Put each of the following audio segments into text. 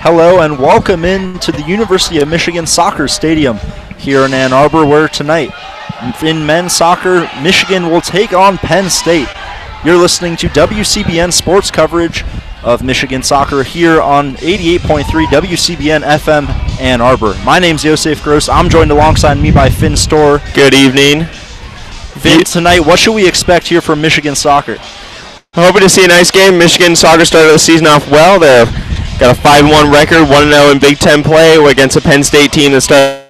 Hello and welcome in to the University of Michigan Soccer Stadium here in Ann Arbor, where tonight in men's soccer, Michigan will take on Penn State. You're listening to WCBN sports coverage of Michigan soccer here on 88.3 WCBN FM Ann Arbor. My name's Yosef Gross. I'm joined alongside me by Finn Storr. Good evening. Finn, tonight, what should we expect here from Michigan soccer? Hoping to see a nice game. Michigan soccer started the season off well. They've got a 5-1 record, 1-0 in Big Ten play against a Penn State team that started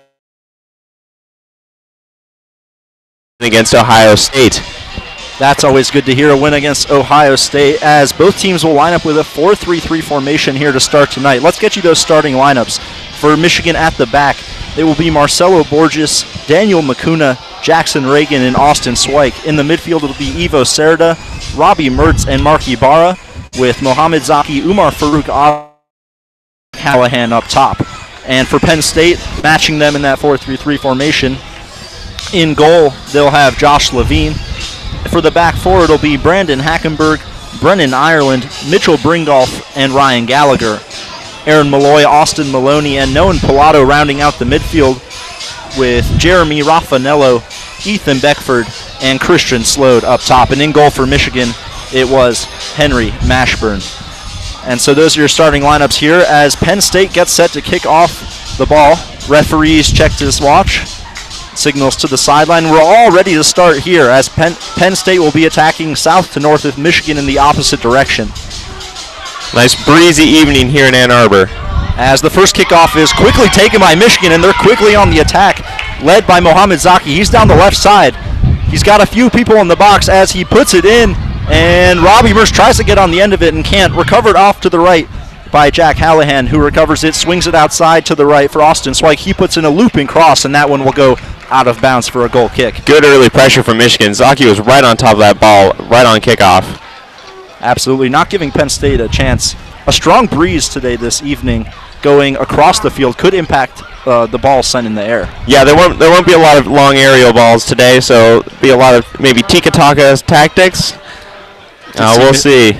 against Ohio State. That's always good to hear, a win against Ohio State, as both teams will line up with a 4-3-3 formation here to start tonight. Let's get you those starting lineups. For Michigan at the back, they will be Marcelo Borges, Daniel Macuna, Jackson Reagan, and Austin Swyke. In the midfield, it'll be Ivo Serda, Robbie Mertz, and Mark Ibarra, with Mohamed Zaki, Umar Farouk, Callahan up top. And for Penn State, matching them in that 4-3-3 formation, in goal, they'll have Josh Levine. For the back four, it'll be Brandon Hackenberg, Brennan Ireland, Mitchell Bringolf, and Ryan Gallagher. Aaron Malloy, Austin Maloney, and Noah Pilato rounding out the midfield, with Jeremy Raffanello, Ethan Beckford, and Christian Slode up top. And in goal for Michigan, it was Henry Mashburn. And so those are your starting lineups here as Penn State gets set to kick off the ball. Referees checked his watch. Signals to the sideline. We're all ready to start here as Penn State will be attacking south to north with Michigan in the opposite direction. Nice breezy evening here in Ann Arbor. As the first kickoff is quickly taken by Michigan, and they're quickly on the attack, led by Mohamed Zaki. He's down the left side. He's got a few people in the box as he puts it in, and Robbie Mertz tries to get on the end of it and can't. Recovered off to the right by Jack Hallahan, who recovers it, swings it outside to the right for Austin Swyke. He puts in a looping cross, and that one will go out of bounds for a goal kick. Good early pressure from Michigan. Zaki was right on top of that ball, right on kickoff. Absolutely, not giving Penn State a chance. A strong breeze today this evening going across the field could impact the ball sent in the air. Yeah, there won't be a lot of long aerial balls today, so be a lot of maybe tiki-taka tactics. We'll see.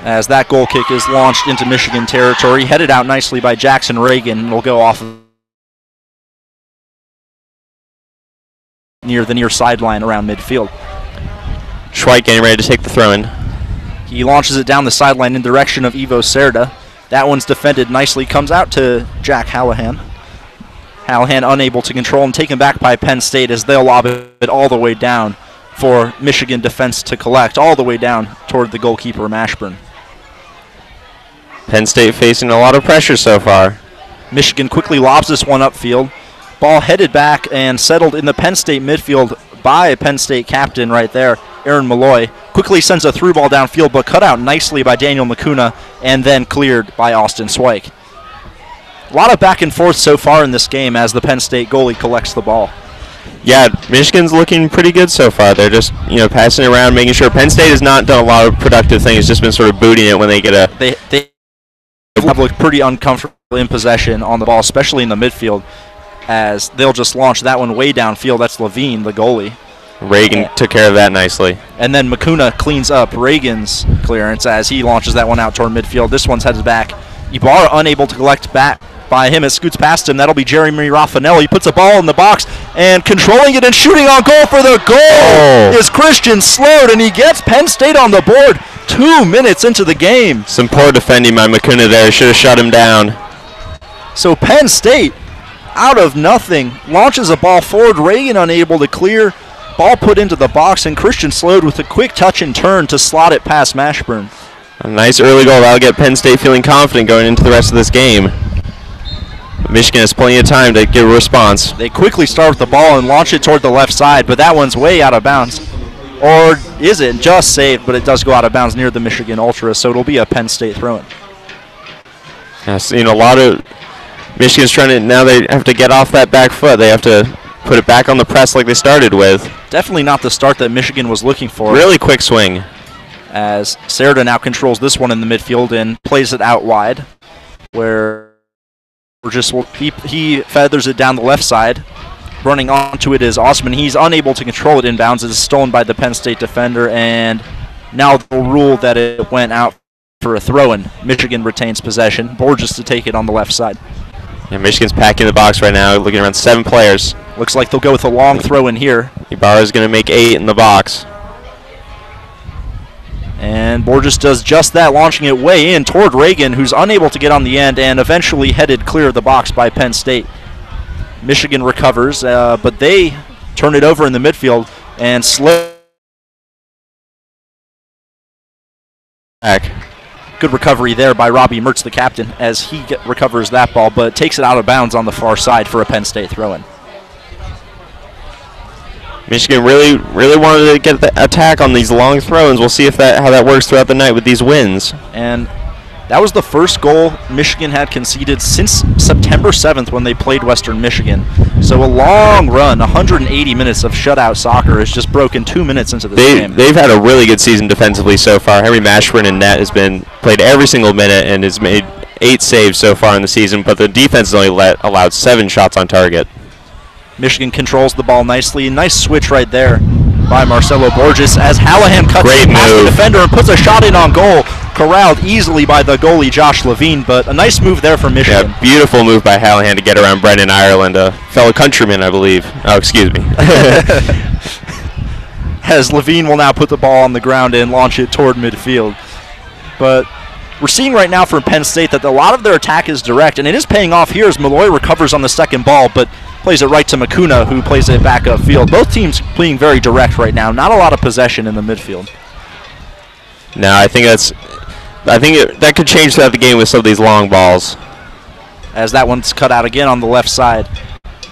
As that goal kick is launched into Michigan territory, headed out nicely by Jackson Reagan, and will go off near the near sideline around midfield. Schweik getting ready to take the throw-in. He launches it down the sideline in direction of Ivo Serda. That one's defended nicely, comes out to Jack Hallahan. Hallahan unable to control and taken back by Penn State as they'll lob it all the way down for Michigan defense to collect, all the way down toward the goalkeeper Mashburn. Penn State facing a lot of pressure so far. Michigan quickly lobs this one upfield. Ball headed back and settled in the Penn State midfield by Penn State captain right there, Aaron Malloy. Quickly sends a through ball downfield, but cut out nicely by Daniel Macuna and then cleared by Austin Swyke. A lot of back and forth so far in this game as the Penn State goalie collects the ball. Yeah, Michigan's looking pretty good so far. They're just, passing around, making sure. Penn State has not done a lot of productive things, just been sort of booting it when they get a... They have looked pretty uncomfortable in possession on the ball, especially in the midfield, as they'll just launch that one way downfield. That's Levine, the goalie. Reagan took care of that nicely. And then Macuna cleans up Reagan's clearance as he launches that one out toward midfield. This one's headed back. Ibarra unable to collect back by him. It scoots past him. That'll be Jeremy Raffanello. He puts a ball in the box and controlling it and shooting on goal for the goal is Christian Slode, and he gets Penn State on the board 2 minutes into the game. Some poor defending by Macuna there. Should have shut him down. So Penn State, out of nothing, launches a ball forward. Reagan unable to clear. Ball put into the box, and Christian Slode with a quick touch and turn to slot it past Mashburn. A nice early goal. That'll get Penn State feeling confident going into the rest of this game. Michigan has plenty of time to get a response. They quickly start with the ball and launch it toward the left side, but that one's way out of bounds. Or is it? Just saved, but it does go out of bounds near the Michigan Ultras, so it'll be a Penn State throw-in. Yes, a lot of Michigan's trying to, now they have to get off that back foot. They have to put it back on the press like they started with. Definitely not the start that Michigan was looking for. Really quick swing. As Serda now controls this one in the midfield and plays it out wide, where he feathers it down the left side. Running onto it is Osman. He's unable to control it inbounds. It is stolen by the Penn State defender, and now they'll rule that it went out for a throw-in. Michigan retains possession. Borges to take it on the left side. Yeah, Michigan's packing the box right now, looking around 7 players. Looks like they'll go with a long throw-in here. Ibarra's going to make 8 in the box. And Borges does just that, launching it way in toward Reagan, who's unable to get on the end and eventually headed clear of the box by Penn State. Michigan recovers, but they turn it over in the midfield and slip back. Good recovery there by Robbie Mertz, the captain, as he recovers that ball, but takes it out of bounds on the far side for a Penn State throw-in. Michigan really wanted to get the attack on these long throw-ins. We'll see if how that works throughout the night with these wins. And that was the first goal Michigan had conceded since September 7th when they played Western Michigan. So a long run, 180 minutes of shutout soccer has just broken 2 minutes into this game. They've had a really good season defensively so far. Henry Mashburn in net has been played every single minute and has made 8 saves so far in the season, but the defense has only allowed 7 shots on target. Michigan controls the ball nicely. Nice switch right there by Marcelo Borges as Hallahan cuts past the defender and puts a shot in on goal. Corralled easily by the goalie Josh Levine, but a nice move there for Michigan. Yeah, beautiful move by Hallahan to get around Brendan Ireland, a fellow countryman, I believe. Oh, excuse me. As Levine will now put the ball on the ground and launch it toward midfield. But we're seeing right now from Penn State that a lot of their attack is direct, and it is paying off here as Malloy recovers on the second ball, but plays it right to Makuna, who plays it back upfield. Both teams playing very direct right now. Not a lot of possession in the midfield. No, I think that could change throughout the game with some of these long balls. As that one's cut out again on the left side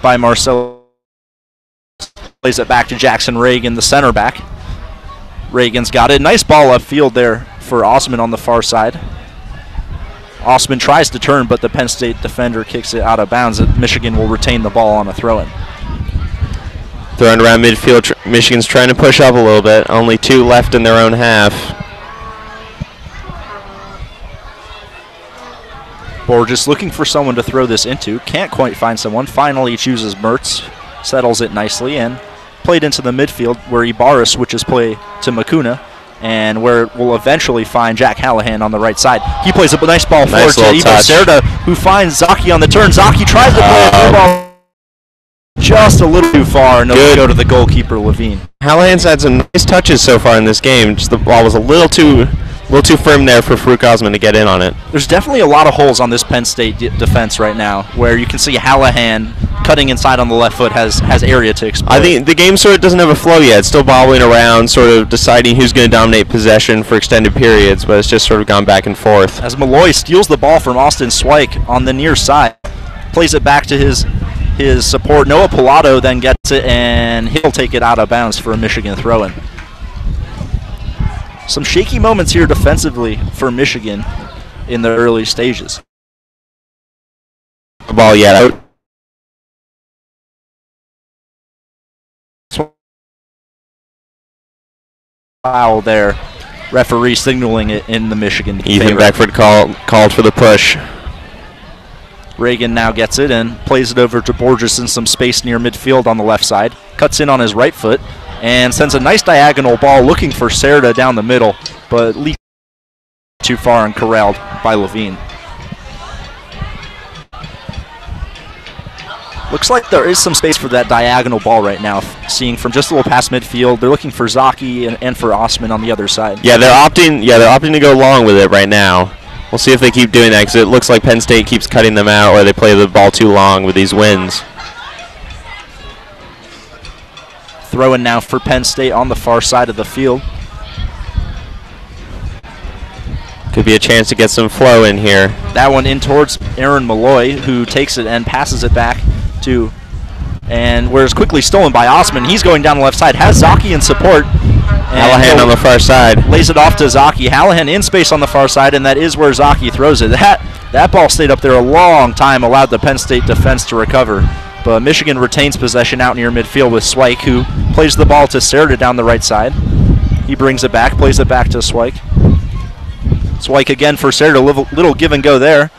by Marcelo. Plays it back to Jackson Reagan, the center back. Reagan's got it. Nice ball upfield there for Osman on the far side. Osman tries to turn, but the Penn State defender kicks it out of bounds. Michigan will retain the ball on a throw-in. Throwing around midfield, Michigan's trying to push up a little bit. Only 2 left in their own half. Borges looking for someone to throw this into. Can't quite find someone. Finally chooses Mertz. Settles it nicely and played into the midfield where Ibarra switches play to Makuna, and where it will eventually find Jack Hallahan on the right side. He plays a nice ball forward to Ivo Serda, who finds Zaki on the turn. Zaki tries to play a through ball just a little too far, and it'll go to the goalkeeper, Levine. Hallahan's had some nice touches so far in this game. Just the ball was a little too firm there for Farouk Osman to get in on it. There's definitely a lot of holes on this Penn State defense right now, where you can see Hallahan cutting inside on the left foot has area to exploit. I think the game sort of doesn't have a flow yet. It's still bobbling around, sort of deciding who's going to dominate possession for extended periods, but it's just sort of gone back and forth. As Malloy steals the ball from Austin Swike on the near side, plays it back to his support. Noah Pilato then gets it, and he'll take it out of bounds for a Michigan throw-in. Some shaky moments here defensively for Michigan in the early stages. The ball yet out. Foul there. Referee signaling it in the Michigan Ethan favor. Beckford called for the push. Reagan now gets it and plays it over to Borges in some space near midfield on the left side. Cuts in on his right foot and sends a nice diagonal ball looking for Serda down the middle, but leaked too far and corralled by Levine. Looks like there is some space for that diagonal ball right now. Seeing from just a little past midfield, they're looking for Zaki and for Osman on the other side. Yeah, they're opting to go long with it right now. We'll see if they keep doing that, because it looks like Penn State keeps cutting them out, or they play the ball too long with these wins. Throw-in now for Penn State on the far side of the field. Could be a chance to get some flow in here. That one in towards Aaron Malloy, who takes it and passes it back to, and where it's quickly stolen by Osman. He's going down the left side, has Zaki in support. Hallahan on the far side. Lays it off to Zaki. Hallahan in space on the far side, and that is where Zaki throws it. That ball stayed up there a long time, allowed the Penn State defense to recover. But Michigan retains possession out near midfield with Swike, who plays the ball to Serda down the right side. He brings it back, plays it back to Swike. Swike again for Serda, little give and go there.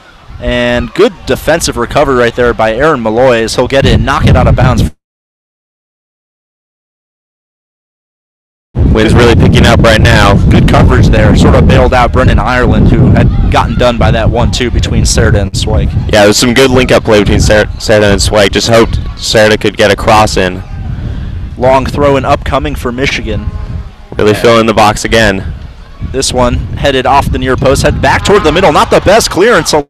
And good defensive recovery right there by Aaron Malloy as he'll get it and knock it out of bounds. Wind's really picking up right now. Good coverage there there. Sort of bailed out Brennan Ireland, who had gotten done by that 1-2 between Serta and Swike. Yeah, there was some good link-up play between Serta and Swike. Just hoped Serta could get a cross in. Long throw and upcoming for Michigan. Really filling the box again. This one headed off the near post, head back toward the middle. Not the best clearance. So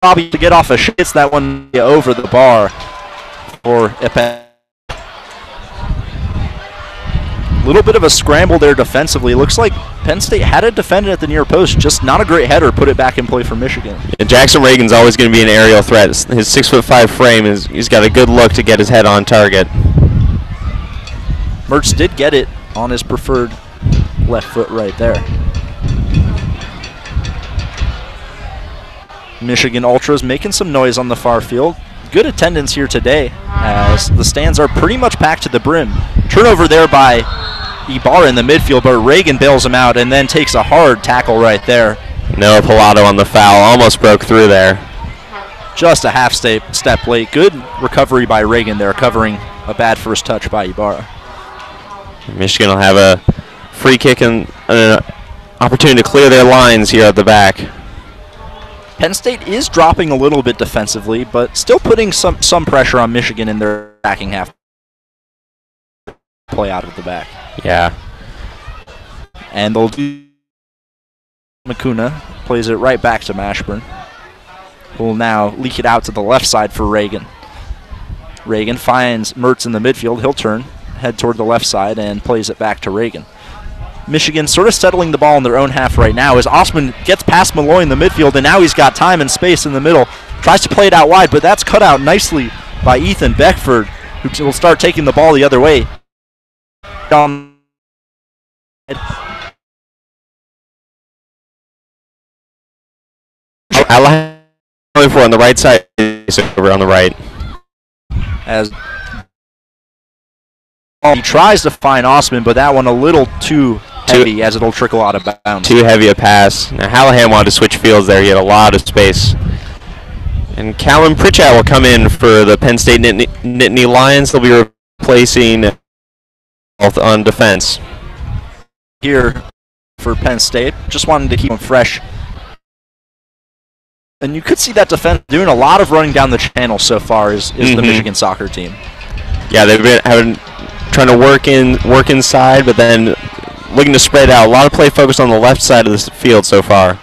Bobby to get off a hits that one over the bar for Penn. A little bit of a scramble there defensively. Looks like Penn State had it defended at the near post, just not a great header. Put it back in play for Michigan. Yeah, Jackson Reagan's always going to be an aerial threat. His 6'5" frame he's got a good look to get his head on target. Mertz did get it on his preferred left foot right there. Michigan Ultras making some noise on the far field. Good attendance here today as the stands are pretty much packed to the brim. Turnover there by Ibarra in the midfield, but Reagan bails him out and then takes a hard tackle right there. Noah Pilato on the foul, almost broke through there. Just a half step late. Good recovery by Reagan there, covering a bad first touch by Ibarra. Michigan will have a free kick and an opportunity to clear their lines here at the back. Penn State is dropping a little bit defensively, but still putting some pressure on Michigan in their attacking half. Play out of the back. Yeah. And they'll do. Makuna plays it right back to Mashburn, who will now leak it out to the left side for Reagan. Reagan finds Mertz in the midfield. He'll turn, head toward the left side, and plays it back to Reagan. Michigan sort of settling the ball in their own half right now as Osman gets past Malloy in the midfield, and now he's got time and space in the middle. Tries to play it out wide, but that's cut out nicely by Ethan Beckford, who will start taking the ball the other way. Going for on the right side, over on the right. As he tries to find Osman, but that one a little too heavy as it'll trickle out of bounds. Too heavy a pass. Now Hallahan wanted to switch fields there. He had a lot of space. And Callum Pritchett will come in for the Penn State Nittany Lions. They'll be replacing on defense. Here for Penn State, just wanted to keep them fresh. And you could see that defense doing a lot of running down the channel so far is the Michigan soccer team. Yeah, they've been trying to work inside, but then looking to spread out. A lot of play focused on the left side of the field so far.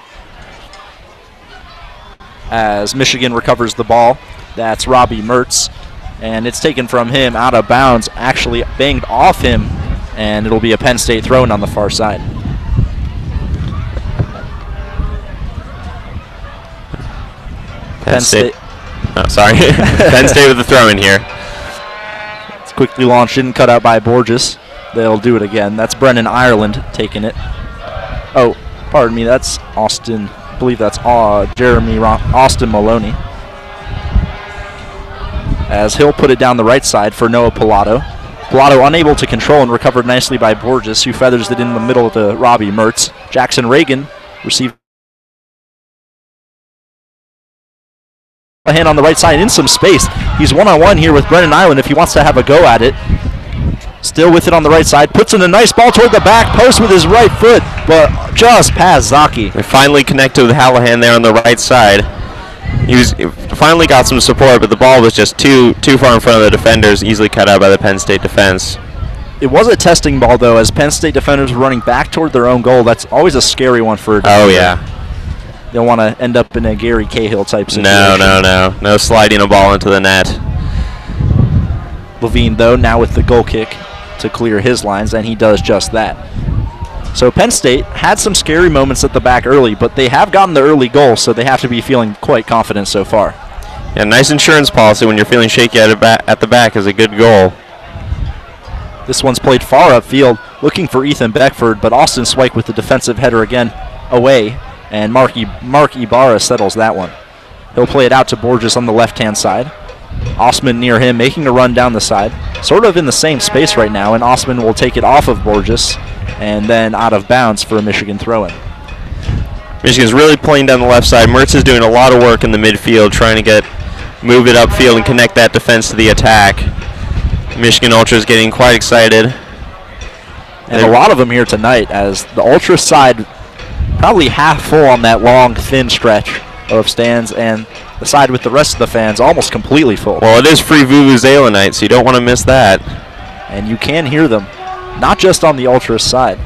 As Michigan recovers the ball, that's Robbie Mertz, and it's taken from him out of bounds, actually banged off him, and it'll be a Penn State throw-in on the far side. Penn State. Oh, sorry. Penn State with the throw-in here. It's quickly launched in, cut out by Borges. They'll do it again. That's Brennan Ireland taking it. Oh, pardon me, that's Austin. I believe that's Austin Maloney. As he'll put it down the right side for Noah Pilato. Pilato unable to control and recovered nicely by Borges, who feathers it in the middle to Robbie Mertz. Jackson Reagan received a hand on the right side in some space. He's one-on-one here with Brennan Ireland if he wants to have a go at it. Still with it on the right side. Puts in a nice ball toward the back post with his right foot, but just past Zaki. We finally connected with Hallahan there on the right side. He finally got some support, but the ball was just too far in front of the defenders, easily cut out by the Penn State defense. It was a testing ball, though, as Penn State defenders were running back toward their own goal. That's always a scary one for a defender. Oh, yeah. They don't want to end up in a Gary Cahill type situation. No sliding a ball into the net. Levine, though, now with the goal kick to clear his lines, and he does just that. So Penn State had some scary moments at the back early, but they have gotten the early goal, so they have to be feeling quite confident so far. Yeah, nice insurance policy when you're feeling shaky at the back is a good goal. This one's played far upfield, looking for Ethan Beckford, but Austin Swike with the defensive header again away, and Mark Ibarra settles that one. He'll play it out to Borges on the left-hand side. Osman near him, making a run down the side. Sort of in the same space right now, and Osman will take it off of Borges and then out of bounds for a Michigan throw-in. Michigan's really playing down the left side. Mertz is doing a lot of work in the midfield, trying to move it upfield and connect that defense to the attack. Michigan Ultras getting quite excited. And a lot of them here tonight, as the Ultra side probably half full on that long, thin stretch of stands, and the side with the rest of the fans almost completely full. Well, it is free Vuvuzela night, so you don't want to miss that. And you can hear them, not just on the Ultra side.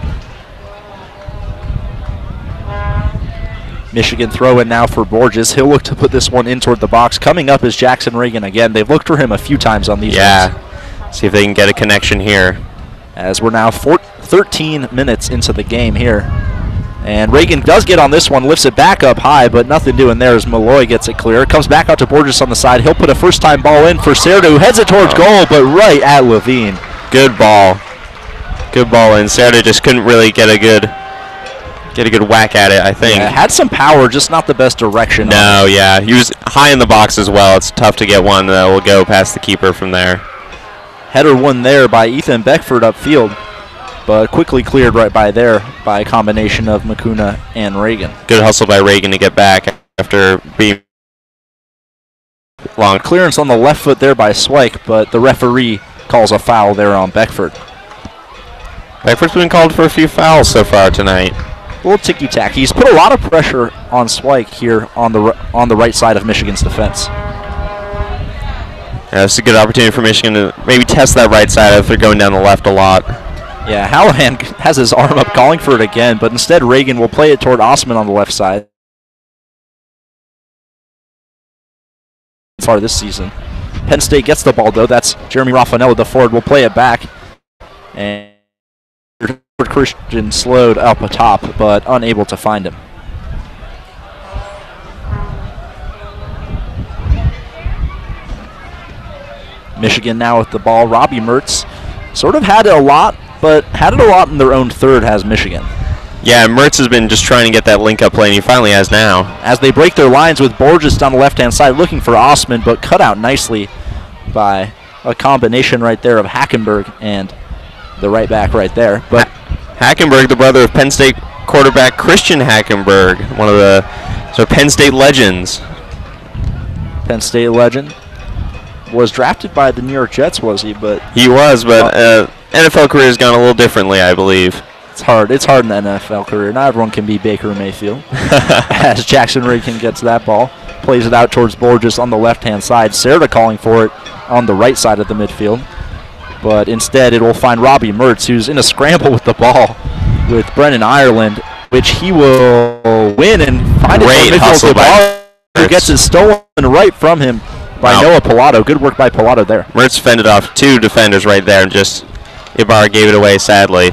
Michigan throw in now for Borges. He'll look to put this one in toward the box. Coming up is Jackson Reagan again. They've looked for him a few times on these runs. See if they can get a connection here. As we're now 13 minutes into the game here. And Reagan does get on this one, lifts it back up high, but nothing doing there as Malloy gets it clear. Comes back out to Borges on the side. He'll put a first-time ball in for Serta, who heads it towards goal, but right at Levine. Good ball. Good ball, and Serta just couldn't really get a good whack at it, I think. Yeah, had some power, just not the best direction. No, yeah. He was high in the box as well. It's tough to get one that will go past the keeper from there. Header one there by Ethan Beckford upfield, but quickly cleared right by there by a combination of Makuna and Reagan. Good hustle by Reagan to get back after being long. Clearance on the left foot there by Swike, but the referee calls a foul there on Beckford. Beckford's been called for a few fouls so far tonight. A little ticky-tack. He's put a lot of pressure on Swike here on the right side of Michigan's defense. Yeah, it's a good opportunity for Michigan to maybe test that right side if they're going down the left a lot. Yeah, Hallahan has his arm up calling for it again, but instead Reagan will play it toward Osman on the left side. Far this season. Penn State gets the ball though. That's Jeremy Raffanello, the forward, will play it back. And Christian slowed up atop, but unable to find him. Michigan now with the ball. Robbie Mertz sort of had it a lot, but had it a lot in their own third has Michigan. Yeah, Mertz has been just trying to get that link-up play, and he finally has now. As they break their lines with Borges down the left-hand side looking for Osman, but cut out nicely by a combination right there of Hackenberg and the right back right there. But Hackenberg, the brother of Penn State quarterback Christian Hackenberg, one of the Penn State legends. Penn State legend. Was drafted by the New York Jets, was he? But he was, but NFL career has gone a little differently, I believe. It's hard. It's hard in the NFL career. Not everyone can be Baker Mayfield. As Jackson Reagan gets that ball, plays it out towards Borges on the left-hand side. Serta calling for it on the right side of the midfield. But instead, it will find Robbie Mertz, who's in a scramble with the ball with Brennan Ireland, which he will win and find Great it. hustle by Mertz. Who gets it stolen right from him by Noah Pilato. Good work by Pilato there. Mertz fended off two defenders right there, and just Ibarra gave it away, sadly.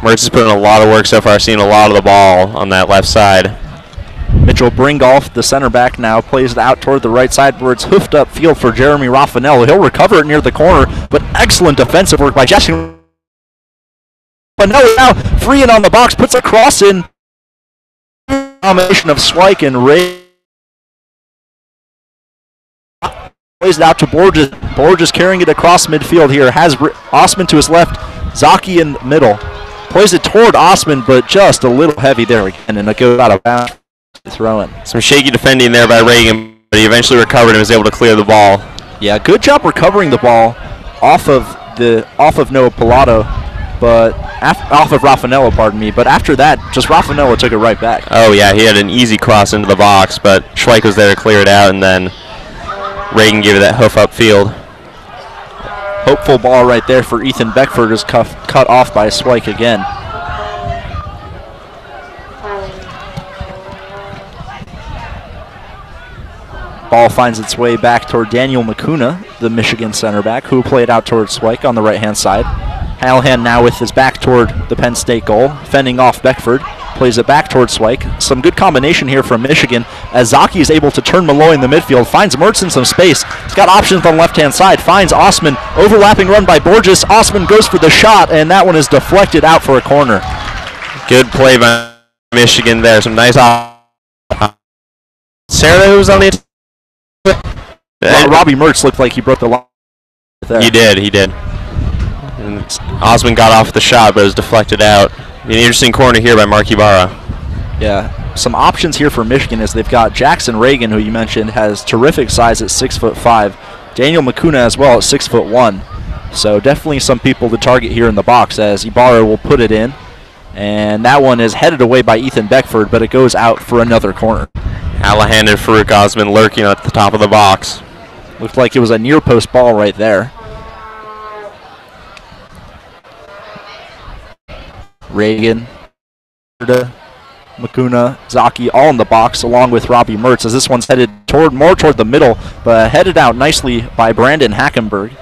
Mertz has put in a lot of work so far, seeing a lot of the ball on that left side. Mitchell Bringolf, the center back now, plays it out toward the right side where it's hoofed up field for Jeremy Raffanello. He'll recover it near the corner, but excellent defensive work by Jackson. Raffanello now free and on the box, puts a cross in. Combination of Swike and Ray. Plays it out to Borges. Borges carrying it across midfield here. Has Osman to his left. Zaki in the middle. Plays it toward Osman, but just a little heavy there again, and it goes out of bounds. Throw-in. Some shaky defending there by Reagan, but he eventually recovered and was able to clear the ball. Yeah, good job recovering the ball off of Noah Pilato, but off of Raffanello, pardon me. But after that, just Raffanello took it right back. Oh yeah, he had an easy cross into the box, but Schweik was there to clear it out, and then Reagan gave it that hoof upfield. Hopeful ball right there for Ethan Beckford is cut off by Swike again. Ball finds its way back toward Daniel Makuna, the Michigan center back, who played out towards Swike on the right-hand side. Hallahan now with his back toward the Penn State goal, fending off Beckford. Plays it back towards Swike. Some good combination here from Michigan as Zaki is able to turn Malloy in the midfield. Finds Mertz in some space. He's got options on the left-hand side. Finds Osman. Overlapping run by Borges. Osman goes for the shot, and that one is deflected out for a corner. Good play by Michigan there. Some nice Sarah, who was on the Robbie Mertz looked like he broke the line there. He did. And Osman got off the shot, but it was deflected out. An interesting corner here by Mark Ibarra. Yeah, some options here for Michigan is they've got Jackson Reagan, who you mentioned has terrific size at 6'5". Daniel Makuna as well at 6'1". So definitely some people to target here in the box as Ibarra will put it in. And that one is headed away by Ethan Beckford, but it goes out for another corner. Allahan and Farouk Osman lurking at the top of the box. Looked like it was a near post ball right there. Reagan, Makuna, Zaki all in the box along with Robbie Mertz as this one's headed more toward the middle, but headed out nicely by Brandon Hackenberg.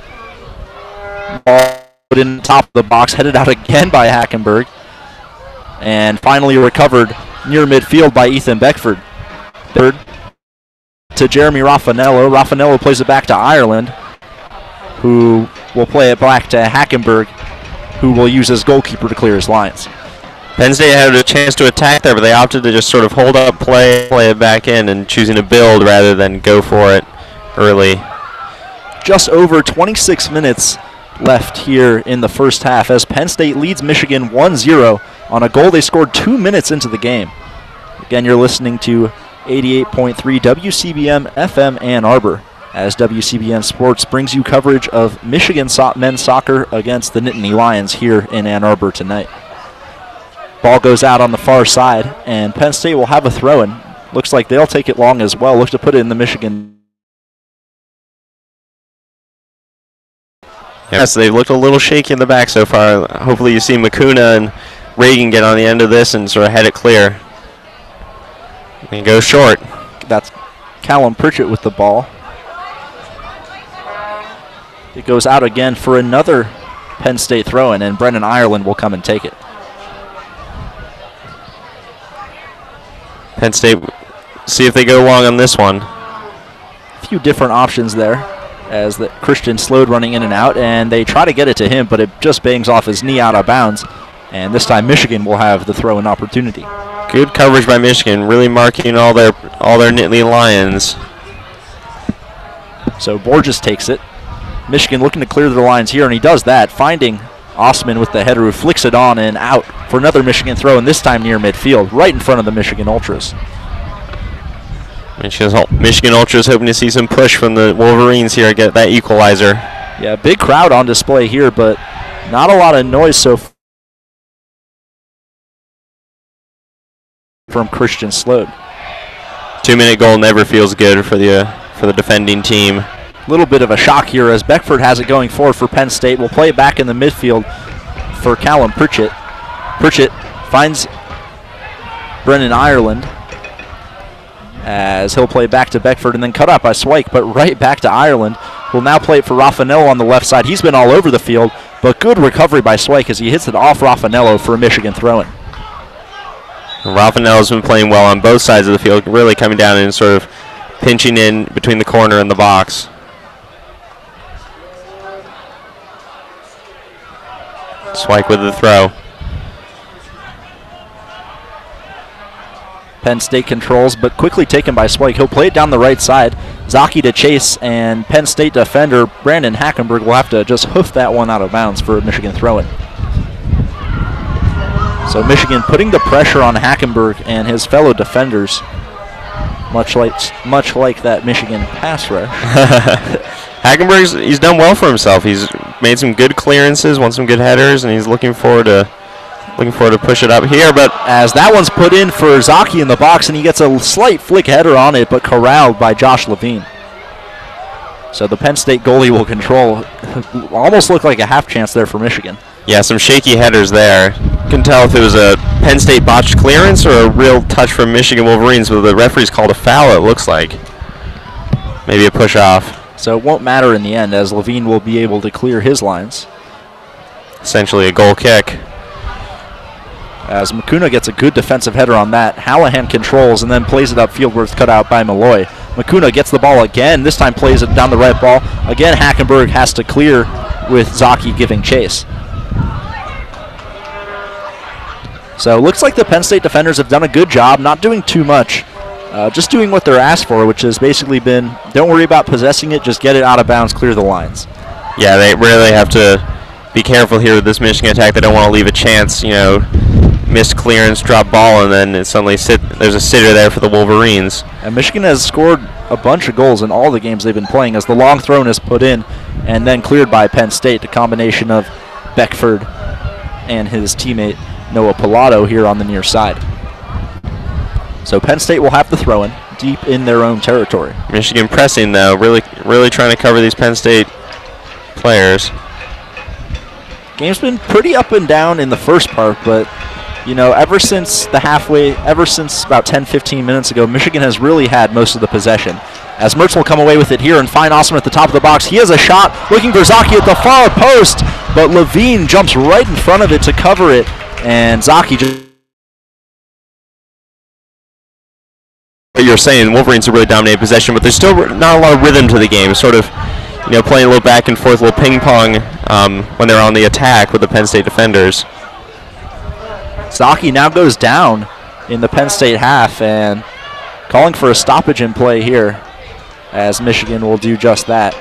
Ball put in the top of the box, headed out again by Hackenberg. And finally recovered near midfield by Ethan Beckford. Third to Jeremy Raffanello. Raffanello plays it back to Ireland, who will play it back to Hackenberg, who will use his goalkeeper to clear his lines. Penn State had a chance to attack there, but they opted to just sort of hold up play it back in, and choosing to build rather than go for it early. Just over 26 minutes left here in the first half as Penn State leads Michigan 1-0 on a goal they scored 2 minutes into the game. Again, you're listening to 88.3 WCBM FM Ann Arbor as WCBN Sports brings you coverage of Michigan men's soccer against the Nittany Lions here in Ann Arbor tonight. Ball goes out on the far side, and Penn State will have a throw-in. Looks like they'll take it long as well. Look to put it in the Michigan. Yes, they've looked a little shaky in the back so far. Hopefully you see Makuna and Reagan get on the end of this and sort of head it clear. And go short. That's Callum Pritchett with the ball. It goes out again for another Penn State throw-in, and Brendan Ireland will come and take it. Penn State, see if they go long on this one. A few different options there as the Christian Slode running in and out, and they try to get it to him, but it just bangs off his knee out of bounds. And this time Michigan will have the throw-in opportunity. Good coverage by Michigan, really marking all their Nittany Lions. So Borges takes it. Michigan looking to clear their lines here, and he does that, finding Osman with the header who flicks it on and out for another Michigan throw, and this time near midfield, right in front of the Michigan Ultras. Michigan Ultras hoping to see some push from the Wolverines here, get that equalizer. Yeah, big crowd on display here, but not a lot of noise so far from Christian Slode. 2-minute goal never feels good for the defending team. A little bit of a shock here as Beckford has it going forward for Penn State. We'll play it back in the midfield for Callum Pritchett. Pritchett finds Brendan Ireland as he'll play back to Beckford and then cut out by Swike, but right back to Ireland. We'll now play it for Raffanello on the left side. He's been all over the field, but good recovery by Swike as he hits it off Raffanello for a Michigan throw-in. Raffanello's been playing well on both sides of the field, really coming down and sort of pinching in between the corner and the box. Swike with the throw. Penn State controls, but quickly taken by Swike. He'll play it down the right side. Zaki to chase, and Penn State defender Brandon Hackenberg will have to just hoof that one out of bounds for a Michigan throw-in. So Michigan putting the pressure on Hackenberg and his fellow defenders, much like that Michigan pass rush. Hackenberg's done well for himself. He's made some good clearances, won some good headers, and he's looking forward to push it up here. But as that one's put in for Zaki in the box, and he gets a slight flick header on it, but corralled by Josh Levine. So the Penn State goalie will control. Almost looked like a half chance there for Michigan. Yeah, some shaky headers there. Couldn't tell if it was a Penn State botched clearance or a real touch from Michigan Wolverines, but the referee's called a foul, it looks like. Maybe a push off. So it won't matter in the end, as Levine will be able to clear his lines. Essentially a goal kick. As Makuna gets a good defensive header on that, Hallahan controls and then plays it upfield where it's cut out by Malloy. Makuna gets the ball again, this time plays it down the right ball. Again, Hackenberg has to clear with Zaki giving chase. So it looks like the Penn State defenders have done a good job, not doing too much. Just doing what they're asked for, which has basically been, don't worry about possessing it, just get it out of bounds, clear the lines. Yeah, they really have to be careful here with this Michigan attack. They don't want to leave a chance, missed clearance, drop ball, and then it suddenly there's a sitter there for the Wolverines. And Michigan has scored a bunch of goals in all the games they've been playing as the long throw is put in and then cleared by Penn State. The combination of Beckford and his teammate Noah Pilato here on the near side. So Penn State will have the throw in deep in their own territory. Michigan pressing though, really trying to cover these Penn State players. Game's been pretty up and down in the first part, but you know, ever since about 10-15 minutes ago, Michigan has really had most of the possession. As Mertz will come away with it here and find Osman at the top of the box. He has a shot looking for Zaki at the far post, but Levine jumps right in front of it to cover it, and Zaki just... You're saying Wolverines have really dominated possession, but there's still not a lot of rhythm to the game. Sort of, you know, playing a little back and forth, a little ping pong when they're on the attack with the Penn State defenders. Zaki now goes down in the Penn State half and calling for a stoppage in play here as Michigan will do just that.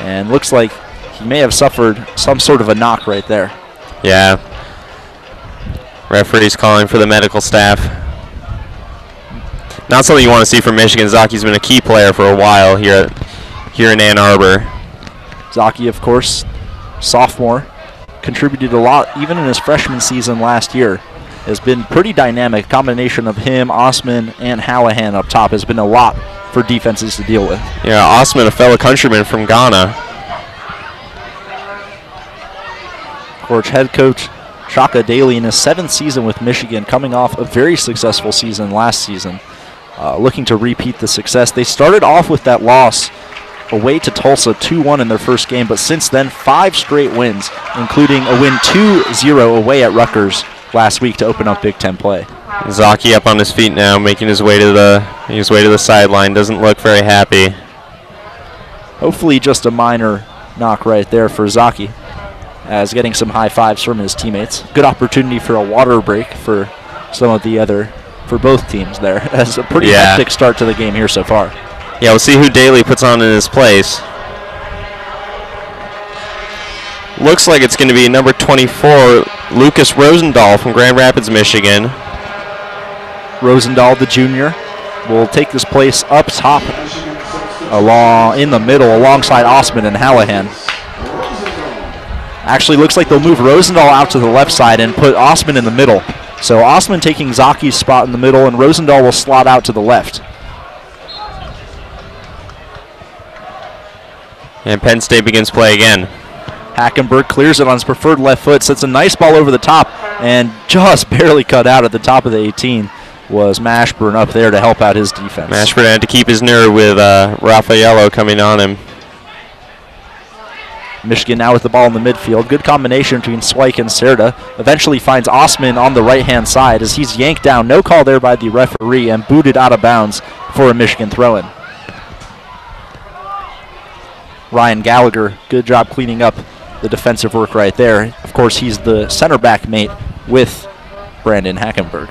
And looks like he may have suffered some sort of a knock right there. Yeah. Referee's calling for the medical staff. Not something you want to see from Michigan. Zaki's been a key player for a while here in Ann Arbor. Zaki, of course, sophomore, contributed a lot even in his freshman season last year. Has been pretty dynamic. Combination of him, Osman, and Hallahan up top has been a lot for defenses to deal with. Yeah, Osman, a fellow countryman from Ghana. Of course, head coach Shaka Daly in his 7th season with Michigan, coming off a very successful season last season. Looking to repeat the success. They started off with that loss away to Tulsa 2-1 in their first game, but since then 5 straight wins, including a win 2-0 away at Rutgers last week to open up Big Ten play. Zaki up on his feet now, making his way to the sideline. Doesn't look very happy. Hopefully just a minor knock right there for Zaki, as getting some high fives from his teammates. Good opportunity for a water break for for both teams there. As a pretty hectic start to the game here so far. Yeah, we'll see who Daly puts on in his place. Looks like it's going to be number 24, Lucas Rosendahl from Grand Rapids, Michigan. Rosendahl, the junior, will take this place up top, in the middle, alongside Osman and Hallahan. Actually, looks like they'll move Rosendahl out to the left side and put Osman in the middle. So Osman taking Zaki's spot in the middle, and Rosendahl will slot out to the left. And Penn State begins play again. Hackenberg clears it on his preferred left foot, sets a nice ball over the top, and just barely cut out at the top of the 18 was Mashburn up there to help out his defense. Mashburn had to keep his nerve with Raffaello coming on him. Michigan now with the ball in the midfield. Good combination between Swyke and Serda. Eventually finds Osman on the right-hand side as he's yanked down. No call there by the referee and booted out of bounds for a Michigan throw-in. Ryan Gallagher, good job cleaning up the defensive work right there. Of course, he's the center back mate with Brandon Hackenberg.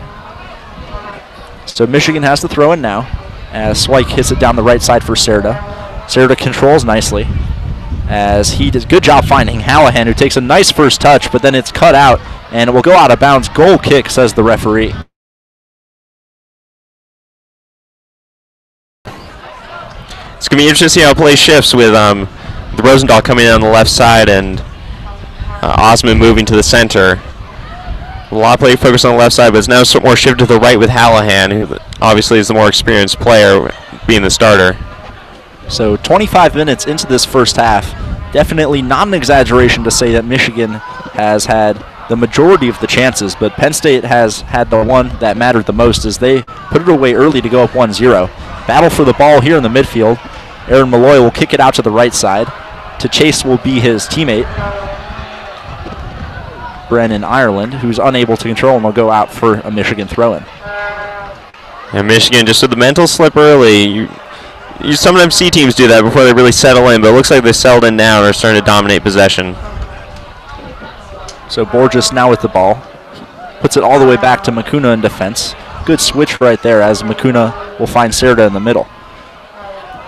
So Michigan has the throw-in now as Swyke hits it down the right side for Serda. Serda controls nicely as he does a good job finding Hallahan, who takes a nice first touch, but then it's cut out and it will go out of bounds. Goal kick, says the referee. It's going to be interesting to see how play shifts with the Rosendahl coming in on the left side and Osman moving to the center. A lot of play focused on the left side, but it's now more shifted to the right with Hallahan, who obviously is the more experienced player, being the starter. So 25 minutes into this first half, definitely not an exaggeration to say that Michigan has had the majority of the chances, but Penn State has had the one that mattered the most as they put it away early to go up 1-0. Battle for the ball here in the midfield. Aaron Malloy will kick it out to the right side. To chase will be his teammate, Brennan Ireland, who's unable to control and will go out for a Michigan throw-in. And Michigan just with the mental slip early. You sometimes see teams do that before they really settle in, but it looks like they settled in now and are starting to dominate possession. So Borges now with the ball. Puts it all the way back to Makuna in defense. Good switch right there as Makuna will find Serda in the middle.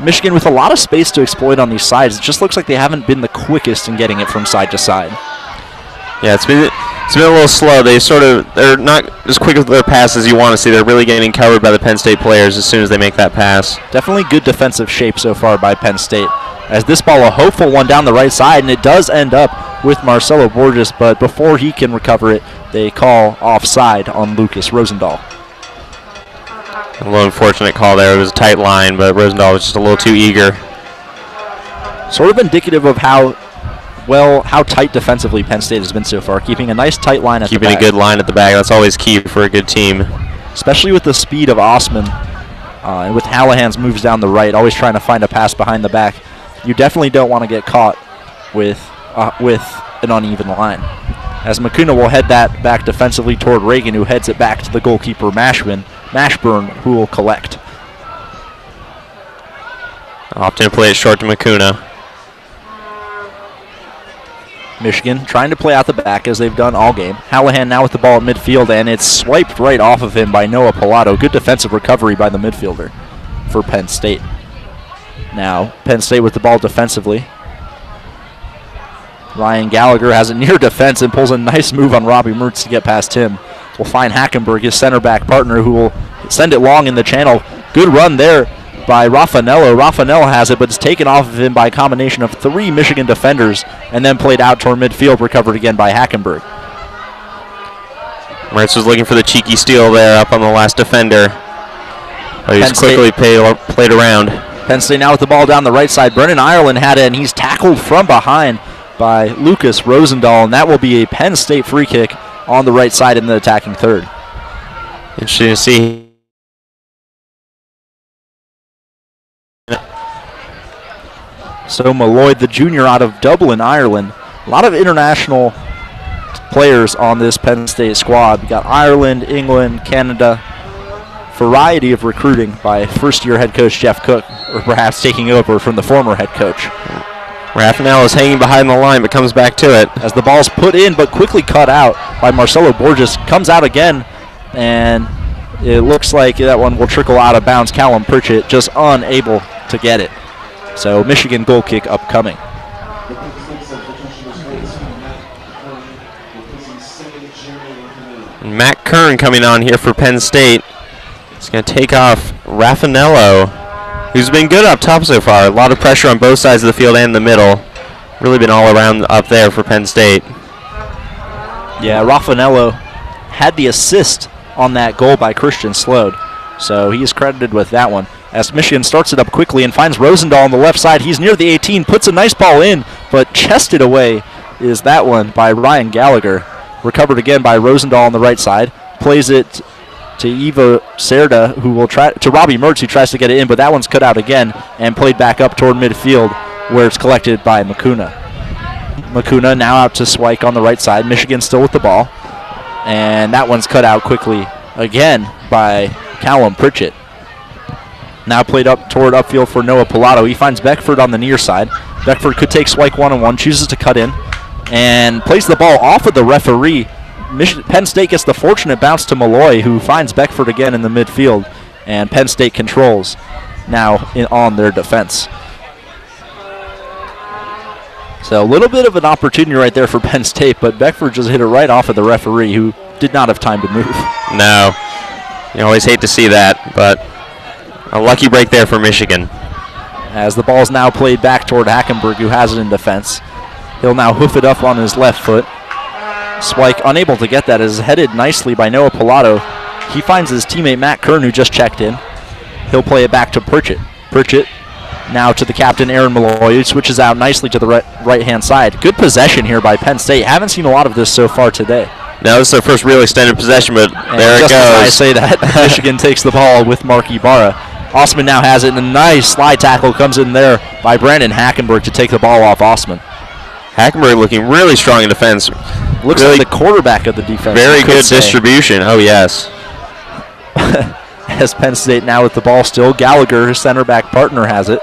Michigan with a lot of space to exploit on these sides. It just looks like they haven't been the quickest in getting it from side to side. Yeah, it's been a little slow. They're not as quick with their passes as you want to see. They're really getting covered by the Penn State players as soon as they make that pass. Definitely good defensive shape so far by Penn State. As this ball, a hopeful one down the right side, and it does end up with Marcelo Borges, but before he can recover it, they call offside on Lucas Rosendahl. A little unfortunate call there. It was a tight line, but Rosendahl was just a little too eager. Sort of indicative of how tight defensively Penn State has been so far, keeping a nice tight line at the back. Keeping a good line at the back. That's always key for a good team. Especially with the speed of Osman and with Hallahan's moves down the right, always trying to find a pass behind the back. You definitely don't want to get caught with an uneven line. As McCuna will head that back defensively toward Reagan, who heads it back to the goalkeeper Mashburn, who will collect. Often play it short to McCuna. Michigan trying to play out the back as they've done all game. Hallahan now with the ball at midfield, and it's swiped right off of him by Noah Pilato. Good defensive recovery by the midfielder for Penn State. Now, Penn State with the ball defensively. Ryan Gallagher has it near defense and pulls a nice move on Robbie Mertz to get past him. Will find Hackenberg, his center back partner, who will send it long in the channel. Good run there by Raffanello. Raffanello has it, but it's taken off of him by a combination of 3 Michigan defenders and then played out toward midfield, recovered again by Hackenberg. Mertz was looking for the cheeky steal there up on the last defender. But he's quickly played around. Penn State now with the ball down the right side. Brennan Ireland had it, and he's tackled from behind by Lucas Rosendahl, and that will be a Penn State free kick on the right side in the attacking third. Interesting to see. So Malloy, the junior out of Dublin, Ireland. A lot of international players on this Penn State squad. We got Ireland, England, Canada. Variety of recruiting by first-year head coach Jeff Cook, or perhaps taking over from the former head coach. Raffanello is hanging behind the line, but comes back to it. As the ball's put in, but quickly cut out by Marcelo Borges. Comes out again, and it looks like that one will trickle out of bounds. Callum Pritchett just unable to get it. So Michigan goal kick upcoming. And Matt Kern coming on here for Penn State. He's going to take off Raffanello, who's been good up top so far. A lot of pressure on both sides of the field and the middle. Really been all around up there for Penn State. Yeah, Raffanello had the assist on that goal by Christian Slode, so he is credited with that one. As Michigan starts it up quickly and finds Rosendahl on the left side. He's near the 18, puts a nice ball in, but chested away is that one by Ryan Gallagher. Recovered again by Rosendahl on the right side. Plays it to Ivo Serda, who will try to Robbie Mertz, who tries to get it in, but that one's cut out again and played back up toward midfield, where it's collected by McCuna. McCuna now out to Swike on the right side. Michigan still with the ball, and that one's cut out quickly again by Callum Pritchett. Now played up toward upfield for Noah Pilato. He finds Beckford on the near side. Beckford could take Swike one-on-one, chooses to cut in, and plays the ball off of the referee. Penn State gets the fortunate bounce to Malloy, who finds Beckford again in the midfield, and Penn State controls now on their defense. So a little bit of an opportunity right there for Penn State, but Beckford just hit it right off of the referee, who did not have time to move. No. You always hate to see that, but a lucky break there for Michigan. As the ball is now played back toward Hackenberg, who has it in defense. He'll now hoof it up on his left foot. Swike unable to get that, is headed nicely by Noah Pilato. He finds his teammate Matt Kern, who just checked in. He'll play it back to Pritchett. Pritchett now to the captain, Aaron Malloy, who switches out nicely to the right-hand side. Good possession here by Penn State. Haven't seen a lot of this so far today. Now this is their first real extended possession, but there it goes. Just as I say that, Michigan takes the ball with Mark Ibarra. Osman now has it, and a nice slide tackle comes in there by Brandon Hackenberg to take the ball off Osman. Hackenberg looking really strong in defense. Looks really like the quarterback of the defense. Very good distribution. Oh, yes. As Penn State now with the ball still. Gallagher, his center back partner, has it.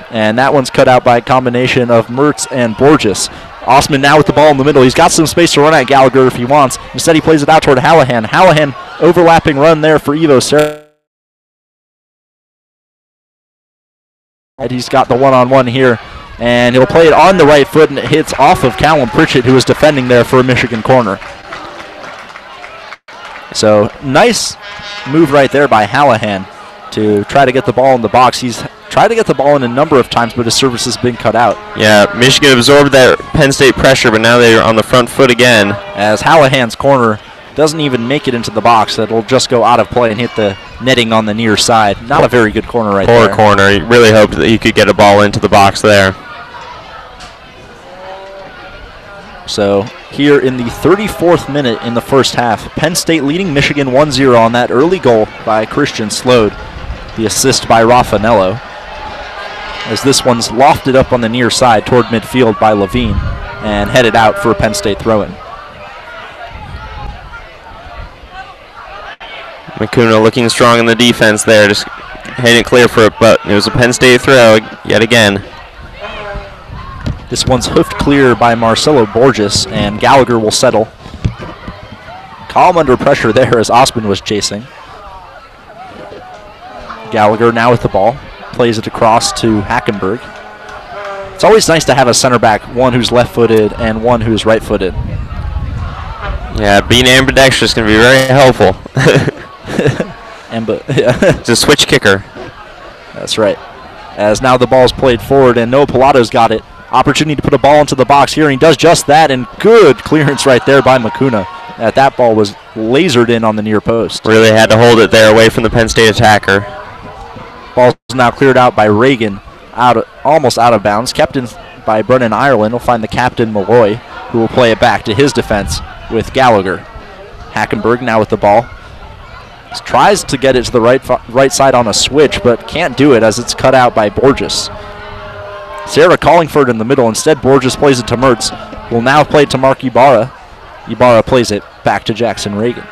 And that one's cut out by a combination of Mertz and Borges. Osman now with the ball in the middle. He's got some space to run at Gallagher if he wants. Instead, he plays it out toward Hallahan. Hallahan, overlapping run there for Ivo Serra. And he's got the one-on-one here And he'll play it on the right foot, and it hits off of Callum Pritchett, who was defending there for a Michigan corner. So nice move right there by Hallahan to try to get the ball in the box. He's tried to get the ball in a number of times, but his service has been cut out. Yeah, Michigan absorbed that Penn State pressure, but now they're on the front foot again. As Hallahan's corner doesn't even make it into the box. It'll just go out of play and hit the netting on the near side. Not a very good corner right there. Poor corner. He really hoped that he could get a ball into the box there. So here in the 34th minute in the first half, Penn State leading Michigan 1-0 on that early goal by Christian Slode. The assist by Raffanello. As this one's lofted up on the near side toward midfield by Levine and headed out for a Penn State throw-in. Makuna looking strong in the defense there, just hitting it clear for it, but it was a Penn State throw yet again. This one's hoofed clear by Marcelo Borges, and Gallagher will settle. Calm under pressure there as Osman was chasing. Gallagher now with the ball, plays it across to Hackenberg. It's always nice to have a center back, one who's left-footed and one who's right-footed. Yeah, being ambidextrous can be very helpful. It's a switch kicker. That's right. As now the ball's played forward, and Noah Pilato's got it. Opportunity to put a ball into the box here, and he does just that, and good clearance right there by Makuna. That ball was lasered in on the near post. Really had to hold it there away from the Penn State attacker. Ball's now cleared out by Reagan, almost out of bounds. Kept in by Brennan Ireland. He'll find the captain, Malloy, who will play it back to his defense with Gallagher. Hackenberg now with the ball. Tries to get it to the right side on a switch, but can't do it as it's cut out by Borges. Sarah calling for it in the middle. Instead, Borges plays it to Mertz. Will now play it to Mark Ibarra. Ibarra plays it back to Jackson Reagan.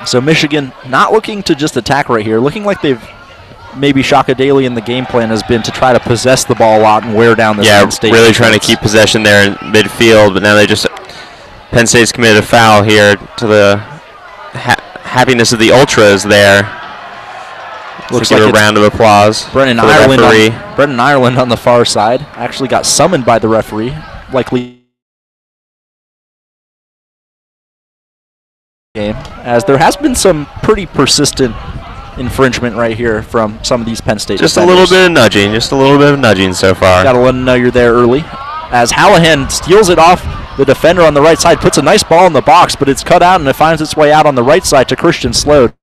So Michigan not looking to just attack right here. Looking like they've maybe Shaka Daly in the game plan has been to try to possess the ball a lot and wear down this Penn State really defense. Trying to keep possession there in midfield, but now Penn State's committed a foul here to the happiness of the Ultras there. Looks like a round of applause. Brennan Ireland on the far side actually got summoned by the referee, likely game, as there has been some pretty persistent infringement right here from some of these Penn State defenders. Just a little bit of nudging so far. Got to let them know you're there early. As Hallahan steals it off the defender on the right side, puts a nice ball in the box, but it's cut out and it finds its way out on the right side to Christian Slode.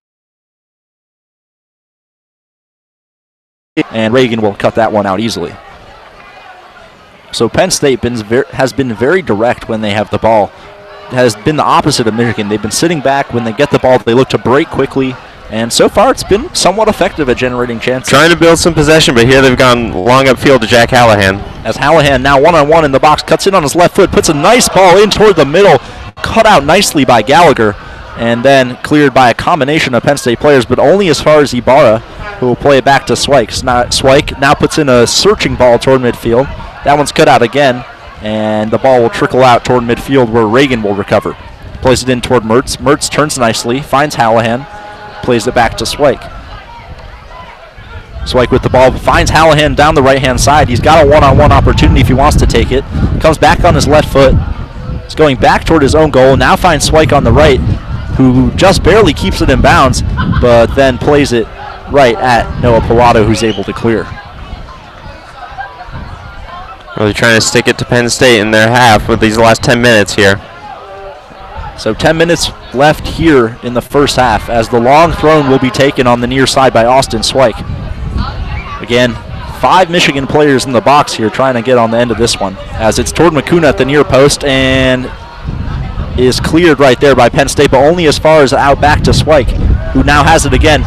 And Reagan will cut that one out easily. So Penn State has been very direct when they have the ball. It has been the opposite of Michigan. They've been sitting back. When they get the ball, they look to break quickly. And so far, it's been somewhat effective at generating chances. Trying to build some possession, but here they've gone long upfield to Jack Hallahan. As Hallahan now one-on-one in the box, cuts in on his left foot, puts a nice ball in toward the middle, cut out nicely by Gallagher, and then cleared by a combination of Penn State players, but only as far as Ibarra, who will play it back to Swike. Swike now puts in a searching ball toward midfield. That one's cut out again, and the ball will trickle out toward midfield where Reagan will recover. Plays it in toward Mertz. Mertz turns nicely, finds Hallahan, plays it back to Swike. Swike with the ball, finds Hallahan down the right-hand side. He's got a one-on-one opportunity if he wants to take it. Comes back on his left foot. He's going back toward his own goal. Now finds Swike on the right, who just barely keeps it in bounds, but then plays it right at Noah Pilato, who's able to clear. Really trying to stick it to Penn State in their half with these last 10 minutes here. So 10 minutes left here in the first half as the long throw will be taken on the near side by Austin Swike. Again, 5 Michigan players in the box here trying to get on the end of this one, as it's toward Makuna at the near post and is cleared right there by Penn State, but only as far as out back to Swike, who now has it again.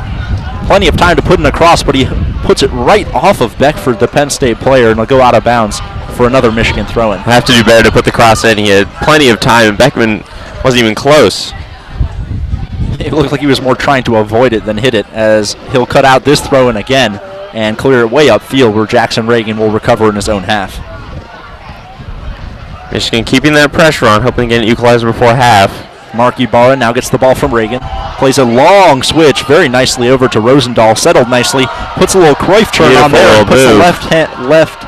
Plenty of time to put in a cross, but he puts it right off of Beckford, the Penn State player, and it'll go out of bounds for another Michigan throw-in. Have to do better to put the cross in. He had plenty of time, and Beckman wasn't even close. It looked like he was more trying to avoid it than hit it, as he'll cut out this throw-in again and clear it way upfield where Jackson Reagan will recover in his own half. Michigan keeping that pressure on, hoping to get an equalizer before half. Mark Ibarra now gets the ball from Reagan. Plays a long switch very nicely over to Rosendahl. Settled nicely. Puts a little Cruyff turn on there. And puts the left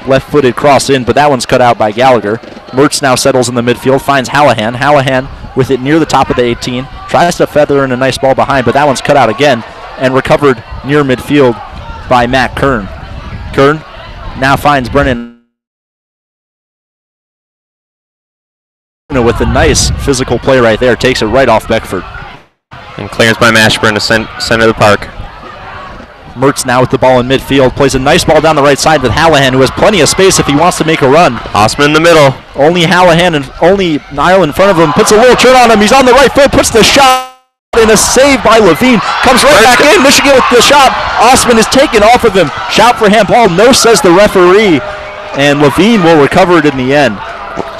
left-footed cross in, but that one's cut out by Gallagher. Mertz now settles in the midfield, finds Hallahan. Hallahan with it near the top of the 18. Tries to feather in a nice ball behind, but that one's cut out again and recovered near midfield by Matt Kern. Kern now finds Brennan with a nice physical play right there. Takes it right off Beckford. And clearance by Mashburn to center of the park. Mertz now with the ball in midfield. Plays a nice ball down the right side with Hallahan, who has plenty of space if he wants to make a run. Osman in the middle. Only Hallahan and only Ireland in front of him. Puts a little turn on him. He's on the right foot. Puts the shot in. A save by Levine. Comes right back in. Michigan with the shot. Osman is taken off of him. Shout for handball. No, says the referee. And Levine will recover it in the end.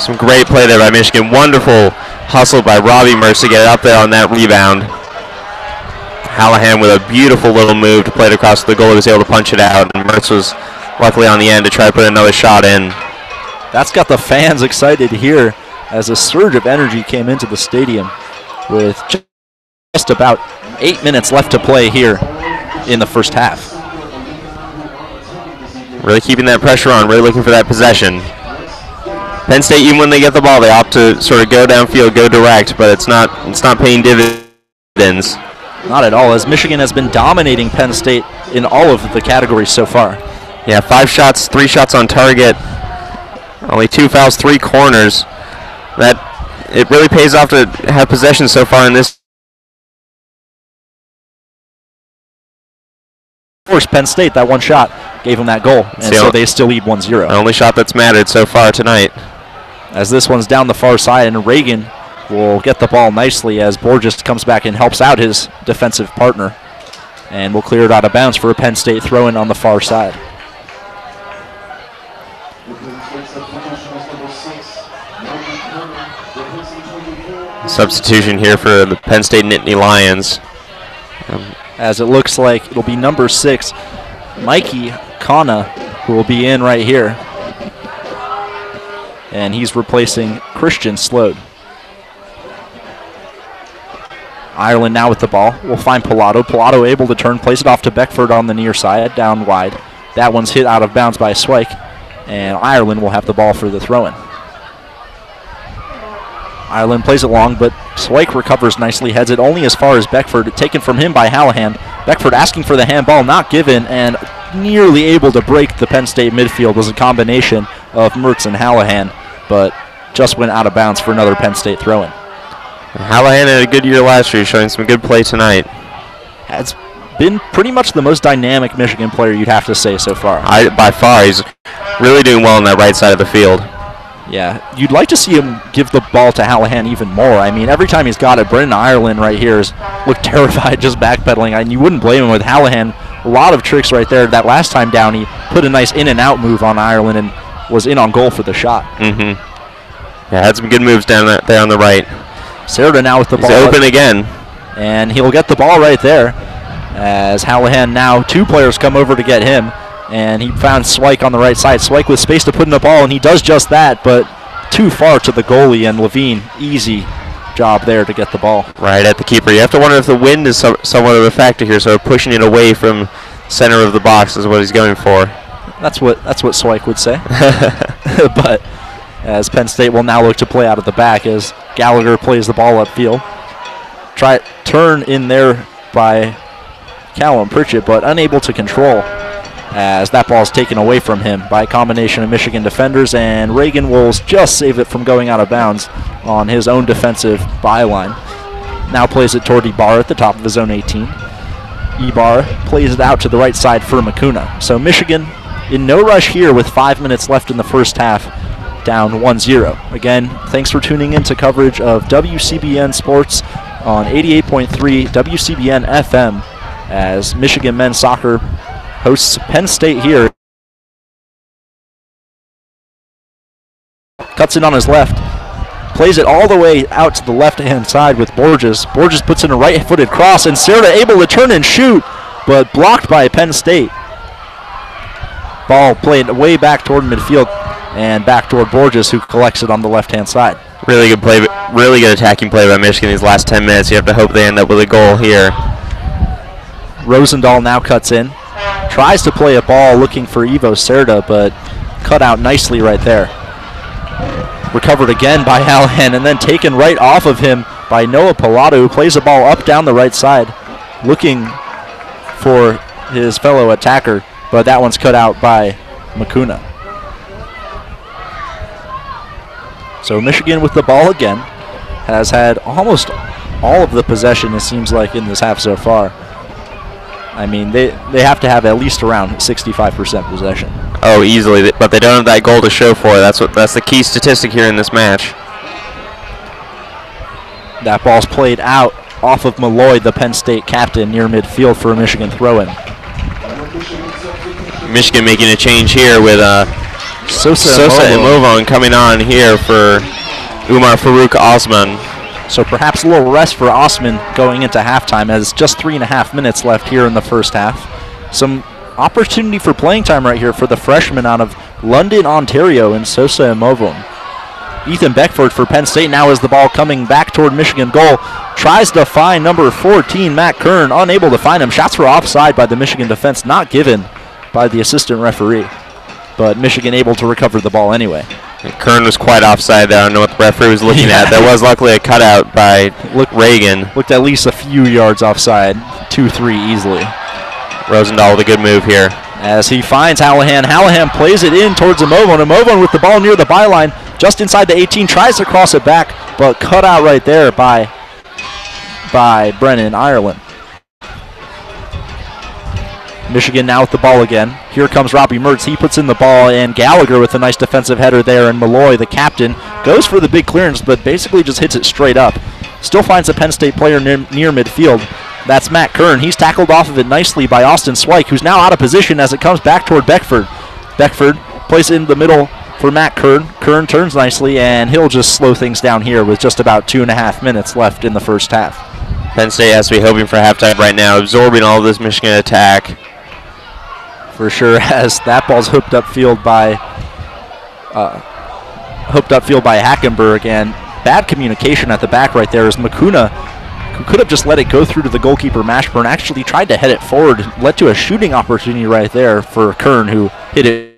Some great play there by Michigan. Wonderful hustle by Robbie Mertz to get up there on that rebound. Hallahan with a beautiful little move to play it across the goal. He was able to punch it out, and Mertz was luckily on the end to try to put another shot in. That's got the fans excited here as a surge of energy came into the stadium with just about 8 minutes left to play here in the first half. Really keeping that pressure on, really looking for that possession. Penn State, even when they get the ball, they opt to sort of go downfield, go direct, but it's not paying dividends. Not at all, as Michigan has been dominating Penn State in all of the categories so far. Yeah, 5 shots, 3 shots on target, only 2 fouls, 3 corners. It really pays off to have possession so far in this. Of course, Penn State, that one shot gave them that goal, and so they still lead 1-0. The only shot that's mattered so far tonight. As this one's down the far side, and Reagan will get the ball nicely as Borges comes back and helps out his defensive partner. And will clear it out of bounds for a Penn State throw-in on the far side. Substitution here for the Penn State Nittany Lions. As it looks like it'll be number 6, Mikey Kana, who will be in right here. And he's replacing Christian Slode. Ireland now with the ball. We'll find Pilato. Pilato able to turn, plays it off to Beckford on the near side, down wide. That one's hit out of bounds by Swike, and Ireland will have the ball for the throw-in. Ireland plays it long, but Swike recovers nicely, heads it only as far as Beckford, taken from him by Hallahan. Beckford asking for the handball, not given, and nearly able to break the Penn State midfield. Was a combination of Mertz and Hallahan, but just went out of bounds for another Penn State throw-in. Hallahan had a good year last year, showing some good play tonight. Has been pretty much the most dynamic Michigan player, you'd have to say, so far. By far, he's really doing well on that right side of the field. Yeah, you'd like to see him give the ball to Hallahan even more. I mean, every time he's got it, Brendan Ireland right here has looked terrified just backpedaling, and you wouldn't blame him with Hallahan. A lot of tricks right there. That last time down, he put a nice in-and-out move on Ireland and was in on goal for the shot. Yeah, had some good moves down there on the right. Serta now with the ball. He's open again. And he'll get the ball right there as Hallahan now, 2 players come over to get him. And he found Swike on the right side. Swike with space to put in the ball, and he does just that, but too far to the goalie, and Levine, easy job there to get the ball. Right at the keeper. You have to wonder if the wind is somewhat of a factor here, so pushing it away from center of the box is what he's going for. That's what Swike would say. But as Penn State will now look to play out of the back as Gallagher plays the ball upfield. Turn in there by Callum Pritchett, but unable to control as that ball is taken away from him by a combination of Michigan defenders, and Reagan will just save it from going out of bounds on his own defensive byline. Now plays it toward Ibarra at the top of his own 18. Ibarra plays it out to the right side for Makuna. So Michigan in no rush here with 5 minutes left in the first half, down 1-0. Again, thanks for tuning in to coverage of WCBN Sports on 88.3 WCBN FM as Michigan men's soccer hosts Penn State here. Cuts it on his left. Plays it all the way out to the left-hand side with Borges. Borges puts in a right-footed cross, and Serta able to turn and shoot, but blocked by Penn State. Ball played way back toward midfield and back toward Borges, who collects it on the left-hand side. Really good play, really good attacking play by Michigan these last 10 minutes. You have to hope they end up with a goal here. Rosendahl now cuts in. Tries to play a ball looking for Ivo Serta, but cut out nicely right there. Recovered again by Hallahan and then taken right off of him by Noah Pilato, who plays the ball up down the right side, looking for his fellow attacker, but that one's cut out by Makuna. So Michigan with the ball again has had almost all of the possession, it seems like, in this half so far. I mean, they have to have at least around 65% possession. Oh, easily, but they don't have that goal to show for it. That's the key statistic here in this match. That ball's played out off of Malloy, the Penn State captain, near midfield for a Michigan throw-in. Michigan making a change here with Sosa and Movon coming on here for Umar Farouk Osman. So perhaps a little rest for Osman going into halftime, as just 3.5 minutes left here in the first half. Some opportunity for playing time right here for the freshman out of London, Ontario, in Sosa and Movon. Ethan Beckford for Penn State now as the ball coming back toward Michigan goal. Tries to find number 14, Matt Kern, unable to find him. Shots were offside by the Michigan defense, not given by the assistant referee. But Michigan able to recover the ball anyway. And Kern was quite offside there. I don't know what the referee was looking at. There was luckily a cutout by Reagan. Looked at least a few yards offside. 2-3 easily. Rosendahl with a good move here. As he finds Hallahan. Hallahan plays it in towards Amovon. Amovon with the ball near the byline, just inside the 18, tries to cross it back, but cut out right there by Brennan Ireland. Michigan now with the ball again. Here comes Robbie Mertz. He puts in the ball, and Gallagher with a nice defensive header there, and Malloy, the captain, goes for the big clearance, but basically just hits it straight up. Still finds a Penn State player near midfield. That's Matt Kern. He's tackled off of it nicely by Austin Swike, who's now out of position as it comes back toward Beckford. Beckford plays it in the middle for Matt Kern. Kern turns nicely, and he'll just slow things down here with just about 2.5 minutes left in the first half. Penn State has to be hoping for halftime right now, absorbing all of this Michigan attack. For sure, as that ball's hooked upfield by Hackenberg, and bad communication at the back right there as Makuna, who could have just let it go through to the goalkeeper Mashburn, actually tried to head it forward, led to a shooting opportunity right there for Kern, who hit it.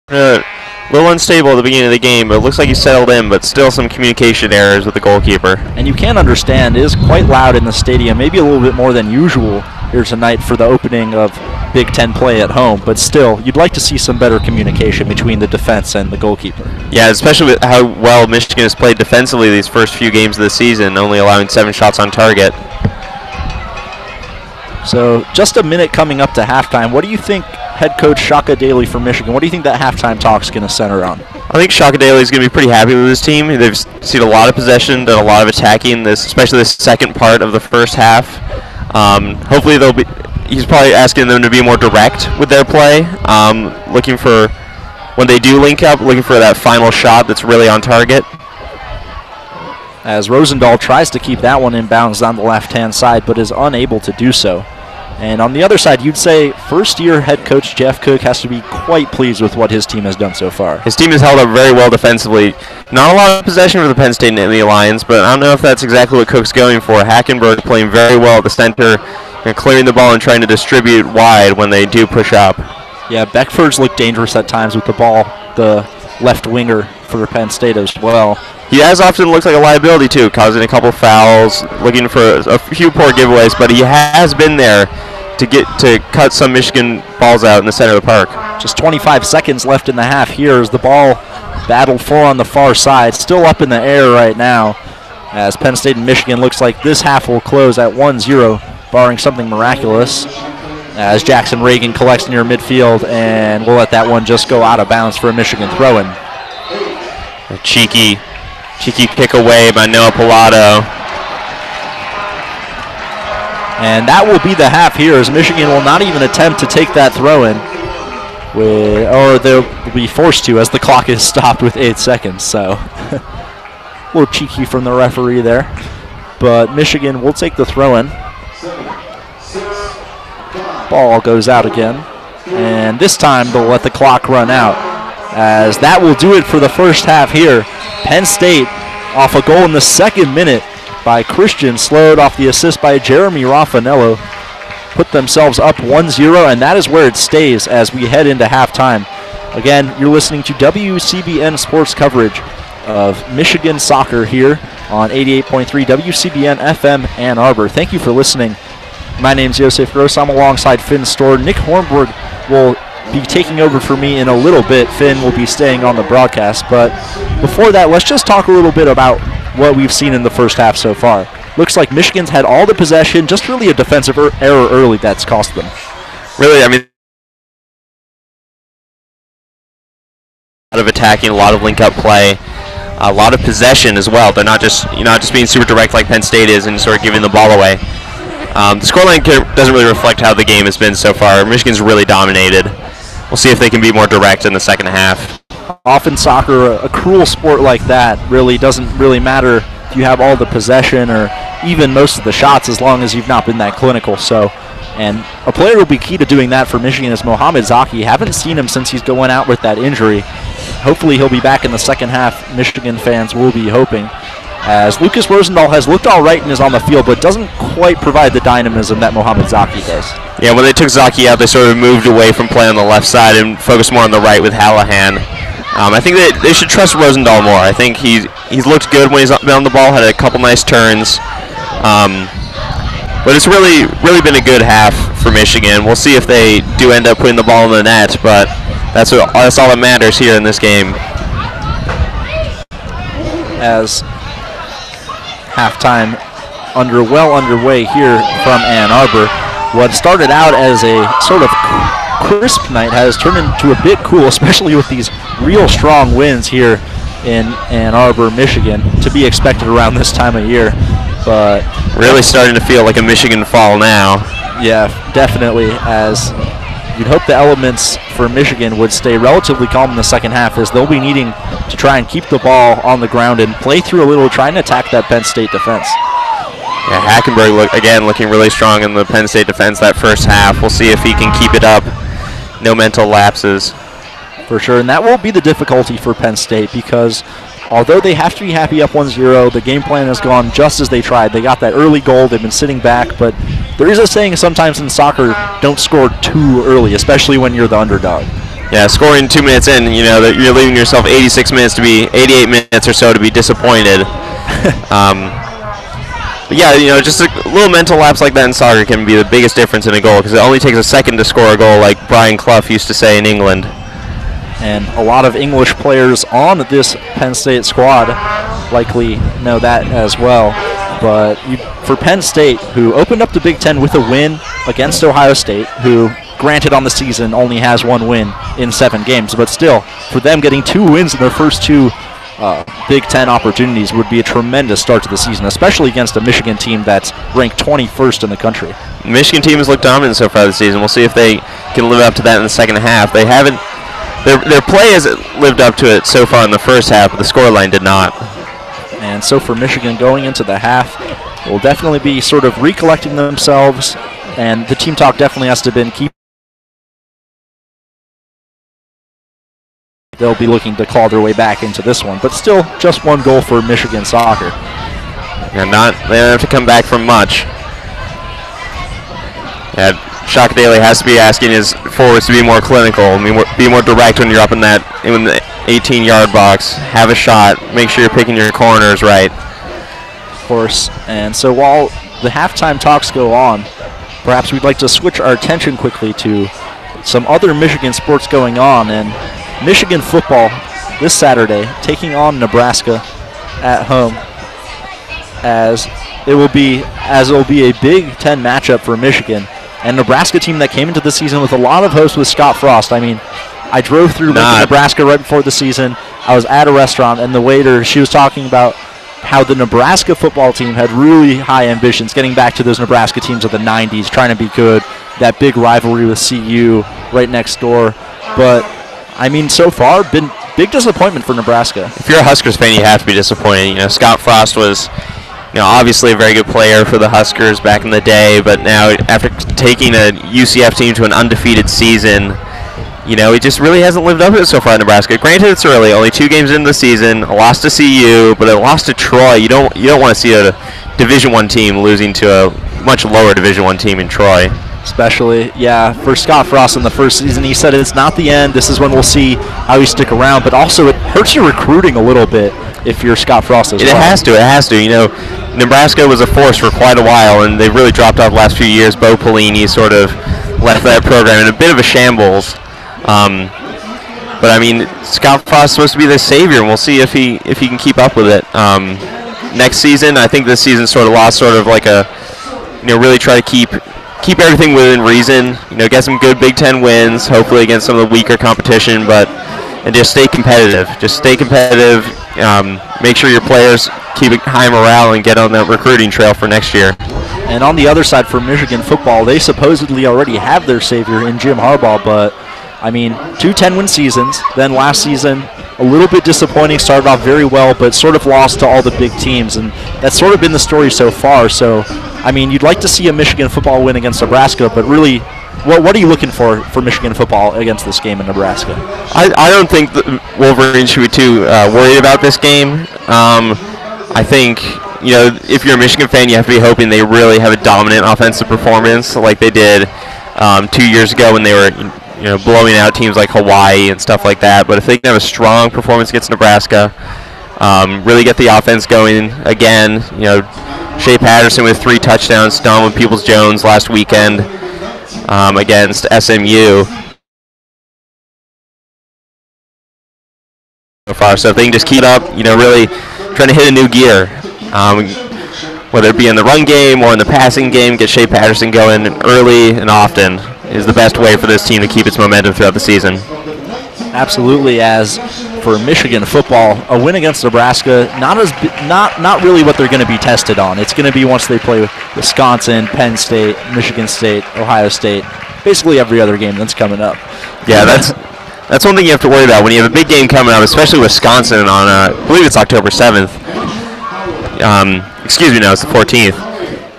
A little unstable at the beginning of the game, but it looks like he settled in, but still some communication errors with the goalkeeper. And you can understand, it is quite loud in the stadium, maybe a little bit more than usual here tonight for the opening of Big Ten play at home, but still, you'd like to see some better communication between the defense and the goalkeeper. Yeah, especially with how well Michigan has played defensively these first few games of the season, only allowing 7 shots on target. So just a minute coming up to halftime. What do you think head coach Shaka Daly for Michigan, what do you think that halftime talk's going to center on? I think Shaka Daly is going to be pretty happy with his team. They've seen a lot of possession, done a lot of attacking, especially the second part of the first half. Hopefully he's probably asking them to be more direct with their play, looking for, when they do link up, looking for that final shot that's really on target. As Rosendahl tries to keep that one in bounds on the left-hand side, but is unable to do so. And on the other side, you'd say first-year head coach Jeff Cook has to be quite pleased with what his team has done so far. His team has held up very well defensively. Not a lot of possession for the Penn State Nittany Lions, but I don't know if that's exactly what Cook's going for. Hackenberg playing very well at the center and clearing the ball and trying to distribute wide when they do push up. Yeah, Beckford's looked dangerous at times with the ball, the left winger for Penn State as well. He has often looked like a liability too, causing a couple fouls, looking for a few poor giveaways, but he has been there to cut some Michigan balls out in the center of the park. Just 25 seconds left in the half here as the ball battled for on the far side, still up in the air right now, as Penn State and Michigan looks like this half will close at 1-0, barring something miraculous, as Jackson Reagan collects near midfield, and we'll let that one just go out of bounds for a Michigan throw-in. A cheeky pick away by Noah Pilato. And that will be the half here, as Michigan will not even attempt to take that throw-in, or they'll be forced to, as the clock is stopped with 8 seconds. So a little cheeky from the referee there. But Michigan will take the throw-in. Ball goes out again. And this time they'll let the clock run out, as that will do it for the first half here. Penn State off a goal in the second minute by Christian, slowed off the assist by Jeremy Raffanello. put themselves up 1-0, and that is where it stays as we head into halftime. Again, you're listening to WCBN Sports coverage of Michigan soccer here on 88.3 WCBN FM Ann Arbor. Thank you for listening. My name's Joseph Gross. I'm alongside Finn Storr. Nick Hornberg will be taking over for me in a little bit. Finn will be staying on the broadcast. But before that, let's just talk a little bit about what we've seen in the first half so far. Looks like Michigan's had all the possession, just really a defensive error early that's cost them. Really, I mean, a lot of attacking, a lot of link-up play, a lot of possession as well. They're not just being super direct like Penn State is and sort of giving the ball away. The scoreline doesn't really reflect how the game has been so far. Michigan's really dominated. We'll see if they can be more direct in the second half. Often soccer, a cruel sport like that, really doesn't really matter if you have all the possession or even most of the shots as long as you've not been that clinical. So, and a player will be key to doing that for Michigan is Mohamed Zaki. Haven't seen him since he's going out with that injury. Hopefully he'll be back in the second half. Michigan fans will be hoping, as Lucas Rosendahl has looked all right and is on the field, but doesn't quite provide the dynamism that Mohamed Zaki does. Yeah, when they took Zaki out, they sort of moved away from play on the left side and focused more on the right with Hallahan. I think they should trust Rosendahl more. I think he's looked good when he's been on the ball, had a couple nice turns. But it's really been a good half for Michigan. We'll see if they do end up putting the ball in the net, but that's all that matters here in this game. As halftime underway here from Ann Arbor, what started out as a sort of crisp night has turned into a bit cool, especially with these real strong winds here in Ann Arbor, Michigan, to be expected around this time of year. But really starting to feel like a Michigan fall now. Yeah, definitely, as you'd hope the elements for Michigan would stay relatively calm in the second half, as they'll be needing to try and keep the ball on the ground and play through a little, trying to attack that Penn State defense. Yeah, Hackenberg looking really strong in the Penn State defense that first half. We'll see if he can keep it up. No mental lapses. For sure, and that will be the difficulty for Penn State, because although they have to be happy up 1-0, the game plan has gone just as they tried. They got that early goal, they've been sitting back, but there is a saying sometimes in soccer, don't score too early, especially when you're the underdog. Yeah, scoring 2 minutes in, that you're leaving yourself 88 minutes or so to be disappointed. But yeah, just a little mental lapse like that in soccer can be the biggest difference in a goal, because it only takes a second to score a goal, like Brian Clough used to say in England. And a lot of English players on this Penn State squad likely know that as well. But for Penn State, who opened up the Big Ten with a win against Ohio State, who, granted on the season, only has one win in 7 games, but still, for them getting 2 wins in their first 2 Big Ten opportunities would be a tremendous start to the season, especially against a Michigan team that's ranked 21st in the country. The Michigan team has looked dominant so far this season. We'll see if they can live up to that in the second half. They haven't. Their play has lived up to it so far in the first half, but the scoreline did not. And so for Michigan going into the half, will definitely be sort of recollecting themselves, and the team talk definitely has to be keep. They'll be looking to claw their way back into this one, but still just 1 goal for Michigan soccer. Yeah, they don't have to come back from much. Yeah, Shock Daly has to be asking his forwards to be more clinical, be more direct when you're up in the 18-yard box. Have a shot. Make sure you're picking your corners right. Of course. And so while the halftime talks go on, perhaps we'd like to switch our attention quickly to some other Michigan sports going on. And Michigan football this Saturday taking on Nebraska at home, as it will be a Big Ten matchup for Michigan. And Nebraska team that came into the season with a lot of hopes with Scott Frost. I mean, I drove through Lincoln, Nebraska right before the season. I was at a restaurant, and the waiter, she was talking about how the Nebraska football team had really high ambitions, getting back to those Nebraska teams of the 90s, trying to be good, that big rivalry with CU right next door. But, I mean, so far, been big disappointment for Nebraska. If you're a Huskers fan, you have to be disappointed. Scott Frost was obviously a very good player for the Huskers back in the day, but now after taking a UCF team to an undefeated season, he just really hasn't lived up to it so far in Nebraska. Granted, it's early, only 2 games into the season, a loss to CU, but a loss to Troy. You don't want to see a Division I team losing to a much lower Division I team in Troy. Especially, yeah, for Scott Frost in the first season, he said it's not the end. This is when we'll see how he stick around. But also, it hurts your recruiting a little bit if you're Scott Frost as well. It has to. It has to. You know, Nebraska was a force for quite a while, and they've really dropped off the last few years. Bo Pelini sort of left that program in a bit of a shambles. But I mean, Scott Frost is supposed to be the savior, and we'll see if he can keep up with it. Next season, I think this season sort of lost sort of like a, really try to keep everything within reason. Get some good Big Ten wins, hopefully against some of the weaker competition, and just stay competitive. Just stay competitive. Make sure your players keep a high morale and get on that recruiting trail for next year. And on the other side for Michigan football, they supposedly already have their savior in Jim Harbaugh, but I mean, 2 10-win seasons. Then last season, a little bit disappointing. Started off very well, but sort of lost to all the big teams, and that's sort of been the story so far. So, I mean, you'd like to see a Michigan football win against Nebraska, but really, what are you looking for Michigan football against this game in Nebraska? I don't think the Wolverines should be too worried about this game. I think, if you're a Michigan fan, you have to be hoping they really have a dominant offensive performance like they did 2 years ago when they were blowing out teams like Hawaii and stuff like that. But if they can have a strong performance against Nebraska, really get the offense going again, Shea Patterson with 3 touchdowns, Donovan Peoples-Jones last weekend against SMU. So far, so if they can just keep it up, really trying to hit a new gear, whether it be in the run game or in the passing game, get Shea Patterson going early and often is the best way for this team to keep its momentum throughout the season. Absolutely. As for Michigan football, a win against Nebraska, not really what they're going to be tested on. It's going to be once they play Wisconsin, Penn State, Michigan State, Ohio State, basically every other game that's coming up. Yeah, that's one thing you have to worry about when you have a big game coming up, especially Wisconsin on, I believe it's October 7th. Excuse me, no, it's the 14th.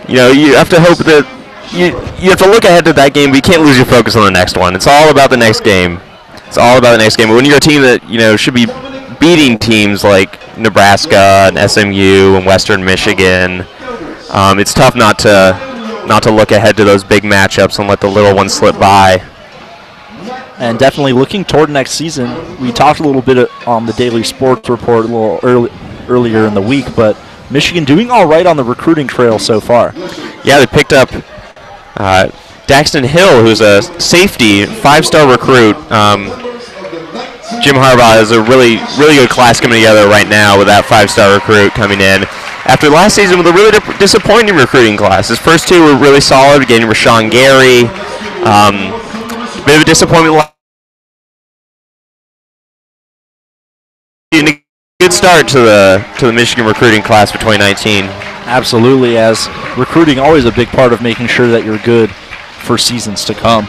You have to hope that you have to look ahead to that game, but you can't lose your focus on the next one. It's all about the next game. It's all about the next game. But when you're a team that should be beating teams like Nebraska and SMU and Western Michigan, it's tough not to look ahead to those big matchups and let the little ones slip by. And definitely looking toward next season, we talked a little bit on the Daily Sports Report a little earlier in the week, but Michigan doing all right on the recruiting trail so far. Yeah, they picked up Daxton Hill, who's a safety, 5-star recruit. Jim Harbaugh has a really good class coming together right now with that 5-star recruit coming in. After last season with a really disappointing recruiting class. His first 2 were really solid, getting Rashawn Gary. Bit of a disappointment. A good start to the Michigan recruiting class for 2019. Absolutely, as recruiting always a big part of making sure that you're good for seasons to come.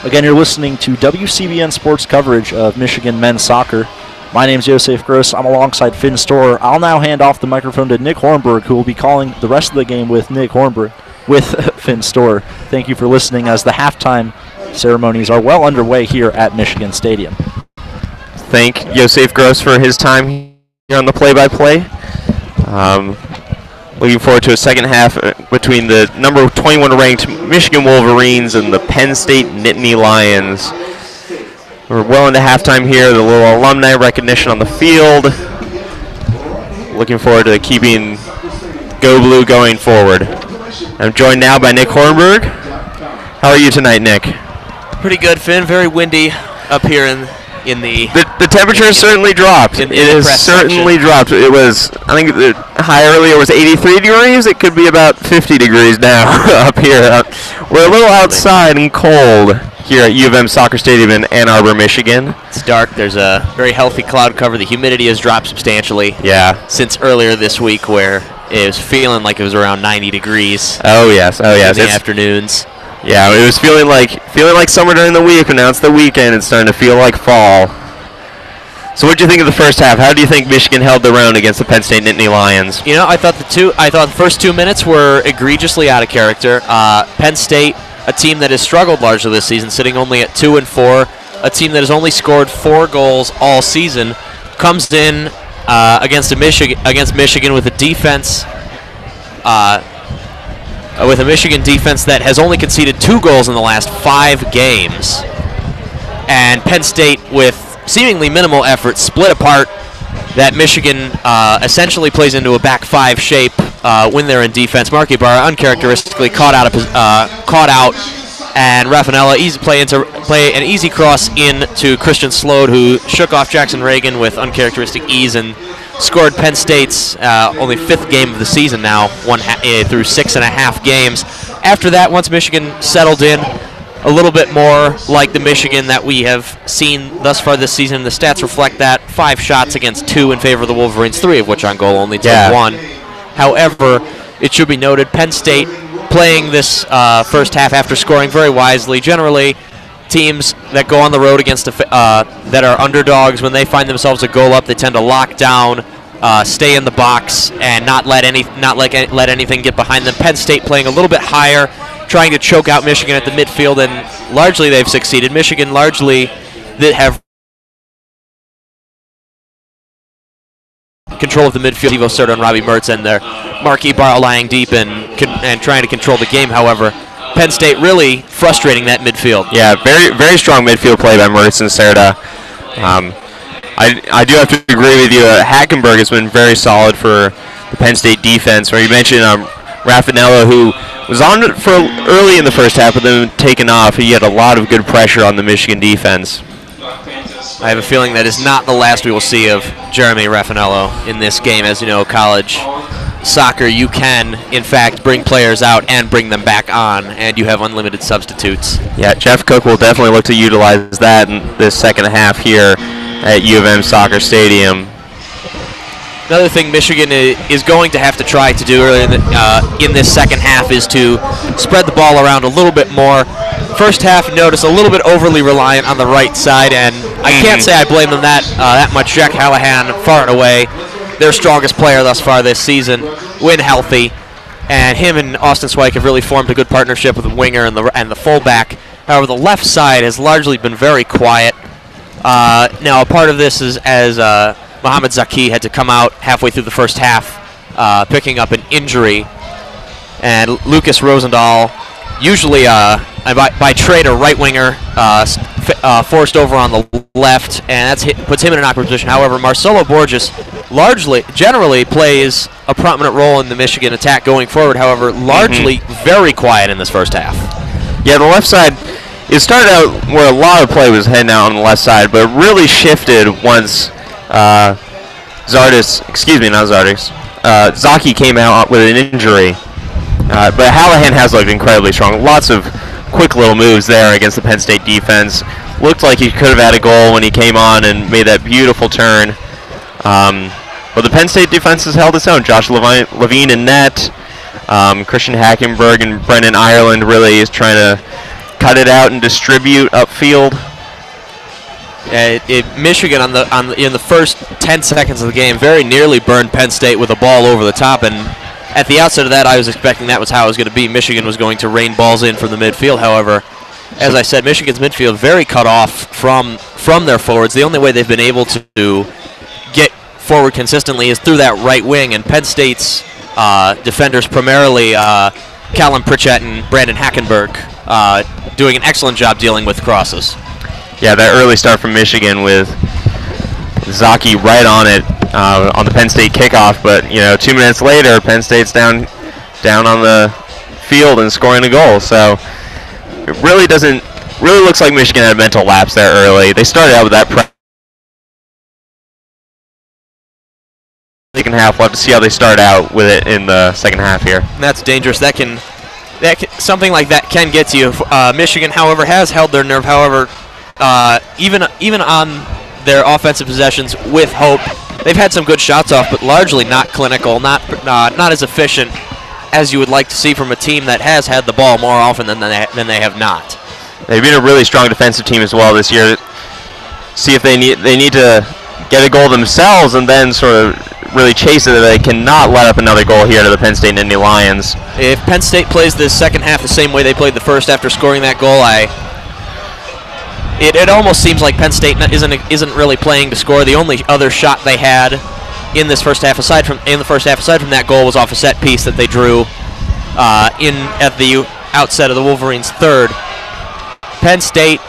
Again, you're listening to WCBN Sports coverage of Michigan men's soccer. My name's Joseph Gross. I'm alongside Finn Storer. I'll now hand off the microphone to Nick Hornberg, who will be calling the rest of the game with Finn Storer. Thank you for listening as the halftime ceremonies are well underway here at Michigan Stadium. Thank Joseph Gross for his time here on the play-by-play. Looking forward to a second half between the number 21 ranked Michigan Wolverines and the Penn State Nittany Lions. We're well into halftime here, the little alumni recognition on the field. Looking forward to keeping Go Blue going forward. I'm joined now by Nick Hornberg. How are you tonight, Nick? Pretty good, Finn. Very windy up here in the temperature has certainly dropped. It has certainly dropped. It was, I think the high earlier was 83 degrees. It could be about 50 degrees now up here. We're a little outside and cold here at U of M Soccer Stadium in Ann Arbor, Michigan. It's dark. There's a very healthy cloud cover. The humidity has dropped substantially. Yeah. Since earlier this week, where it was feeling like it was around 90 degrees. Oh yes. In the afternoons. Yeah, it was feeling like summer during the week, and now it's the weekend. It's starting to feel like fall. So what did you think of the first half? How do you think Michigan held their own against the Penn State Nittany Lions? I thought the first 2 minutes were egregiously out of character. Penn State, a team that has struggled largely this season, sitting only at 2-4, a team that has only scored 4 goals all season, comes in against Michigan with a defense with a Michigan defense that has only conceded 2 goals in the last 5 games. And Penn State, with seemingly minimal effort, split apart. That Michigan essentially plays into a back 5 shape when they're in defense. Marky Barra uncharacteristically caught out, and Raffanella play an easy cross in to Christian Slode, who shook off Jackson Reagan with uncharacteristic ease and scored Penn State's only 5th game of the season now, through 6.5 games. After that, once Michigan settled in, a little bit more like the Michigan that we have seen thus far this season. The stats reflect that. 5 shots against 2 in favor of the Wolverines, 3 of which on goal, only took 1. However, it should be noted, Penn State playing this first half after scoring very wisely. Generally, teams that go on the road against that are underdogs, when they find themselves a goal up, they tend to lock down, stay in the box, and not let anything get behind them. Penn State playing a little bit higher, trying to choke out Michigan at the midfield, and largely they've succeeded. Michigan largely that have control of the midfield. Evo Serta and Robbie Mertz and their Marquis Barrow lying deep and trying to control the game. However, Penn State really frustrating that midfield. Yeah, very, very strong midfield play by Mertz and Serta. I do have to agree with you. Hackenberg has been very solid for the Penn State defense. Where you mentioned Raffanella, who was on for early in the first half, but then taken off. He had a lot of good pressure on the Michigan defense. I have a feeling that is not the last we will see of Jeremy Raffanello in this game. As you know, college soccer, you can, in fact, bring players out and bring them back on, and you have unlimited substitutes. Yeah, Jeff Cook will definitely look to utilize that in this second half here at U of M Soccer Stadium. Another thing Michigan is going to have to try to do earlier in this second half is to spread the ball around a little bit more. First half, notice a little bit overly reliant on the right side, and I can't say I blame them that much. Jack Hallahan, far and away their strongest player thus far this season, when healthy, and him and Austin Swike have really formed a good partnership with the winger and the fullback. However, the left side has largely been very quiet. Now, a part of this is as Mohamed Zaki had to come out halfway through the first half, picking up an injury, and Lucas Rosendahl, usually by trade a right winger, forced over on the left, and puts him in an awkward position. However, Marcelo Borges generally plays a prominent role in the Michigan attack going forward. However, largely very quiet in this first half. Yeah, the left side, it started out where a lot of play was heading out on the left side, but it really shifted once Zaki came out with an injury. But Hallahan has looked incredibly strong. Lots of quick little moves there against the Penn State defense. Looked like he could have had a goal when he came on and made that beautiful turn. But the Penn State defense has held its own. Josh Levine in net. Christian Hackenberg and Brendan Ireland really is trying to cut it out and distribute upfield. Michigan in the first 10 seconds of the game very nearly burned Penn State with a ball over the top, and at the outset of that, I was expecting that was how it was going to be. Michigan was going to rain balls in from the midfield. However, as I said, Michigan's midfield very cut off from their forwards. The only way they've been able to get forward consistently is through that right wing, and Penn State's defenders, primarily Callum Pritchett and Brandon Hackenberg, doing an excellent job dealing with crosses. Yeah, that early start from Michigan with Zaki right on it on the Penn State kickoff, but 2 minutes later, Penn State's down on the field and scoring a goal. So it really looks like Michigan had a mental lapse there early. They started out with that second half. We'll have to see how they start out with it in the second half here. And that's dangerous. Something like that can get to you. Michigan, however, has held their nerve. However, even on their offensive possessions with hope, they've had some good shots off, but largely not clinical, not as efficient as you would like to see from a team that has had the ball more often than they have not. They've been a really strong defensive team as well this year. See if they need to get a goal themselves and then sort of really chase it. They cannot let up another goal here to the Penn State Nittany Lions. If Penn State plays this second half the same way they played the first after scoring that goal, It almost seems like Penn State isn't really playing to score. The only other shot they had in this first half, aside from that goal, was off a set piece that they drew at the outset of the Wolverines' third. Penn State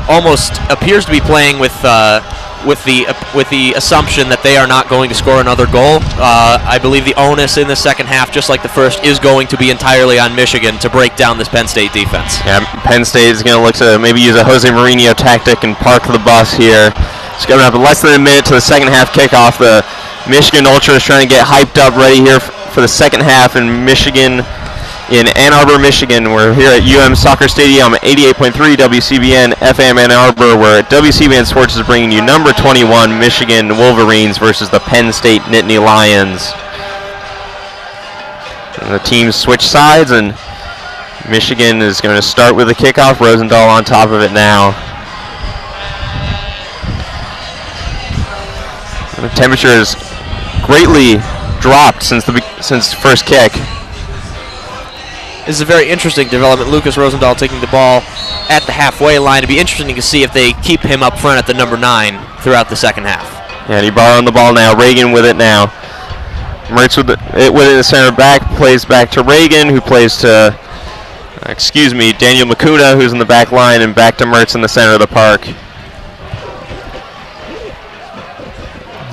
almost appears to be playing with the assumption that they are not going to score another goal. I believe the onus in the second half, just like the first, is going to be entirely on Michigan to break down this Penn State defense. Yeah, Penn State is going to look to maybe use a Jose Mourinho tactic and park the bus here. It's coming up in less than a minute to the second half kickoff. The Michigan Ultras trying to get hyped up, ready here for the second half in Michigan. In Ann Arbor, Michigan. We're here at UM Soccer Stadium, 88.3 WCBN FM Ann Arbor, where WCBN Sports is bringing you number 21 Michigan Wolverines versus the Penn State Nittany Lions. And the teams switch sides, and Michigan is going to start with the kickoff. Rosendahl on top of it now. The temperature has greatly dropped since first kick. This is a very interesting development. Lucas Rosendahl taking the ball at the halfway line. It'd be interesting to see if they keep him up front at the number 9 throughout the second half. Yeah, and Ibarra on the ball now. Reagan with it now. Mertz with it in the center back. Plays back to Reagan, who plays to, Daniel Makuna, who's in the back line, and back to Mertz in the center of the park.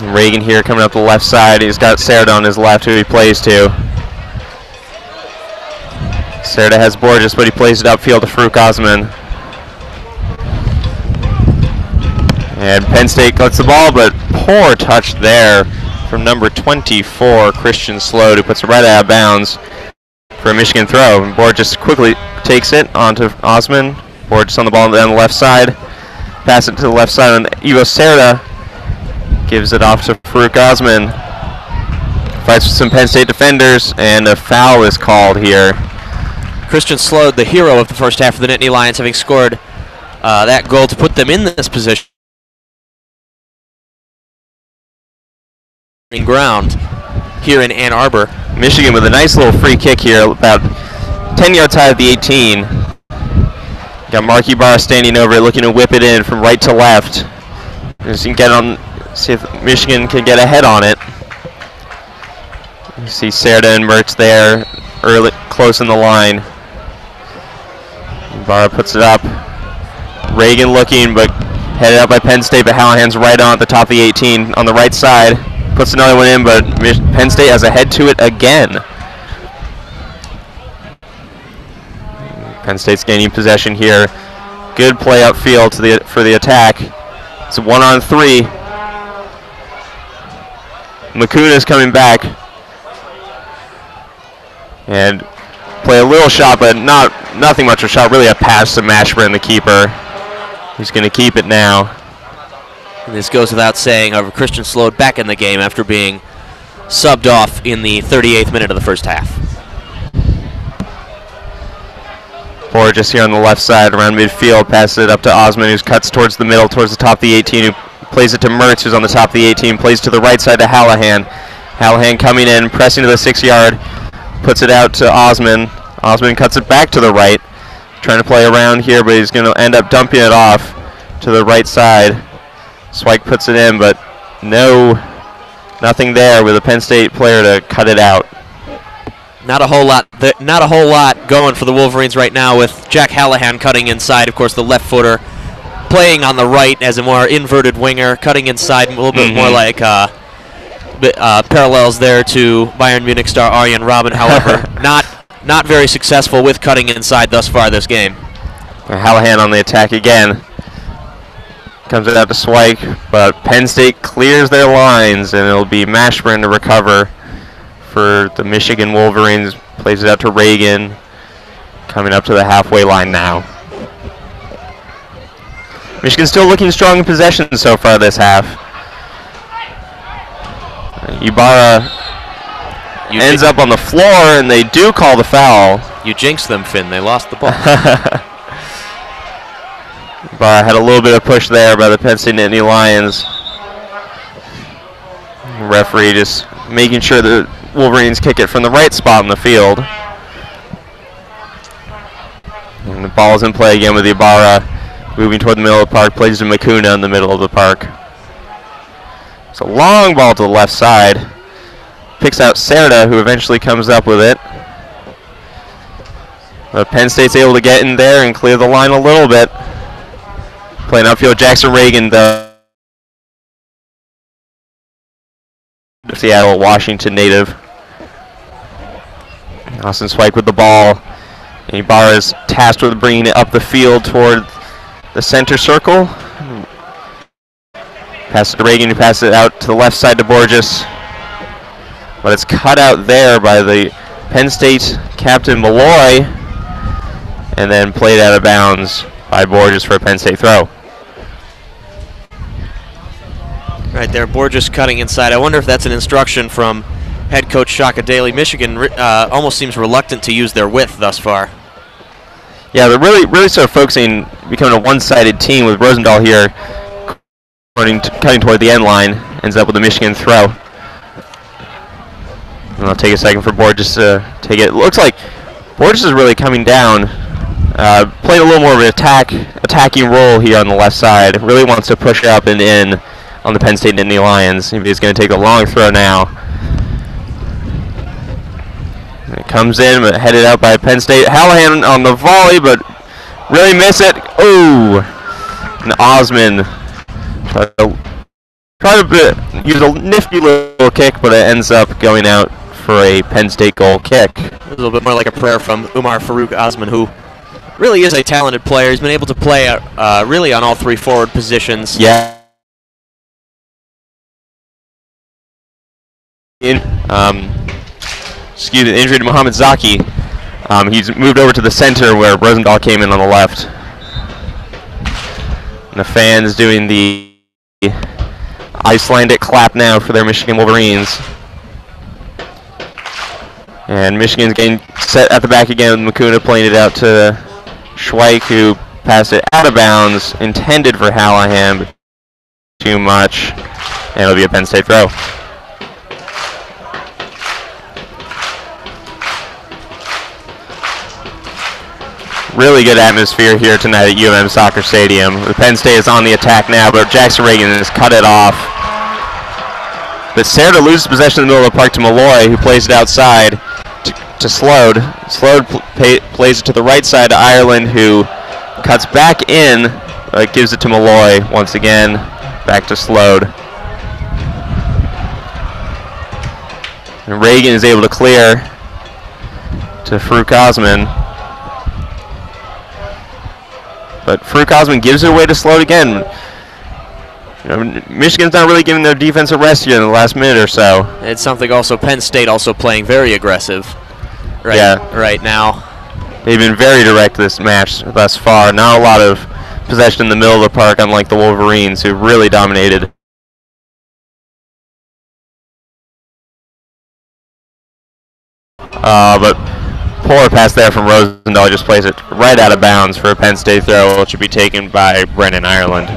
And Reagan here coming up the left side. He's got Serda on his left, who he plays to. Serda has Borges, but he plays it upfield to Farouk Osman. And Penn State cuts the ball, but poor touch there from number 24, Christian Slode, who puts it right out of bounds for a Michigan throw. And Borges quickly takes it onto Osman. Borges on the ball down the left side. Pass it to the left side, and Ivo Serda gives it off to Farouk Osman. Fights with some Penn State defenders, and a foul is called here. Christian Slode, the hero of the first half of the Nittany Lions, having scored that goal to put them in this position. Ground here in Ann Arbor. Michigan with a nice little free kick here, about 10 yards high of the 18. Got Mark Ibarra standing over it, looking to whip it in from right to left. Just get on, see if Michigan can get ahead on it. You see Serda and Mertz there, early, close in the line. Ibarra puts it up. Reagan looking, but headed up by Penn State, but Hallahan's right on at the top of the 18 on the right side. Puts another one in, but Penn State has a head to it again. Penn State's gaining possession here. Good play upfield for the attack. It's a 1-on-3. Makuna's coming back. And play a little shot, but nothing much of a shot. Really a pass to Mashburn, the keeper. He's going to keep it now. And this goes without saying. However, Christian Slode back in the game after being subbed off in the 38th minute of the first half. Borges here on the left side around midfield. Passes it up to Osman, who cuts towards the middle, towards the top of the 18, who plays it to Mertz, who's on the top of the 18. Plays to the right side to Hallahan. Hallahan coming in, pressing to the 6-yard. Puts it out to Osman. Osman cuts it back to the right. Trying to play around here, but he's going to end up dumping it off to the right side. Swike puts it in, but nothing there with a Penn State player to cut it out. Not a whole lot going for the Wolverines right now, with Jack Hallahan cutting inside. Of course, the left footer playing on the right as a more inverted winger, cutting inside a little bit more like parallels there to Bayern Munich star Arjen Robben. However, not very successful with cutting inside thus far this game. Hallahan on the attack again. Comes it out to Swike, but Penn State clears their lines, and it'll be Mashburn to recover for the Michigan Wolverines. Plays it out to Reagan, coming up to the halfway line now. Michigan still looking strong in possession so far this half. Ibarra ends up on the floor, and they do call the foul. You jinxed them, Finn. They lost the ball. Ibarra had a little bit of push there by the Penn State Nittany Lions. The referee just making sure the Wolverines kick it from the right spot in the field. And the ball is in play again with Ibarra moving toward the middle of the park. Plays to Makuna in the middle of the park. It's a long ball to the left side. picks out Serta, who eventually comes up with it. But Penn State's able to get in there and clear the line a little bit. Playing upfield, Jackson Reagan, the Seattle, Washington native. Austin Swike with the ball. And Ibarra is tasked with bringing it up the field toward the center circle. Pass it to Reagan, who passes it out to the left side to Borges. But it's cut out there by the Penn State captain Malloy, and then played out of bounds by Borges for a Penn State throw. Right there, Borges cutting inside. I wonder if that's an instruction from head coach Shaka Daly. Michigan almost seems reluctant to use their width thus far. Yeah, they're really sort of focusing, becoming a one-sided team with Rosendahl here cutting toward the end line, ends up with a Michigan throw. And it'll take a second for Borges to take it. Looks like Borges is really coming down, playing a little more of an attacking role here on the left side. Really wants to push up and in on the Penn State Nittany Lions. He's going to take a long throw now. And it comes in, but headed out by Penn State. Hallahan on the volley, but really miss it. Ooh! And Osman tried to use a nifty little kick, but it ends up going out for a Penn State goal kick. A little bit more like a prayer from Umar Farouk Osman, who really is a talented player. He's been able to play really on all three forward positions. Yeah. Injury to Muhammad Zaki. He's moved over to the center where Rosendahl came in on the left. And the fans doing the Icelandic clap now for their Michigan Wolverines. And Michigan's getting set at the back again with Makuna playing it out to Schweik, who passed it out of bounds, intended for Hallahan, but too much. And it'll be a Penn State throw. Really good atmosphere here tonight at UM Soccer Stadium. The Penn State is on the attack now, but Jackson Reagan has cut it off. But Serta loses possession in the middle of the park to Malloy, who plays it outside to Slode. Slode plays it to the right side to Ireland, who cuts back in, gives it to Malloy once again, back to Slode. And Reagan is able to clear to Farouk Osman. But Farouk Osman gives it away to Slode again. Michigan's not really giving their defense a rest here in the last minute or so. It's something also Penn State also playing very aggressive right now. They've been very direct this match thus far. Not a lot of possession in the middle of the park, unlike the Wolverines, who really dominated. But poor pass there from Rosendahl, just plays it right out of bounds for a Penn State throw, which should be taken by Brennan Ireland.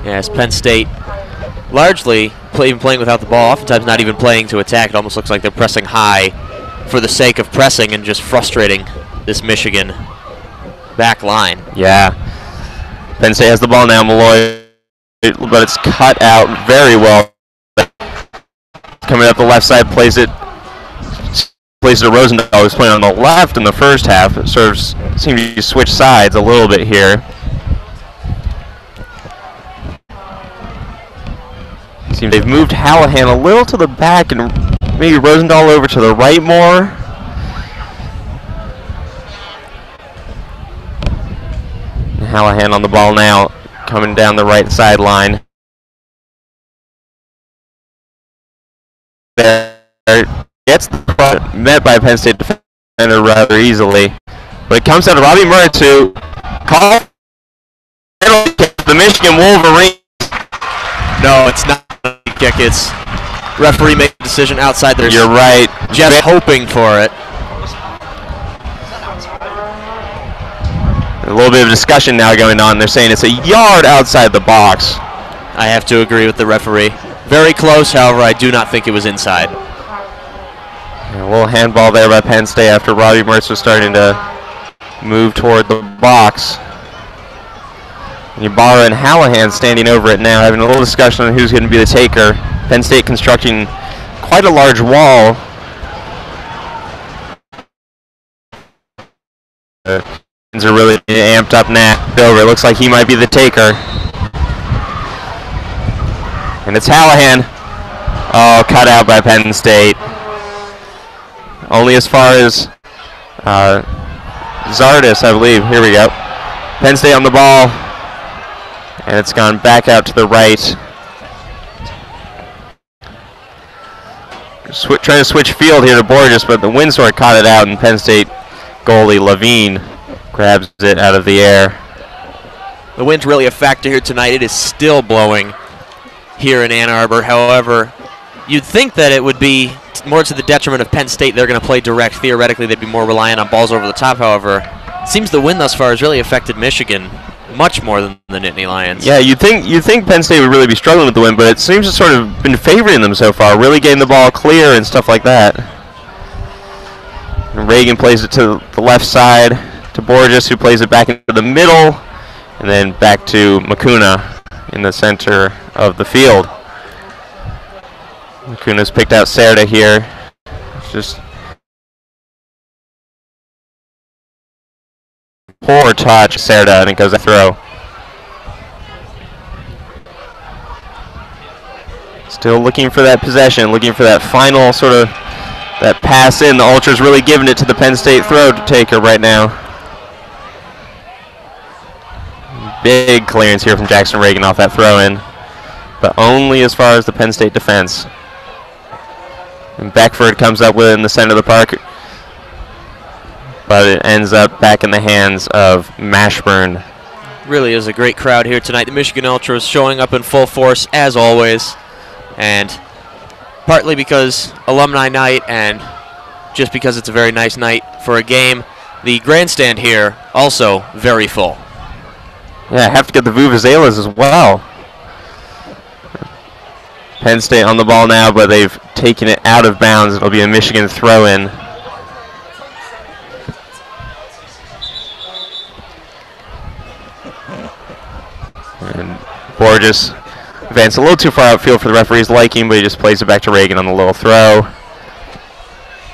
Yes, Penn State largely even playing without the ball, oftentimes not even playing to attack. It almost looks like they're pressing high for the sake of pressing and just frustrating this Michigan back line. Yeah. Penn State has the ball now, Malloy, but it's cut out very well. Coming up the left side, plays it to Rosendahl, who's playing on the left in the first half. It sort of seems to switch sides a little bit here. Seems they've moved Hallahan a little to the back and maybe Rosendahl over to the right more. And Hallahan on the ball now, coming down the right sideline. There gets the front, met by a Penn State defender rather easily. But it comes down to Robbie Murray to call the Michigan Wolverines. No, it's not a kick. It's referee made a decision outside their. You're right. Just hoping for it. A little bit of discussion now going on. They're saying it's a yard outside the box. I have to agree with the referee. Very close, however, I do not think it was inside. A little handball there by Penn State after Robbie Mertz was starting to move toward the box. Ibarra and Hallahan standing over it now, having a little discussion on who's going to be the taker. Penn State constructing quite a large wall. Things are really amped up now. Over. It looks like he might be the taker. And it's Hallahan. Oh, cut out by Penn State. Only as far as Zardis, I believe. Here we go. Penn State on the ball. And it's gone back out to the right. Trying to switch field here to Borges, but the windstorm caught it out, and Penn State goalie Levine grabs it out of the air. The wind's really a factor here tonight. It is still blowing here in Ann Arbor. However, you'd think that it would be more to the detriment of Penn State. They're going to play direct. Theoretically, they'd be more reliant on balls over the top. However, it seems the wind thus far has really affected Michigan much more than the Nittany Lions. Yeah, you'd think Penn State would really be struggling with the wind, but it seems to sort of been favoring them so far, really getting the ball clear and stuff like that. And Reagan plays it to the left side to Borges, who plays it back into the middle, and then back to Makuna in the center of the field. Makuna's picked out Serta here. It's just poor touch, Serta, and it goes a throw. Still looking for that possession, looking for that final sort of that pass in. The Ultras really giving it to the Penn State throw taker right now. Big clearance here from Jackson Reagan off that throw in, but only as far as the Penn State defense. And Beckford comes up with it in the center of the park, but it ends up back in the hands of Mashburn. Really is a great crowd here tonight. The Michigan Ultras showing up in full force as always, and partly because alumni night and just because it's a very nice night for a game, the grandstand here also very full. Yeah, I have to get the Vuvuzelas as well. Penn State on the ball now, but they've taken it out of bounds. It'll be a Michigan throw-in. And Borges advanced a little too far outfield for the referee's liking, but he just plays it back to Reagan on the little throw.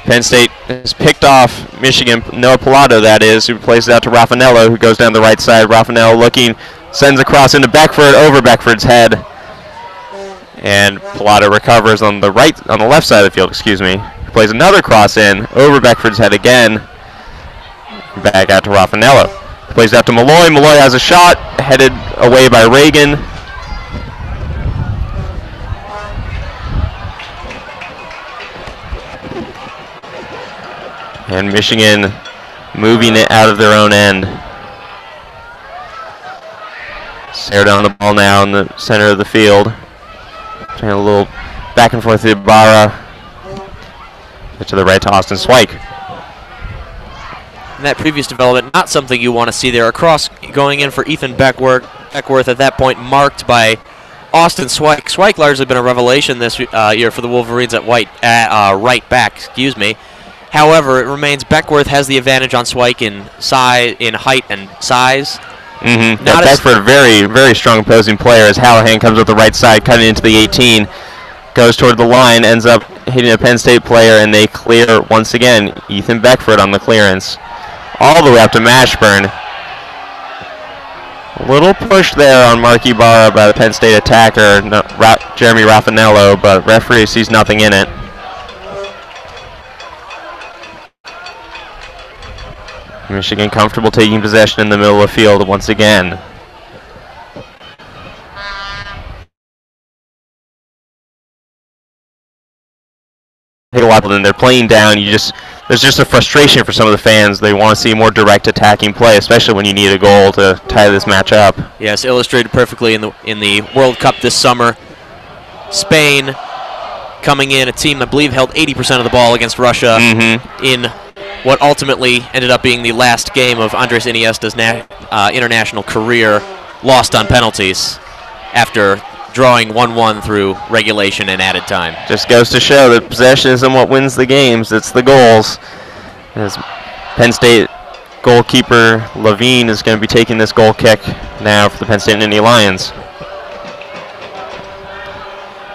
Penn State has picked off Michigan, Noah Pilato that is, who plays it out to Raffanello, who goes down the right side. Raffanello looking, sends across into Beckford, over Beckford's head. And Pilato recovers on the left side of the field, excuse me. He plays another cross in, over Beckford's head again. Back out to Raffanello. He plays out to Malloy. Malloy has a shot, headed away by Reagan. And Michigan moving it out of their own end. Serta on the ball now in the center of the field. Trying a little back and forth to Ibarra. To the right to Austin Swike. And that previous development, not something you want to see there. Across going in for Ethan Beckworth at that point marked by Austin Swike. Swike largely been a revelation this year for the Wolverines at right back, excuse me. However, it remains Beckworth has the advantage on Swike in size, in height and size. Mm-hmm. Yeah, Beckford, very, very strong opposing player as Hallahan comes up the right side, cutting into the 18, goes toward the line, ends up hitting a Penn State player, and they clear once again. Ethan Beckford on the clearance, all the way up to Mashburn. A little push there on Mark Ibarra by the Penn State attacker, Jeremy Raffanello, but referee sees nothing in it. Michigan comfortable taking possession in the middle of the field once again. Take a lot, and they're playing down. There's just a frustration for some of the fans. They want to see more direct attacking play, especially when you need a goal to tie this match up. Yes, illustrated perfectly in the World Cup this summer. Spain coming in, a team I believe held 80% of the ball against Russia in what ultimately ended up being the last game of Andres Iniesta's international career, lost on penalties after drawing 1-1 through regulation and added time. Just goes to show that possession isn't what wins the games, it's the goals. As Penn State goalkeeper Levine is going to be taking this goal kick now for the Penn State Nittany Lions.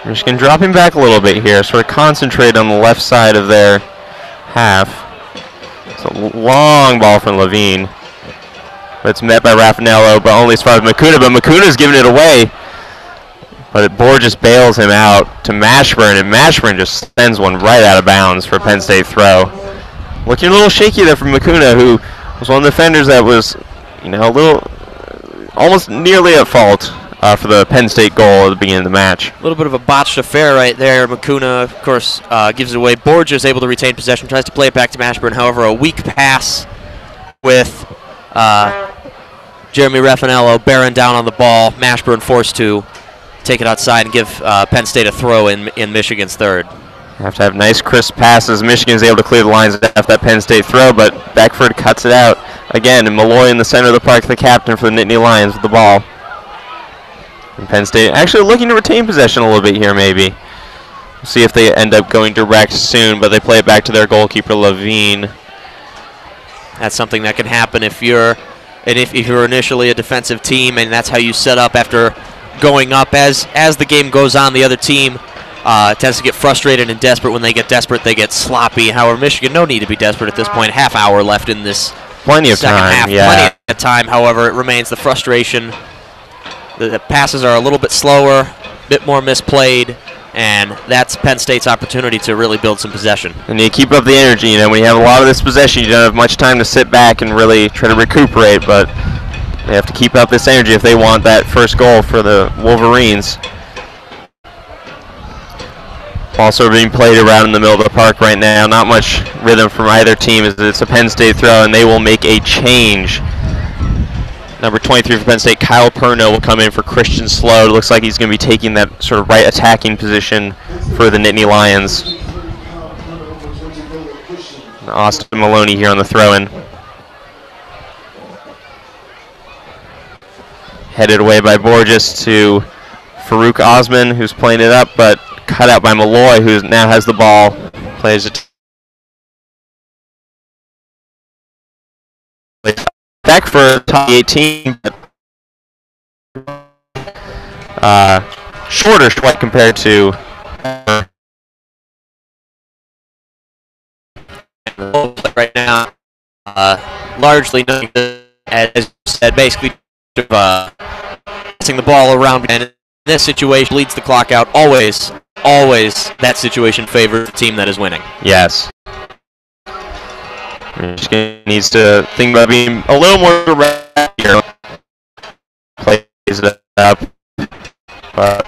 Michigan dropping back a little bit here, sort of concentrate on the left side of their half. It's a long ball from Levine. But it's met by Raffanello, but only as far as Makuna. But Makuna's giving it away. But Borges bails him out to Mashburn, and Mashburn just sends one right out of bounds for a Penn State throw. Looking a little shaky there from Makuna, who was one of the defenders that was, a little, almost nearly at fault for the Penn State goal at the beginning of the match. A little bit of a botched affair right there. Makuna, of course, gives it away. Borges able to retain possession, tries to play it back to Mashburn. However, a weak pass with Jeremy Raffanello bearing down on the ball. Mashburn forced to take it outside and give Penn State a throw in Michigan's third. Have to have nice crisp passes. Michigan's able to clear the lines after that Penn State throw, but Beckford cuts it out again, and Malloy in the center of the park, the captain for the Nittany Lions with the ball. And Penn State actually looking to retain possession a little bit here, maybe. We'll see if they end up going direct soon, but they play it back to their goalkeeper, Levine. That's something that can happen if you're initially a defensive team, and that's how you set up after going up. As the game goes on, the other team tends to get frustrated and desperate. When they get desperate, they get sloppy. However, Michigan, no need to be desperate at this point. Half hour left in this plenty of second time, half. yeah. Plenty of time, however, it remains the frustration. The passes are a little bit slower, a bit more misplayed, and that's Penn State's opportunity to really build some possession. And you keep up the energy. When you have a lot of this possession, you don't have much time to sit back and really try to recuperate, but they have to keep up this energy if they want that first goal for the Wolverines. Ball sort of being played around in the middle of the park right now. Not much rhythm from either team as it's a Penn State throw, and they will make a change. Number 23 for Penn State, Kyle Perno, will come in for Christian Slow. It looks like he's going to be taking that sort of right attacking position for the Nittany Lions. And Austin Maloney here on the throw-in. Headed away by Borges to Farouk Osman, who's playing it up, but cut out by Malloy, who now has the ball. Plays it back for top 18, but shorter strike compared to right now. Largely, as you said, basically passing the ball around, and in this situation leads the clock out. Always that situation favors the team that is winning. Yes. Michigan needs to think about being a little more direct here. Plays it up.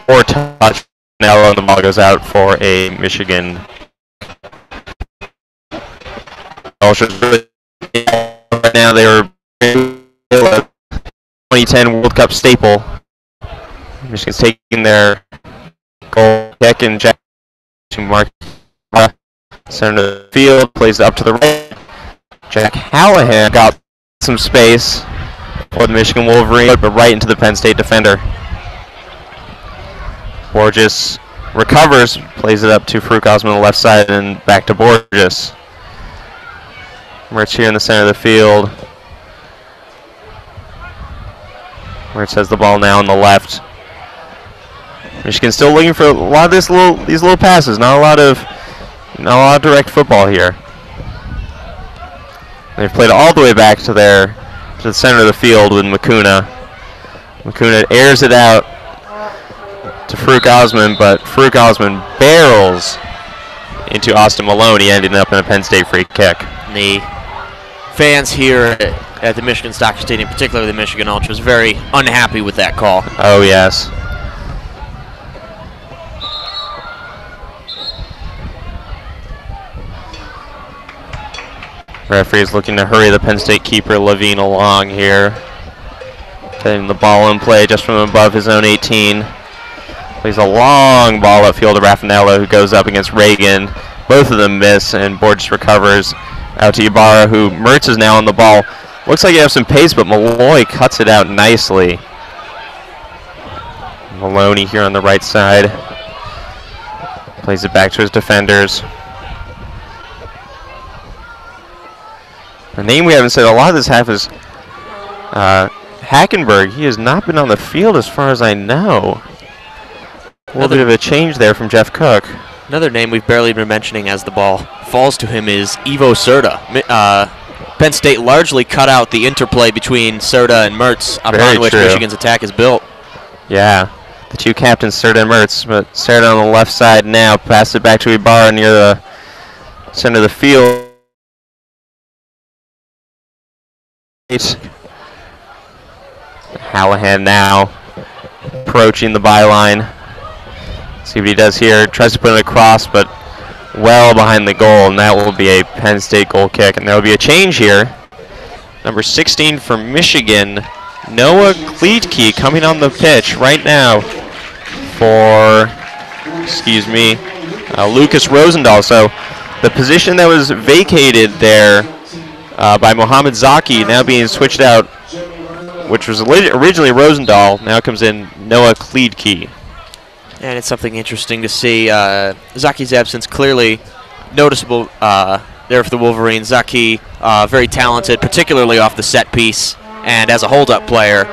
Or touch. Now the ball goes out for a Michigan. Right now they were 2010 World Cup staple. Michigan's taking their goal kick, and Jack to mark center of the field, plays it up to the right. Jack Hallahan got some space for the Michigan Wolverine, but right into the Penn State defender. Borges recovers, plays it up to Farouk Osman on the left side, and back to Borges. Mertz here in the center of the field. Mertz has the ball now on the left. Michigan still looking for a lot of these little passes. Not a lot of direct football here. They've played all the way back to the center of the field with Makuna. Makuna airs it out to Farouk Osman, but Farouk Osman barrels into Austin Maloney, ending up in a Penn State free kick. The fans here at the Michigan Stockton Stadium, particularly the Michigan Ultras, very unhappy with that call. Oh, yes. Referee is looking to hurry the Penn State keeper Levine along here. Getting the ball in play just from above his own 18. Plays a long ball upfield to Raffanello, who goes up against Reagan. Both of them miss, and Borges recovers out to Ibarra, who Mertz is now on the ball. Looks like he has some pace, but Malloy cuts it out nicely. Maloney here on the right side. Plays it back to his defenders. A name we haven't said a lot of this half is Hackenberg. He has not been on the field as far as I know. A little bit of a change there from Jeff Cook. Another name we've barely been mentioning as the ball falls to him is Ivo Serta. Penn State largely cut out the interplay between Serta and Mertz, upon which Michigan's attack is built. Yeah, the two captains, Serta and Mertz, but Serta on the left side now, passed it back to Ibarra near the center of the field. Hallahan now approaching the byline. See what he does here. Tries to put it across, but well behind the goal, and that will be a Penn State goal kick. And there will be a change here. Number 16 for Michigan, Noah Kleedke, coming on the pitch right now for, Lucas Rosendahl. So the position that was vacated there by Mohamed Zaki now being switched out, which was originally Rosendahl, now comes in Noah Kleedke. And it's something interesting to see. Zaki's absence clearly noticeable there for the Wolverines. Zaki, very talented, particularly off the set piece and as a hold-up player.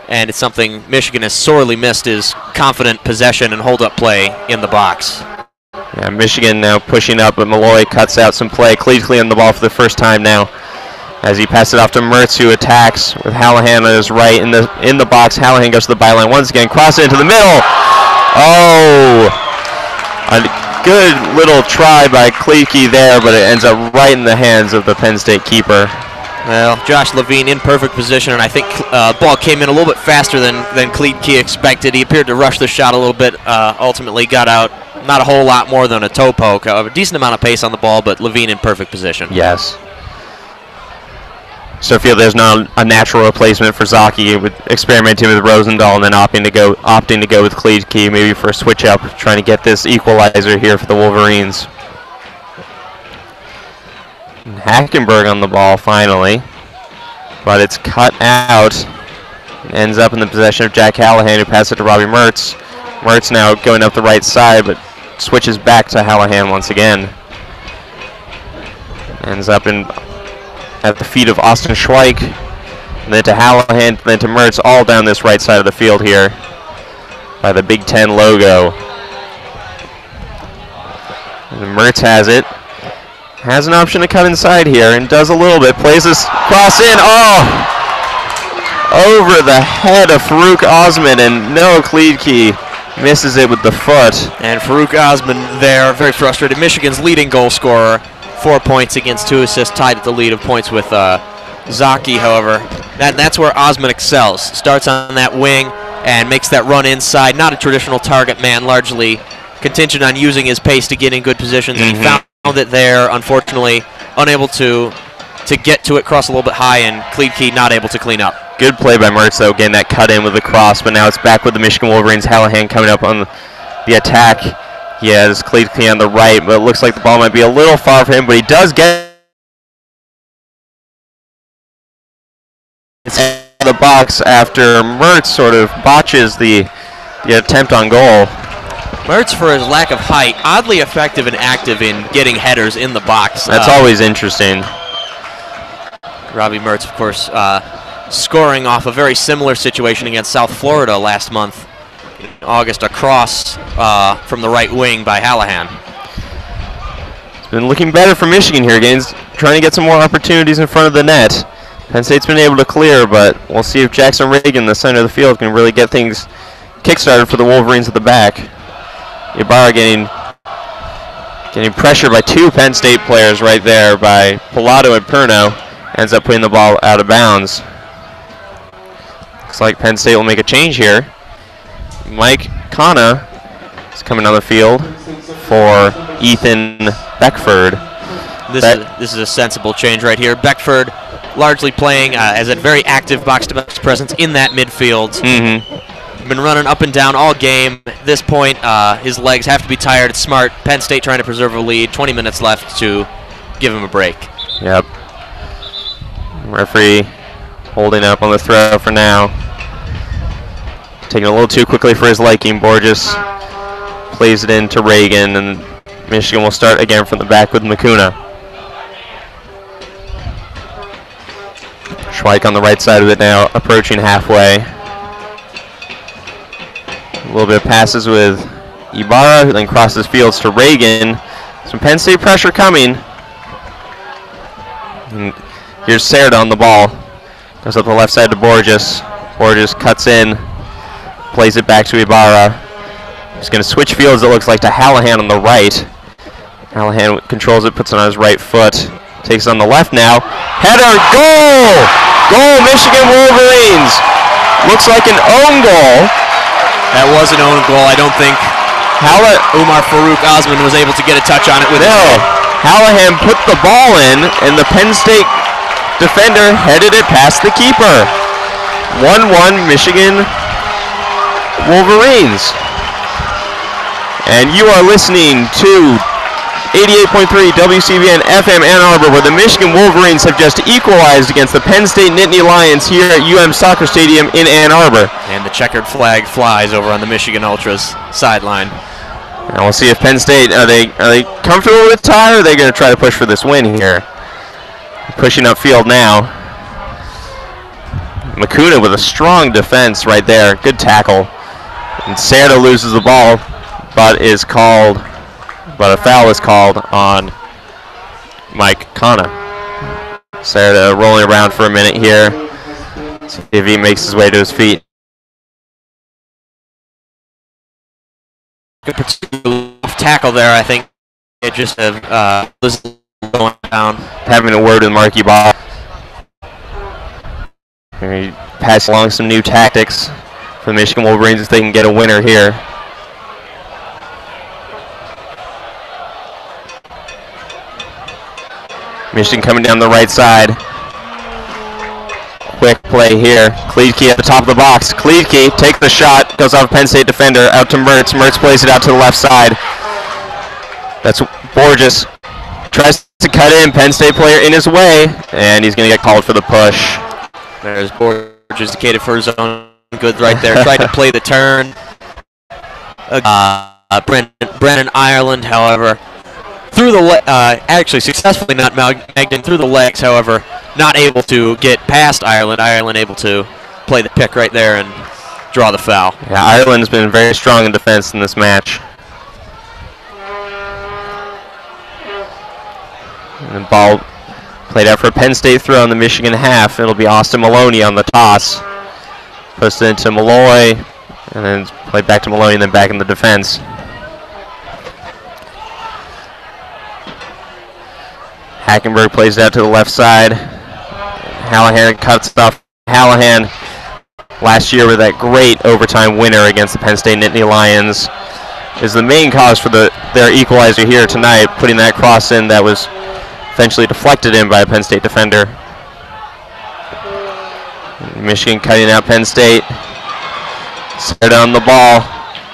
And it's something Michigan has sorely missed, is confident possession and hold-up play in the box. Yeah, Michigan now pushing up, but Malloy cuts out some play. Kleedke on the ball for the first time now, as he passes it off to Mertz, who attacks with Hallahan on his right in the box. Hallahan goes to the byline once again, cross it into the middle. Oh, a good little try by Kleedke there, but it ends up right in the hands of the Penn State keeper. Well, Josh Levine in perfect position, and I think ball came in a little bit faster than Kleedke expected. He appeared to rush the shot a little bit, ultimately got out not a whole lot more than a toe poke. A decent amount of pace on the ball, but Levine in perfect position. Yes. So I feel there's not a natural replacement for Zaki, with experimenting with Rosendahl and then opting to go with Kleedke, maybe for a switch up, trying to get this equalizer here for the Wolverines. And Hackenberg on the ball finally, but it's cut out. It ends up in the possession of Jack Hallahan, who passes it to Robbie Mertz. Mertz now going up the right side, but switches back to Hallahan once again. Ends up at the feet of Austin Schweik, and then to Hallahan, then to Mertz, all down this right side of the field here by the Big Ten logo. And Mertz has it. Has an option to cut inside here and does a little bit. Plays this cross in. Oh! Over the head of Farouk Osman, and Noah Kleedke misses it with the foot. And Farouk Osman there, very frustrated. Michigan's leading goal scorer. 4 points against 2 assists, tied at the lead of points with Zaki, however. That's where Osman excels. Starts on that wing and makes that run inside. Not a traditional target man, largely contingent on using his pace to get in good positions. And he found it there, unfortunately, unable to get to it, cross a little bit high, and Kleedke not able to clean up. Good play by Mertz, though, getting that cut in with the cross, but now it's back with the Michigan Wolverines. Hallahan coming up on the attack. He has Kleedke on the right, but it looks like the ball might be a little far for him, but he does get the box after Mertz sort of botches the attempt on goal. Mertz, for his lack of height, oddly effective and active in getting headers in the box. That's always interesting. Robbie Mertz, of course, scoring off a very similar situation against South Florida last month. August, a cross from the right wing by Hallahan. It's been looking better for Michigan here, again, trying to get some more opportunities in front of the net. Penn State's been able to clear, but we'll see if Jackson Reagan, the center of the field, can really get things kick-started for the Wolverines at the back. Ibarra getting pressured by 2 Penn State players right there by Pilato and Perno. Ends up putting the ball out of bounds. Looks like Penn State will make a change here. Mike Kana is coming on the field for Ethan Beckford. This is a sensible change right here. Beckford largely playing as a very active box-to-box presence in that midfield. Been running up and down all game. At this point, his legs have to be tired. It's smart. Penn State trying to preserve a lead. 20 minutes left to give him a break. Yep. Referee holding up on the throw for now. Taking a little too quickly for his liking. Borges plays it into Reagan, and Michigan will start again from the back with Makuna. Schweik on the right side of it now, approaching halfway. A little bit of passes with Ibarra, who then crosses fields to Reagan. Some Penn State pressure coming. And here's Serda on the ball. Goes up the left side to Borges. Borges cuts in, plays it back to Ibarra. He's going to switch fields, it looks like, to Hallahan on the right. Hallahan controls it, puts it on his right foot. Takes it on the left now. Header, goal! Goal, Michigan Wolverines! Looks like an own goal. That was an own goal. I don't think Umar Farouk Osman was able to get a touch on it with his head. Hallahan put the ball in, and the Penn State defender headed it past the keeper. 1-1 Michigan Wolverines. And you are listening to 88.3 WCBN FM Ann Arbor, where the Michigan Wolverines have just equalized against the Penn State Nittany Lions here at UM Soccer Stadium in Ann Arbor. And the checkered flag flies over on the Michigan Ultras sideline. Now we'll see if Penn State, are they comfortable with tie, or are they going to try to push for this win here? Pushing upfield now. Makuna with a strong defense right there. Good tackle. And Serda loses the ball, but a foul is called on Mike Kana. Serda rolling around for a minute here. See if he makes his way to his feet. Good tackle there, I think. It just was going down. Having a word with Marky Ball. He passed along some new tactics for the Michigan Wolverines if they can get a winner here. Michigan coming down the right side. Quick play here. Kleedke at the top of the box. Kleedke takes the shot, goes off Penn State defender, out to Mertz. Mertz plays it out to the left side. That's Borges. Tries to cut in, Penn State player in his way, and he's going to get called for the push. There's Borges indicated for his own good right there. Tried to play the turn. Brennan Ireland, however, through the actually successfully not Magden through the legs, however, not able to get past Ireland. Ireland able to play the pick right there and draw the foul. Yeah, Ireland's been very strong in defense in this match. And the ball played out for a Penn State throw on the Michigan half. It'll be Austin Maloney on the toss. Puts it into Malloy, and then played back to Maloney, and then back in the defense. Hackenberg plays it out to the left side. Hallahan cuts off. Hallahan last year with that great overtime winner against the Penn State Nittany Lions is the main cause for their equalizer here tonight, putting that cross in that was eventually deflected in by a Penn State defender. Michigan cutting out Penn State. Set on the ball,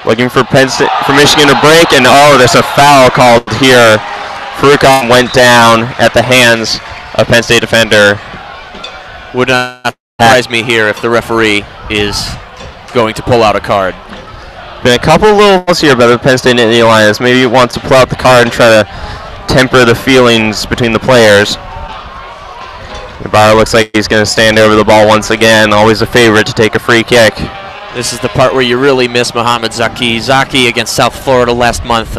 looking for Michigan to break, and there's a foul called here. Farooq went down at the hands of Penn State defender. Would not surprise me here if the referee is going to pull out a card. Been a couple of little balls here by the Penn State Nittany Lions. Maybe he wants to pull out the card and try to temper the feelings between the players. Ibarra looks like he's going to stand over the ball once again. Always a favorite to take a free kick. This is the part where you really miss Mohamed Zaki. Zaki against South Florida last month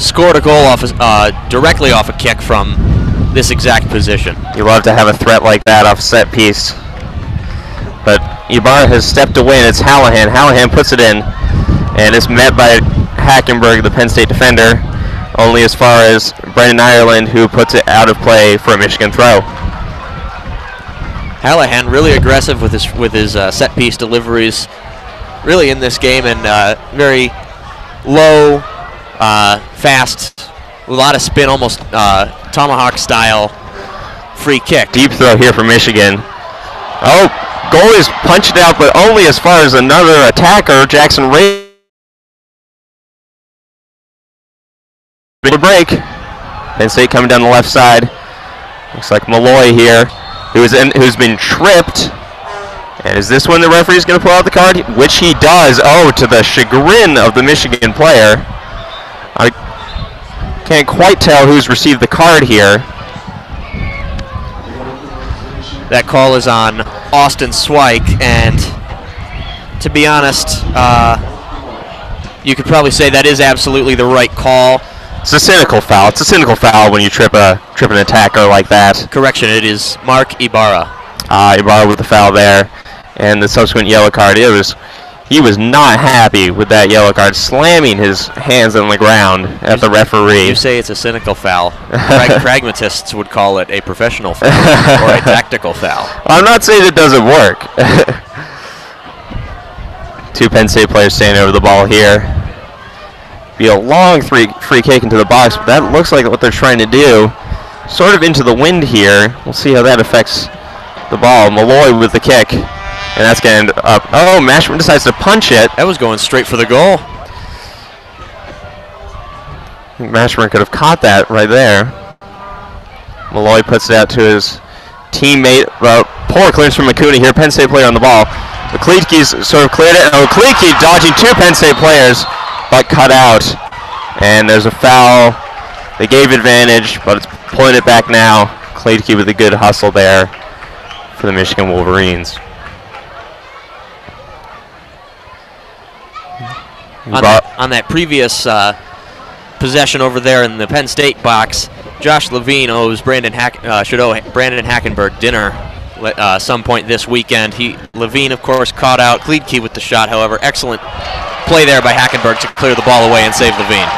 scored a goal directly off a kick from this exact position. You love to have a threat like that off a set piece. But Ibarra has stepped away, and it's Hallahan. Hallahan puts it in, and it's met by Hackenberg, the Penn State defender, only as far as Brendan Ireland, who puts it out of play for a Michigan throw. Hallahan really aggressive with his set piece deliveries, really in this game, and very low, fast, a lot of spin, almost tomahawk style free kick. Deep throw here for Michigan. Goalie's punched out, but only as far as another attacker, Jackson Ray. Big break. Penn State coming down the left side. Looks like Malloy here, who's been tripped. And is this when the referee's going to pull out the card? Which he does. To the chagrin of the Michigan player. I can't quite tell who's received the card here. That call is on Austin Swike, and to be honest, You could probably say that is absolutely the right call. It's a cynical foul. It's a cynical foul when you trip an attacker like that. Correction, it is Mark Ibarra. Ibarra with the foul there, and the subsequent yellow card. He was not happy with that yellow card, slamming his hands on the ground at the referee. You say it's a cynical foul. Pragmatists would call it a professional foul or a tactical foul. I'm not saying it doesn't work. 2 Penn State players standing over the ball here. Be a long free kick into the box, but that looks like what they're trying to do. Sort of into the wind here. We'll see how that affects the ball. Malloy with the kick, and that's going to end up. Oh, Mashburn decides to punch it. That was going straight for the goal. I think Mashburn could have caught that right there. Malloy puts it out to his teammate. Poor clearance from Makuni here. Penn State player on the ball. McCleatkey's sort of cleared it. Oh, McCleatkey dodging 2 Penn State players, but cut out. And there's a foul. They gave advantage, but it's pulling it back now. McCleatkey with a good hustle there for the Michigan Wolverines. On that previous possession over there in the Penn State box, Josh Levine should owe Brandon Hackenberg dinner at some point this weekend. Levine, of course, caught out Kleedke with the shot. However, excellent play there by Hackenberg to clear the ball away and save Levine.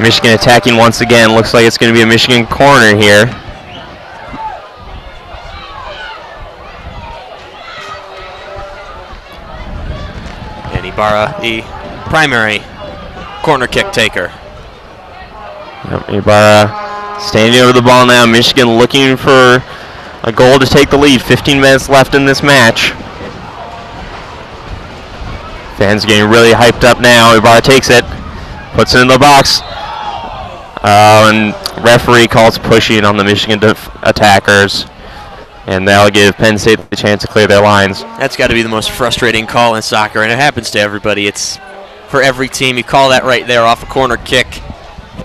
Michigan attacking once again. Looks like it's going to be a Michigan corner here. And Ibarra, the primary corner kick taker. Yep, Ibarra standing over the ball now. Michigan looking for a goal to take the lead. 15 minutes left in this match. Fans getting really hyped up now. Ibarra takes it, puts it in the box. And referee calls pushing on the Michigan attackers. And that'll give Penn State the chance to clear their lines. That's got to be the most frustrating call in soccer, and it happens to everybody. It's for every team. You call that right there off a corner kick.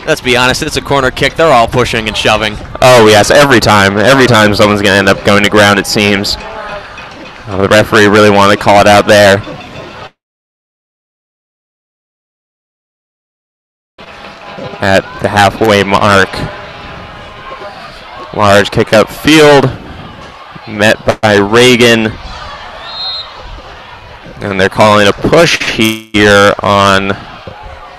Let's be honest, it's a corner kick. They're all pushing and shoving. Oh, yes, every time. Every time someone's going to end up going to ground, it seems. The referee really wanted to call it out there. At the halfway mark. Large kick up field. Met by Reagan. And they're calling a push here on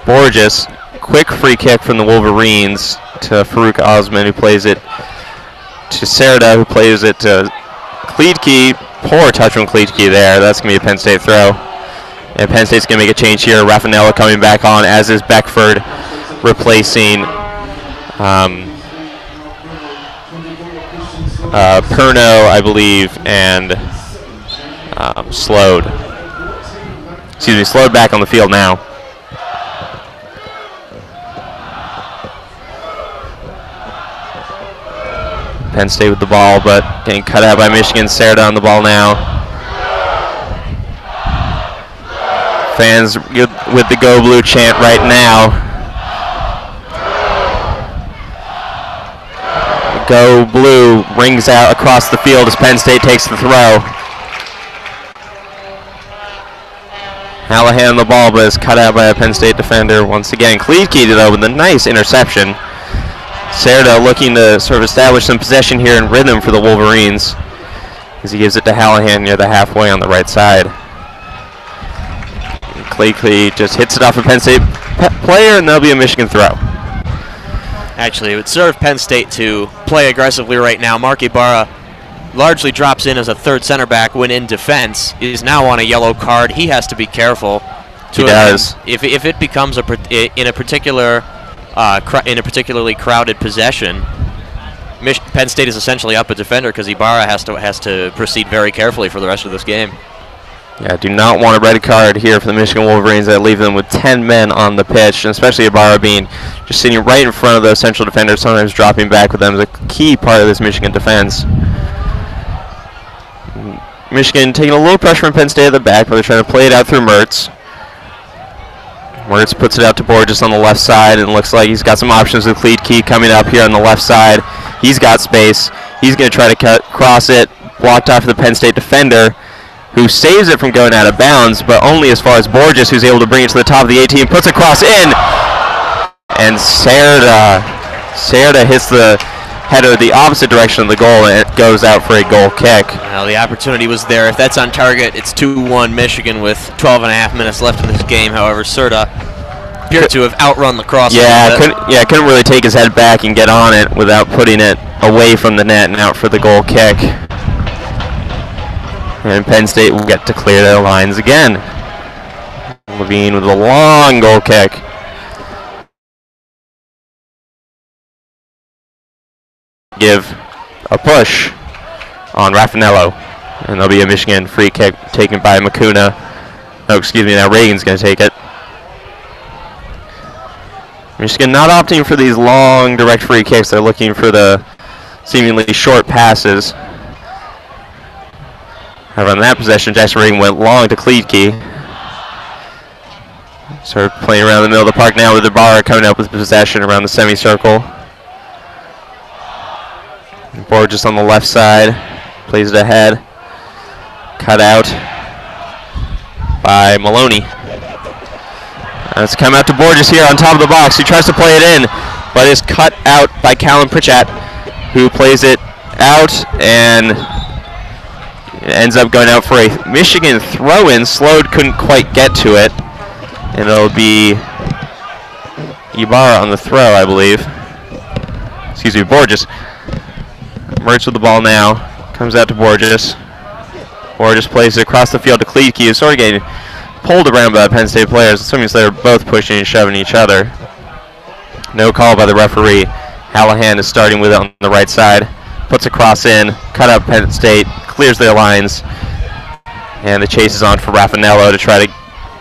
Borges. Quick free kick from the Wolverines to Farouk Osman, who plays it to Serda, who plays it to Kleedke. Poor touch from Kleedke there. That's going to be a Penn State throw. And Penn State's going to make a change here. Raffanello coming back on, as is Beckford, replacing Perno, I believe, and Slode. Excuse me, Slode back on the field now. Penn State with the ball, but getting cut out by Michigan. Serda on the ball now. Fans with the Go Blue chant right now. Go Blue rings out across the field as Penn State takes the throw. Hallahan on the ball, but is cut out by a Penn State defender once again. Kleedke, though, with a nice interception. Serda looking to sort of establish some possession here and rhythm for the Wolverines as he gives it to Hallahan near the halfway on the right side. Kleedke just hits it off a Penn State player, and there'll be a Michigan throw. Actually, it would serve Penn State to play aggressively right now. Mark Ibarra largely drops in as a third center back when in defense. Is now on a yellow card. He has to be careful. He does. If it becomes in a particularly crowded possession, Penn State is essentially up a defender because Ibarra has to proceed very carefully for the rest of this game. Yeah, do not want a red card here for the Michigan Wolverines. That leave them with 10 men on the pitch, and especially Ibarra being just sitting right in front of those central defenders, sometimes dropping back with them is a key part of this Michigan defense. Michigan taking a little pressure from Penn State at the back, but they're trying to play it out through Mertz. Mertz puts it out to Borges on the left side, and looks like he's got some options with Kleedke coming up here on the left side. He's got space. He's going to try to cross it, blocked off the Penn State defender, who saves it from going out of bounds, but only as far as Borges, who's able to bring it to the top of the 18, puts a cross in, and Cerda hits the header the opposite direction of the goal, and it goes out for a goal kick. Well, the opportunity was there. If that's on target, it's 2-1 Michigan with 12 and a half minutes left in this game. However, Cerda appeared to have outrun the cross. Couldn't really take his head back and get on it without putting it away from the net and out for the goal kick. And Penn State will get to clear their lines again. Levine with a long goal kick. Give a push on Raffanello, and there'll be a Michigan free kick taken by Makuna. Oh, excuse me, now Reagan's going to take it. Michigan not opting for these long direct free kicks. They're looking for the seemingly short passes. However, on that possession, Jackson Reagan went long to Kleedke. Started playing around the middle of the park now with the bar coming up with possession around the semicircle. Borges on the left side, plays it ahead. Cut out by Maloney. It's come out to Borges here on top of the box. He tries to play it in, but is cut out by Callum Pritchett, who plays it out and ends up going out for a Michigan throw-in. Slode couldn't quite get to it, and it'll be Ibarra on the throw, I believe. Excuse me, Borges. Mertz with the ball now. Comes out to Borges. Borges plays it across the field to Kleedke, who's sort of getting pulled around by the Penn State players. Assuming they're both pushing and shoving each other. No call by the referee. Hallahan is starting with it on the right side. Puts a cross in. Cut out Penn State. Clears their lines. And the chase is on for Raffanello to try to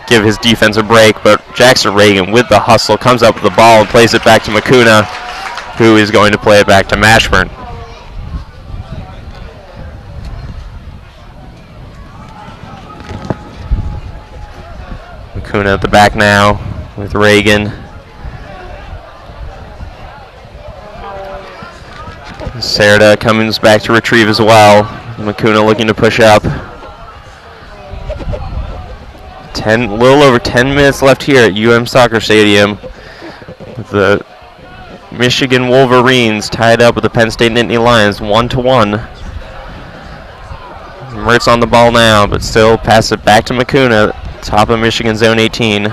give his defense a break. But Jackson Reagan with the hustle comes up with the ball and plays it back to Makuna, who is going to play it back to Mashburn. Makuna at the back now with Reagan. Cerda comes back to retrieve as well. Makuna looking to push up. A little over 10 minutes left here at UM Soccer Stadium, with the Michigan Wolverines tied up with the Penn State Nittany Lions 1-1. Mertz on the ball now, but still pass it back to Makuna, top of Michigan zone 18.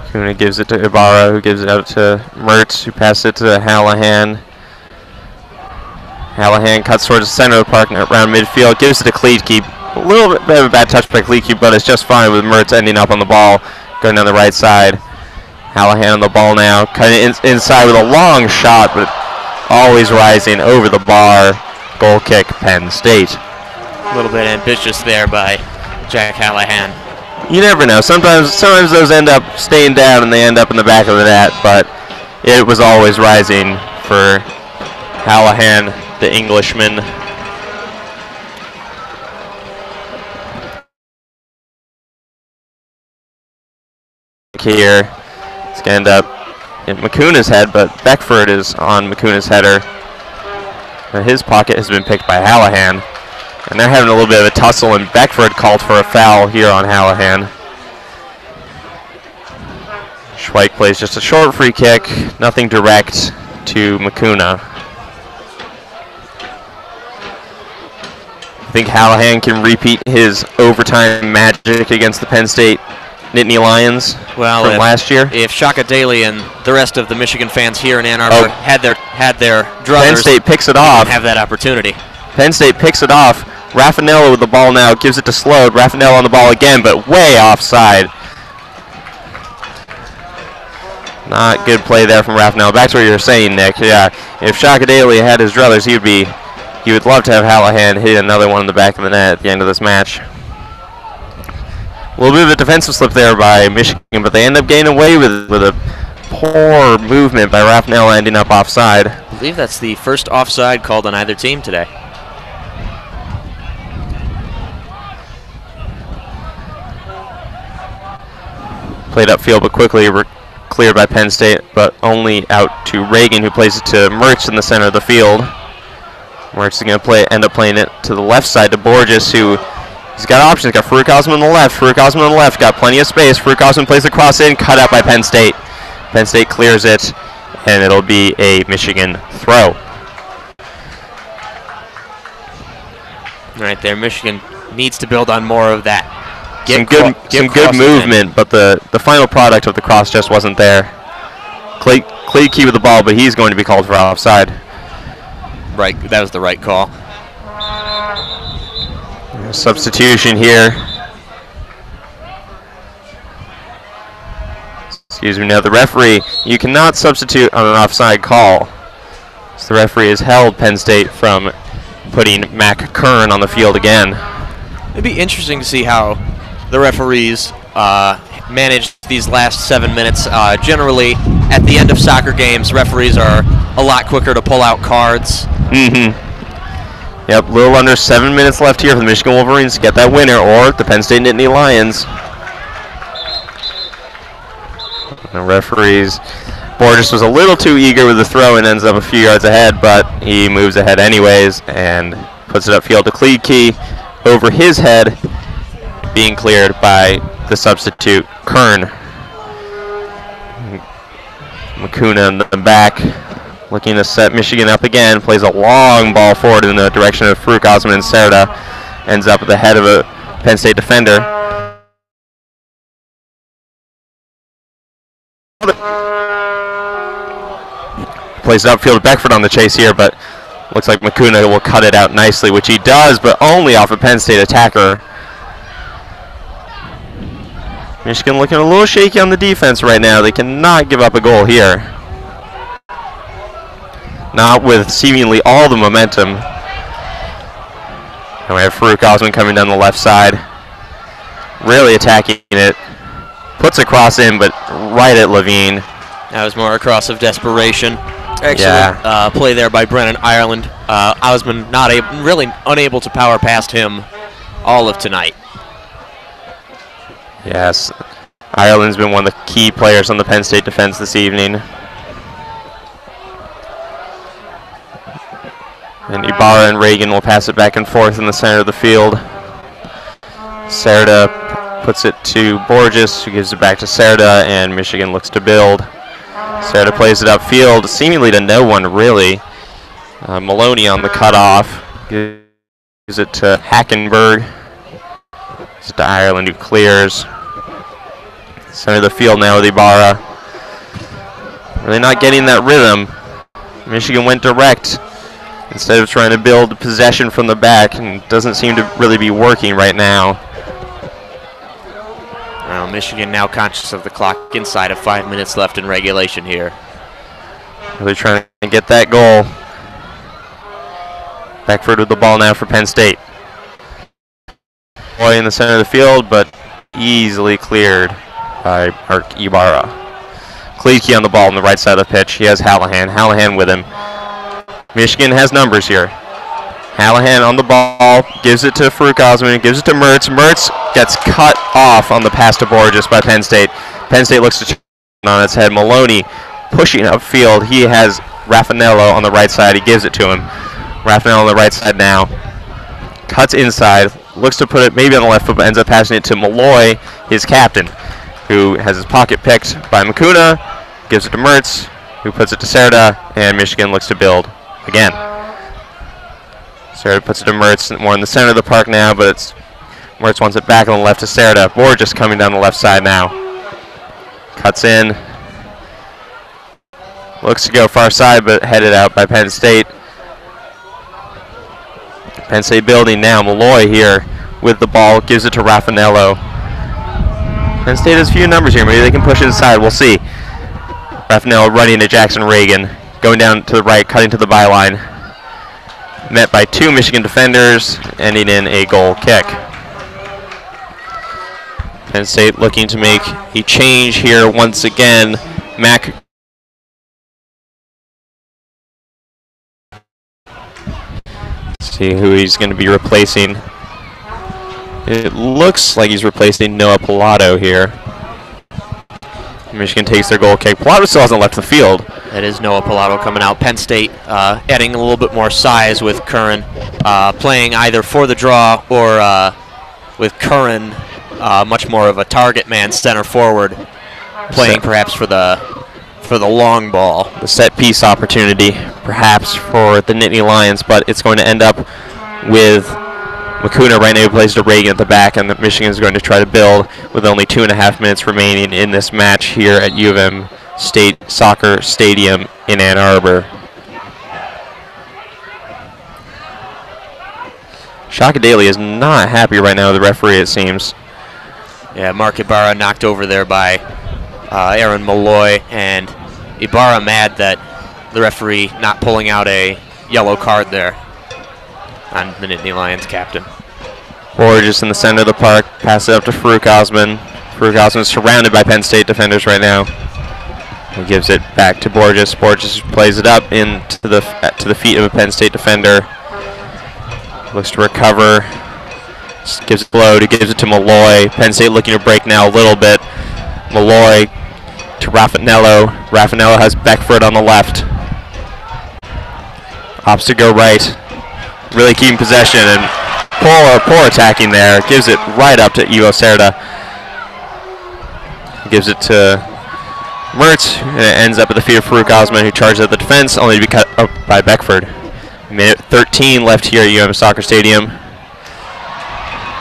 Makuna gives it to Ibarra, who gives it out to Mertz, who passes it to Hallahan. Hallahan cuts towards the center of the park around midfield, gives it to Kleedke. A little bit of a bad touch by Kleedke, but it's just fine with Mertz ending up on the ball, going down the right side. Hallahan on the ball now, cutting inside with a long shot, but always rising over the bar. Goal kick, Penn State. A little bit ambitious there by Jack Hallahan. You never know. Sometimes those end up staying down and they end up in the back of the net, but it was always rising for Hallahan, the Englishman. Here, it's going to end up in Makuna's head, but Beckford is on Makuna's header. His pocket has been picked by Hallahan, and they're having a little bit of a tussle, and Beckford called for a foul here on Hallahan. Schweik plays just a short free kick, nothing direct to Makuna. I think Hallahan can repeat his overtime magic against the Penn State Nittany Lions from last year. If Shaka Daly and the rest of the Michigan fans here in Ann Arbor had their druthers, Penn State picks it off. Have that opportunity. Penn State picks it off. Raffanello with the ball now, gives it to Slode. Raffanello on the ball again, but way offside. Not good play there from Raffanello. Back to what you were saying, Nick. Yeah, if Shaka Daly had his druthers, he would love to have Hallahan hit another one in the back of the net at the end of this match. A little bit of a defensive slip there by Michigan, but they end up getting away with a poor movement by Raffanello ending up offside. I believe that's the first offside called on either team today. Played upfield, but quickly cleared by Penn State, but only out to Reagan, who plays it to Mertz in the center of the field. Mertz is going to end up playing it to the left side to Borges, who he's got options. Got Farouk Osman on the left. Farouk Osman on the left. Got plenty of space. Farouk Osman plays the cross in. Cut out by Penn State. Penn State clears it, and it'll be a Michigan throw. Right there, Michigan needs to build on more of that. Some good movement, but the final product of the cross just wasn't there. Clay Key with the ball, but he's going to be called for offside. Right, that was the right call. Substitution here. Excuse me, now the referee, you cannot substitute on an offside call. So the referee has held Penn State from putting Mac Kern on the field again. It'd be interesting to see how the referees managed these last 7 minutes. Generally, at the end of soccer games, referees are a lot quicker to pull out cards. Yep, a little under 7 minutes left here for the Michigan Wolverines to get that winner, or the Penn State Nittany Lions. The referees, Borges was a little too eager with the throw and ends up a few yards ahead, but he moves ahead anyways and puts it upfield to Key over his head, being cleared by the substitute Kern. Makuna in the back, looking to set Michigan up again, plays a long ball forward in the direction of Farouk Osman and Serda, ends up at the head of a Penn State defender. Plays it upfield to Beckford on the chase here, but looks like Makuna will cut it out nicely, which he does, but only off a Penn State attacker. Michigan looking a little shaky on the defense right now. They cannot give up a goal here. Not with seemingly all the momentum. And we have Farouk Osman coming down the left side. Really attacking it. Puts a cross in, but right at Levine. That was more a cross of desperation. Excellent play there by Brennan Ireland. Osman really unable to power past him all of tonight. Yes, Ireland's been one of the key players on the Penn State defense this evening. And Ibarra and Reagan will pass it back and forth in the center of the field. Serda puts it to Borges, who gives it back to Serda, and Michigan looks to build. Serda plays it upfield, seemingly to no one, really. Maloney on the cutoff. Gives it to Hackenberg. Gives it to Ireland, who clears. Center of the field now with Ibarra. Really not getting that rhythm. Michigan went direct instead of trying to build possession from the back, and doesn't seem to really be working right now. Well, Michigan now conscious of the clock, inside of 5 minutes left in regulation here. Really trying to get that goal. Beckford with the ball now for Penn State. Boy in the center of the field, but easily cleared by Mark Ibarra. Kleedke on the ball on the right side of the pitch. He has Hallahan. Hallahan with him. Michigan has numbers here. Hallahan on the ball, gives it to Farouk Osman, gives it to Mertz. Mertz gets cut off on the pass to Borges by Penn State. Penn State looks to turn on its head. Maloney pushing upfield. He has Raffanello on the right side. He gives it to him. Raffanello on the right side now. Cuts inside. Looks to put it maybe on the left foot, but ends up passing it to Malloy, his captain, who has his pocket picked by Makuna. Gives it to Mertz, who puts it to Serda, and Michigan looks to build again. Serda puts it to Mertz, more in the center of the park now, but Mertz wants it back on the left to Serda. Borges coming down the left side now. Cuts in. Looks to go far side, but headed out by Penn State. Penn State building now. Malloy here with the ball. Gives it to Raffanello. Penn State has a few numbers here. Maybe they can push it inside. We'll see. Raffanello running to Jackson Reagan. Going down to the right, cutting to the byline. Met by two Michigan defenders, ending in a goal kick. Penn State looking to make a change here once again. Mac. See who he's going to be replacing. It looks like he's replacing Noah Pilato here. Michigan takes their goal kick. Pilato still hasn't left the field. That is Noah Pilato coming out. Penn State adding a little bit more size with Curran playing either for the draw or with Curran much more of a target man center forward, playing perhaps for the long ball. The set piece opportunity perhaps for the Nittany Lions, but it's going to end up with Lacuna right now, who plays to Reagan at the back, and Michigan is going to try to build with only 2.5 minutes remaining in this match here at U of M State Soccer Stadium in Ann Arbor. Shaka Daly is not happy right now with the referee, it seems. Yeah, Mark Ibarra knocked over there by Aaron Malloy, and Ibarra mad that the referee not pulling out a yellow card there on the Nittany Lions captain. Borges in the center of the park, pass it up to Farouk Osman. Farouk Osman is surrounded by Penn State defenders right now. He gives it back to Borges. Borges plays it up into to the feet of a Penn State defender. Looks to recover. Gives it low. He gives it to Malloy. Penn State looking to break now a little bit. Malloy to Raffanello. Raffanello has Beckford on the left. Opts to go right. Really keeping possession, and poor attacking there. Gives it right up to Ivo Cerda. Gives it to Mertz, and it ends up at the feet of Farouk Osman, who charges at the defense, only to be cut up by Beckford. Minute 13 left here at UM Soccer Stadium.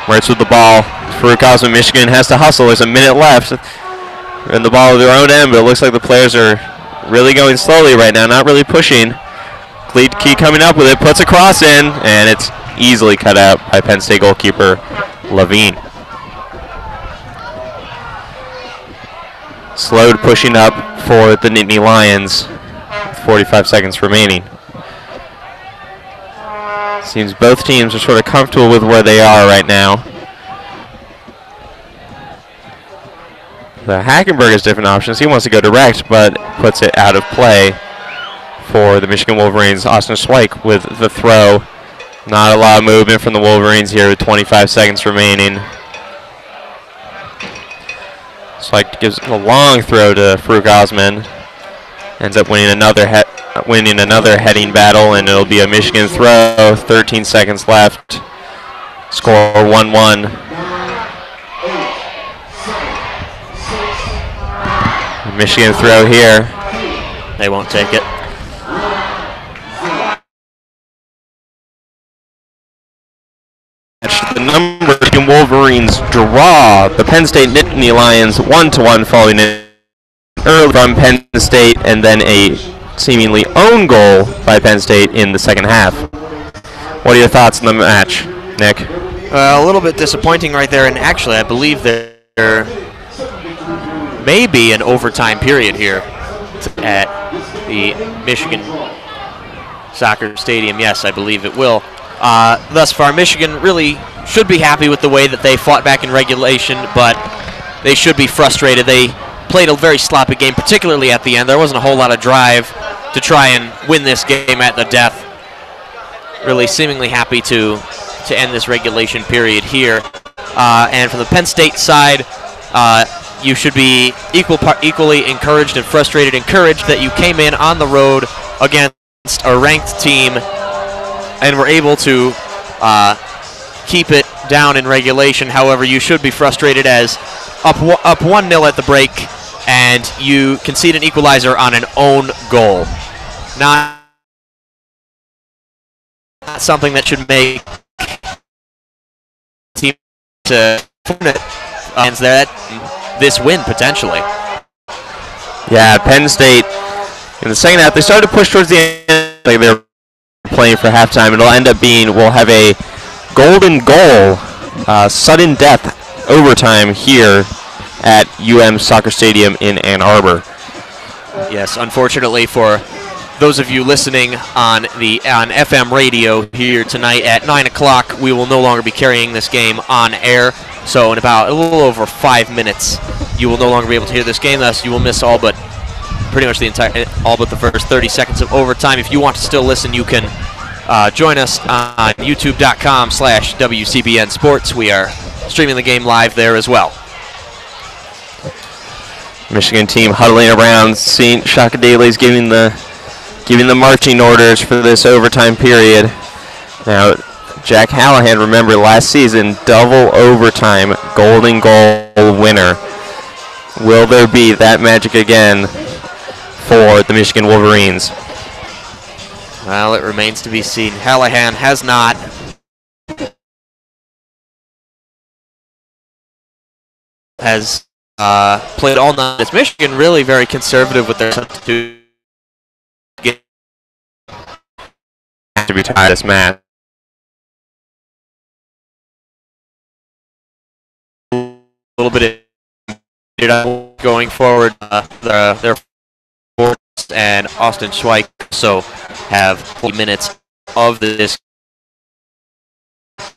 Mertz with the ball. Farouk Osman, Michigan has to hustle. There's a minute left. And the ball at their own end, but it looks like the players are really going slowly right now, not really pushing. Lead Key coming up with it, puts a cross in, and it's easily cut out by Penn State goalkeeper Levine. Slowed pushing up for the Nittany Lions, 45 seconds remaining. Seems both teams are sort of comfortable with where they are right now. The Hackenberg has different options. He wants to go direct, but puts it out of play for the Michigan Wolverines. Austin Schweik with the throw. Not a lot of movement from the Wolverines here with 25 seconds remaining. Schweik gives a long throw to Farouk Osman. Ends up winning another heading battle, and it'll be a Michigan throw. 13 seconds left. Score 1-1. Michigan throw here. They won't take it. The number Michigan Wolverines draw the Penn State Nittany Lions 1-1 following an early from Penn State and then a seemingly own goal by Penn State in the second half. What are your thoughts on the match, Nick? A little bit disappointing right there, and actually I believe there may be an overtime period here at the Michigan Soccer Stadium. Yes, I believe it will. Thus far, Michigan really should be happy with the way that they fought back in regulation, but they should be frustrated. They played a very sloppy game, particularly at the end. There wasn't a whole lot of drive to try and win this game at the death. Really seemingly happy to end this regulation period here. And from the Penn State side, you should be equally encouraged and frustrated. Encouraged that you came in on the road against a ranked team and were able to keep it down in regulation. However, you should be frustrated as up 1-0 at the break, and you concede an equalizer on an own goal. Not something that should make team to ends there this win potentially. Yeah, Penn State in the second half they started to push towards the end. Like they're playing for halftime. It'll end up being we'll have a golden goal, sudden death overtime here at UM Soccer Stadium in Ann Arbor. Yes, unfortunately for those of you listening on FM radio here tonight at 9 o'clock, we will no longer be carrying this game on air. So in about a little over 5 minutes, you will no longer be able to hear this game. Thus, you will miss all but pretty much all but the first 30 seconds of overtime. If you want to still listen, you can join us on youtube.com/WCBN Sports. We are streaming the game live there as well. Michigan team huddling around. St. Shaka Daly's giving the marching orders for this overtime period. Now, Jack Hallahan, remember last season, double overtime golden goal winner. Will there be that magic again for the Michigan Wolverines? Well, it remains to be seen. Hallahan has not. Has played all night. It's Michigan really very conservative with their substitute. To be tied this match. A little bit going forward. Their Forrest and Austin Schweik also have 40 minutes of this.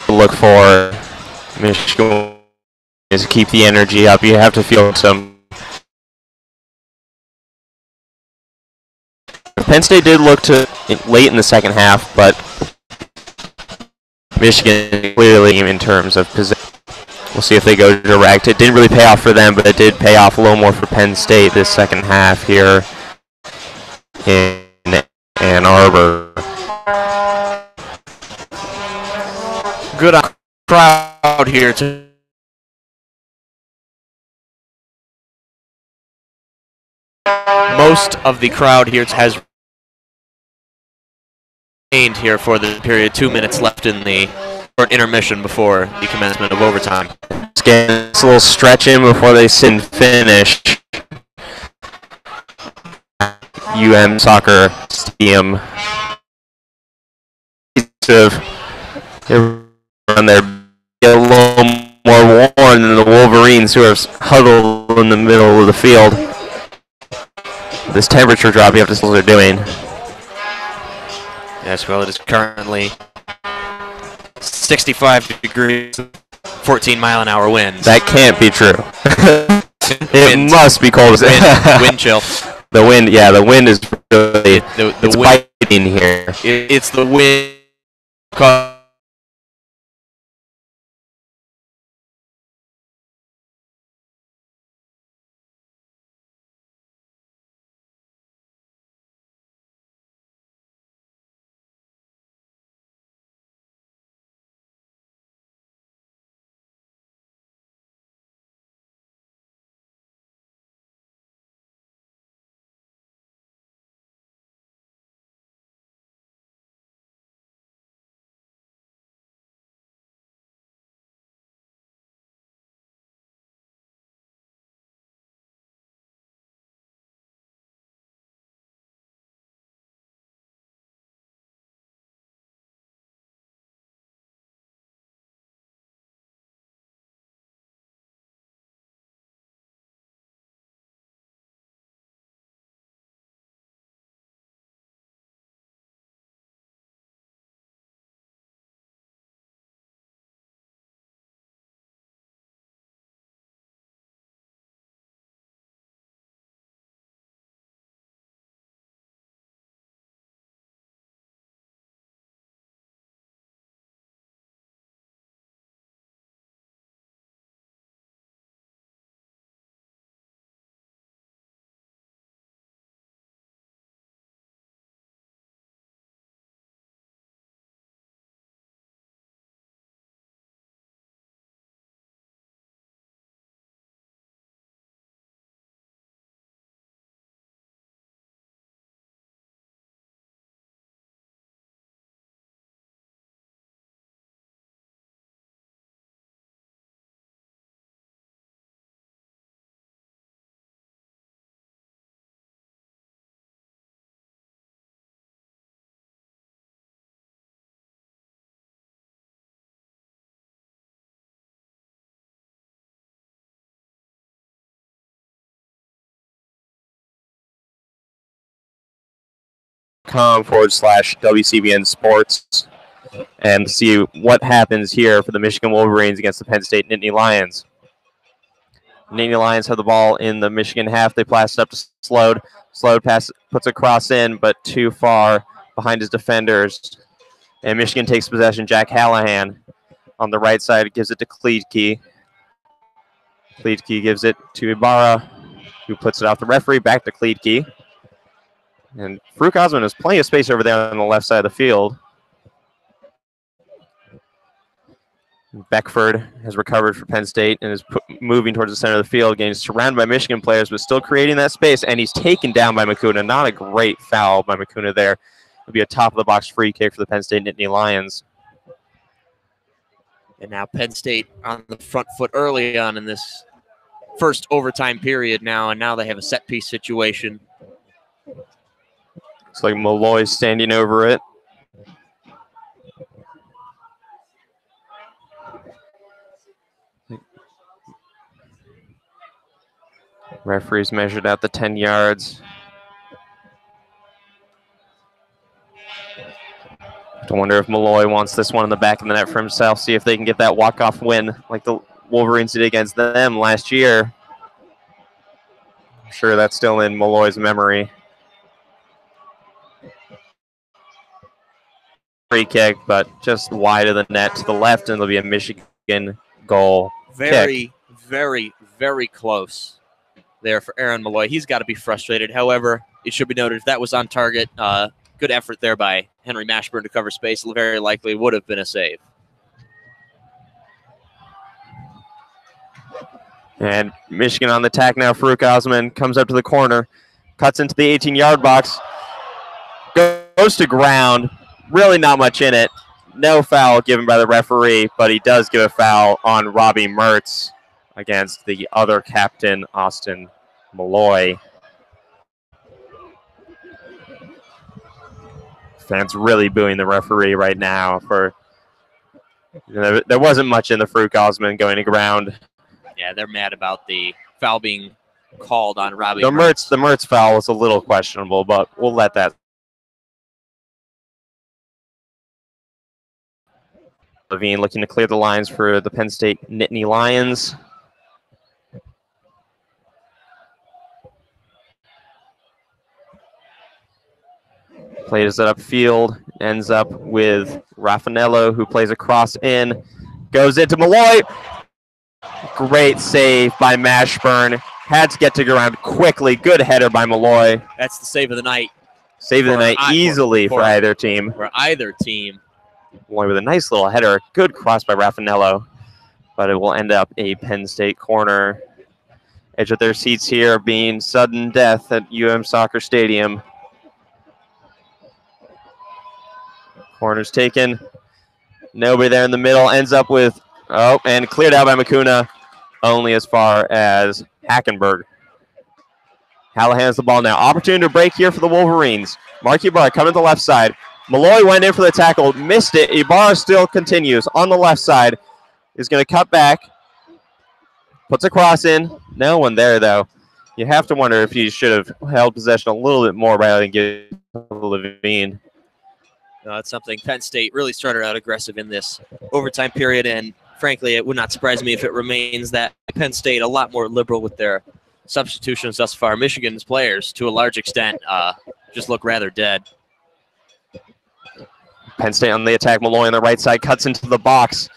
Look for Michigan is to keep the energy up. You have to feel some. Penn State did look to late in the second half, but Michigan clearly in terms of position. We'll see if they go direct. It didn't really pay off for them, but it did pay off a little more for Penn State this second half here in Ann Arbor. Good crowd here too. Most of the crowd here has remained here for the period. 2 minutes left in the intermission before the commencement of overtime. Let's get a little stretch in before they sit and finish. UM Soccer Stadium. On there, get a little more worn than the Wolverines, who are huddled in the middle of the field. This temperature drop, you have to see what they're doing. Yes, well, it is currently 65 degrees, 14-mile-an-hour winds. That can't be true. It must be cold. Wind chill. The wind, yeah, the wind is really the wind biting here. It's the wind. .com/WCBN Sports and see what happens here for the Michigan Wolverines against the Penn State Nittany Lions. Nittany Lions have the ball in the Michigan half. They pass it up to Slode. Slode pass puts a cross in, but too far behind his defenders. And Michigan takes possession. Jack Hallahan on the right side gives it to Kleedke. Kleedke gives it to Ibarra. who puts it off the referee, back to Kleedke. And Farouk Osman has plenty of space over there on the left side of the field. Beckford has recovered for Penn State and is moving towards the center of the field, getting surrounded by Michigan players, but still creating that space, and he's taken down by Makuna. Not a great foul by Makuna there. It'll be a top-of-the-box free kick for the Penn State Nittany Lions. And now Penn State on the front foot early on in this first overtime period now, and now they have a set-piece situation. Looks like Malloy's standing over it. Referees measured out the 10 yards. I wonder if Malloy wants this one in the back of the net for himself, see if they can get that walk-off win like the Wolverines did against them last year. I'm sure that's still in Malloy's memory. Free kick, but just wide of the net to the left, and it'll be a Michigan goal. Very, very close there for Aaron Malloy. He's got to be frustrated. However, it should be noted if that was on target, good effort there by Henry Mashburn to cover space. Very likely would have been a save. And Michigan on the attack now. Farouk Osman comes up to the corner, cuts into the 18-yard box, goes to ground. Really not much in it. No foul given by the referee, but he does give a foul on Robbie Mertz against the other captain, Austin Malloy. Fans really booing the referee right now for, there wasn't much in the Farouk Osman going to ground. Yeah, they're mad about the foul being called on Robbie Mertz. The Mertz foul was a little questionable, but we'll let that. Levine looking to clear the lines for the Penn State Nittany Lions. Plays it upfield, ends up with Raffanello, who plays a cross in, goes into Malloy. Great save by Mashburn. Had to get to ground quickly. Good header by Malloy. That's the save of the night. Save of the night easily for either team. For either team. Malloy with a nice little header. Good cross by Raffanello. But it will end up a Penn State corner. Edge of their seats here being sudden death at Soccer Stadium. Corner's taken. Nobody there in the middle. Ends up with, and cleared out by Makuna. Only as far as Hackenberg. Hallahan's the ball now. Opportunity to break here for the Wolverines. Mark Ibarra coming to the left side. Malloy went in for the tackle. Missed it. Ibarra still continues on the left side. Is going to cut back. Puts a cross in. No one there, though. You have to wonder if he should have held possession a little bit more rather than give it to Levine. It's something Penn State really started out aggressive in this overtime period, and frankly, it would not surprise me if it remains that Penn State a lot more liberal with their substitutions thus far. Michigan's players, to a large extent, just look rather dead. Penn State on the attack. Malloy on the right side cuts into the box.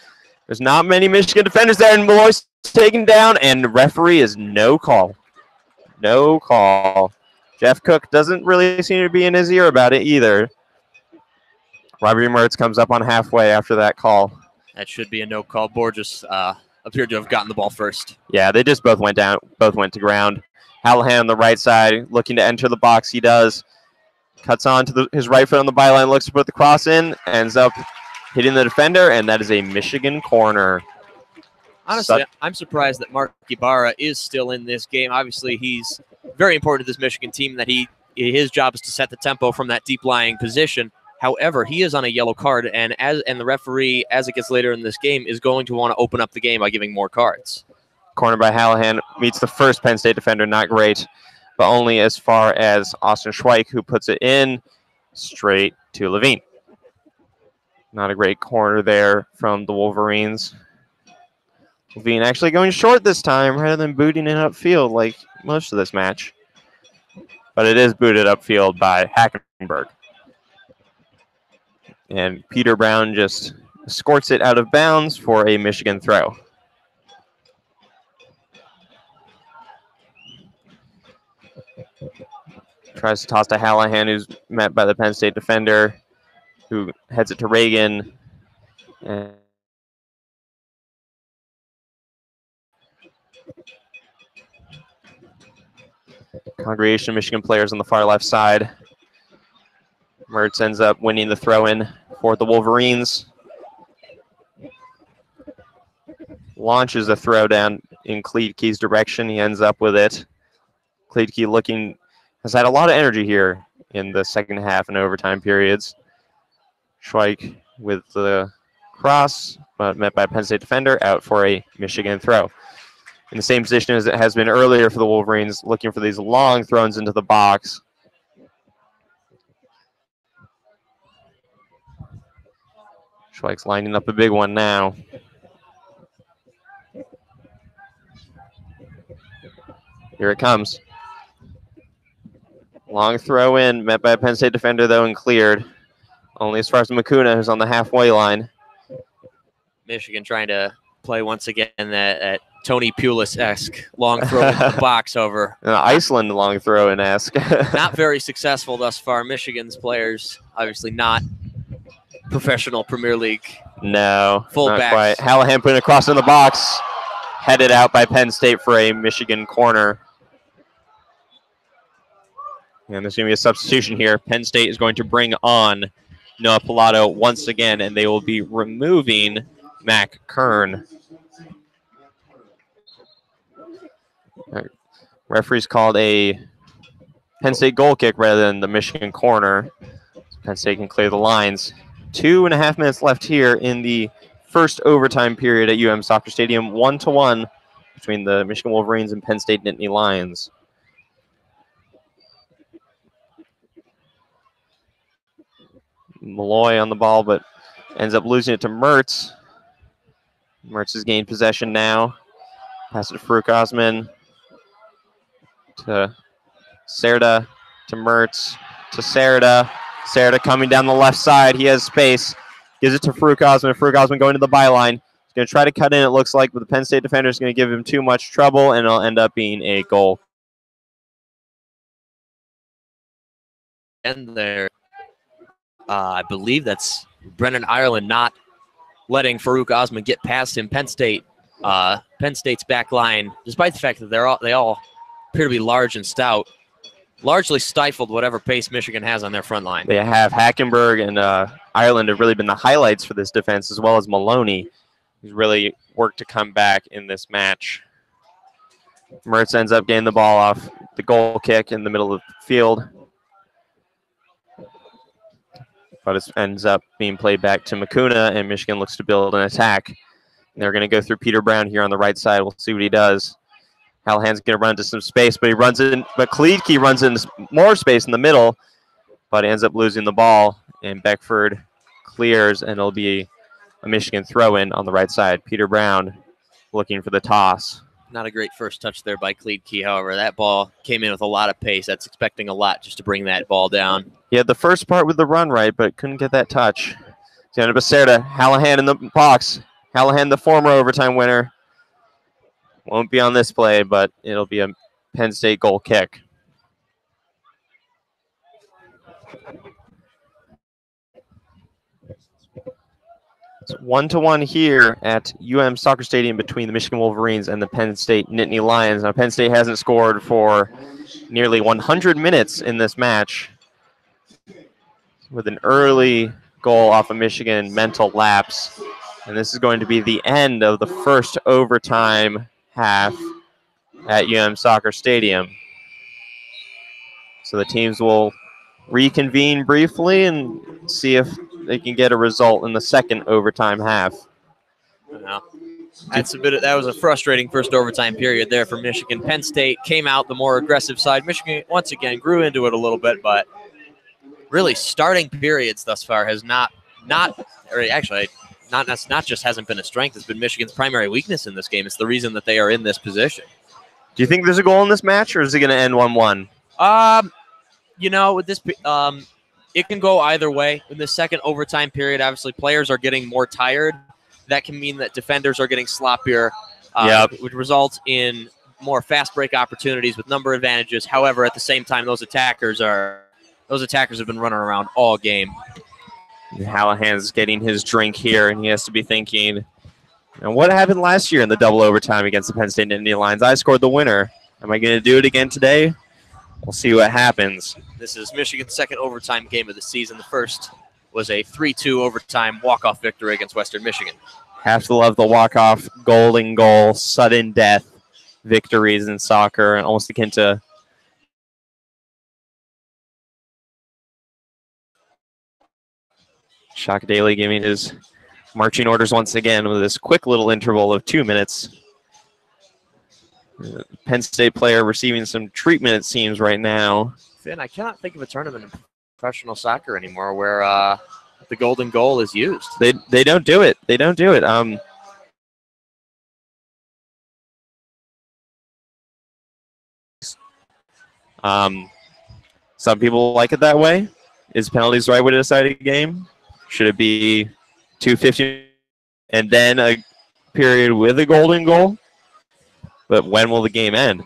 There's not many Michigan defenders there, and Malloy's taken down, and the referee is no call. No call. Jeff Cook doesn't really seem to be in his ear about it either. Robbie Mertz comes up on halfway after that call. That should be a no call. Borges appeared to have gotten the ball first. Yeah, they just both went down, both went to ground. Hallahan on the right side, looking to enter the box. He does. Cuts on to his right foot on the byline, looks to put the cross in, ends up hitting the defender, and that is a Michigan corner. Honestly, I'm surprised that Mark Ibarra is still in this game. Obviously, he's very important to this Michigan team, that his job is to set the tempo from that deep-lying position. However, he is on a yellow card, and the referee, as it gets later in this game, is going to want to open up the game by giving more cards. Corner by Hallahan meets the first Penn State defender, not great, but only as far as Austin Schweik, who puts it in straight to Levine. Not a great corner there from the Wolverines. Levine actually going short this time rather than booting it upfield like most of this match. But it is booted upfield by Hackenberg. And Peter Brown just escorts it out of bounds for a Michigan throw. Tries to toss to Hallahan, who's met by the Penn State defender, who heads it to Reagan. And congregation of Michigan players on the far left side. Mertz ends up winning the throw-in for the Wolverines. Launches a throw down in Kleedke's direction. He ends up with it. Kleedke has had a lot of energy here in the second half and overtime periods. Schweik with the cross, but met by a Penn State defender, out for a Michigan throw. In the same position as it has been earlier for the Wolverines, looking for these long throws into the box. Schweik's lining up a big one now. Here it comes. Long throw in, met by a Penn State defender, though, and cleared. Only as far as Makuna, who's on the halfway line. Michigan trying to play once again that Tony Pulis-esque long throw into the box over. Iceland long throw in esque. Not very successful thus far. Michigan's players, obviously not professional Premier League. No, fullbacks. Not quite. Hallahan putting a cross in the box. Headed out by Penn State for a Michigan corner. And there's going to be a substitution here. Penn State is going to bring on Noah Pilato once again, and they will be removing Mac Kern. Referees called a Penn State goal kick rather than the Michigan corner. Penn State can clear the lines. 2.5 minutes left here in the first overtime period at UM Soccer Stadium. 1-1 between the Michigan Wolverines and Penn State Nittany Lions. Malloy on the ball, but ends up losing it to Mertz. Mertz has gained possession now. Pass it to Farouk Osman. To Serda. To Mertz. To Serda. Serda coming down the left side. He has space. Gives it to Farouk Osman. Farouk Osman going to the byline. He's going to try to cut in, it looks like, but the Penn State defender is going to give him too much trouble, and it'll end up being a goal. And there. I believe that's Brennan Ireland not letting Farouk Osman get past him. Penn State's back line, despite the fact that they all appear to be large and stout, largely stifled whatever pace Michigan has on their front line. They have Hackenberg and Ireland have really been the highlights for this defense, as well as Maloney, who's really worked to come back in this match. Mertz ends up getting the ball off the goal kick in the middle of the field. But it ends up being played back to Makuna, and Michigan looks to build an attack. And they're going to go through Peter Brown here on the right side. We'll see what he does. Hallahan's going to run into some space, but Kleedke runs into more space in the middle, but ends up losing the ball, and Beckford clears, and it'll be a Michigan throw-in on the right side. Peter Brown looking for the toss. Not a great first touch there by Kleedke, however. That ball came in with a lot of pace. That's expecting a lot just to bring that ball down. He had the first part with the run right, but couldn't get that touch. Down to Becerra. Hallahan in the box. Hallahan, the former overtime winner. Won't be on this play, but it'll be a Penn State goal kick. It's 1-1 here at UM Soccer Stadium between the Michigan Wolverines and the Penn State Nittany Lions. Now, Penn State hasn't scored for nearly 100 minutes in this match, with an early goal off a Michigan mental lapse. And this is going to be the end of the first overtime half at UM Soccer Stadium. So the teams will reconvene briefly and see if they can get a result in the second overtime half. Well, that was a frustrating first overtime period there for Michigan. Penn State came out the more aggressive side. Michigan, once again, grew into it a little bit, but really starting periods thus far has not just hasn't been a strength. It's been Michigan's primary weakness in this game. It's the reason that they are in this position. Do you think there's a goal in this match, or is it going to end 1-1? With this, it can go either way. In the second overtime period, obviously players are getting more tired. That can mean that defenders are getting sloppier, which results in more fast break opportunities with number advantages. However, at the same time, those attackers have been running around all game. Hallahan's getting his drink here, and he has to be thinking, and what happened last year in the double overtime against the Penn State Nittany Lions? I scored the winner. Am I going to do it again today? We'll see what happens. This is Michigan's second overtime game of the season. The first was a 3-2 overtime walk-off victory against Western Michigan. Have to love the walk-off, golden goal, sudden death victories in soccer, and almost akin to Shock Daly giving his marching orders once again with this quick little interval of 2 minutes. Penn State player receiving some treatment, it seems, right now. Finn, I cannot think of a tournament in professional soccer anymore where the golden goal is used. They don't do it. They don't do it. Some people like it that way. Is penalties the right way to decide a game? Should it be 250 and then a period with a golden goal? But when will the game end?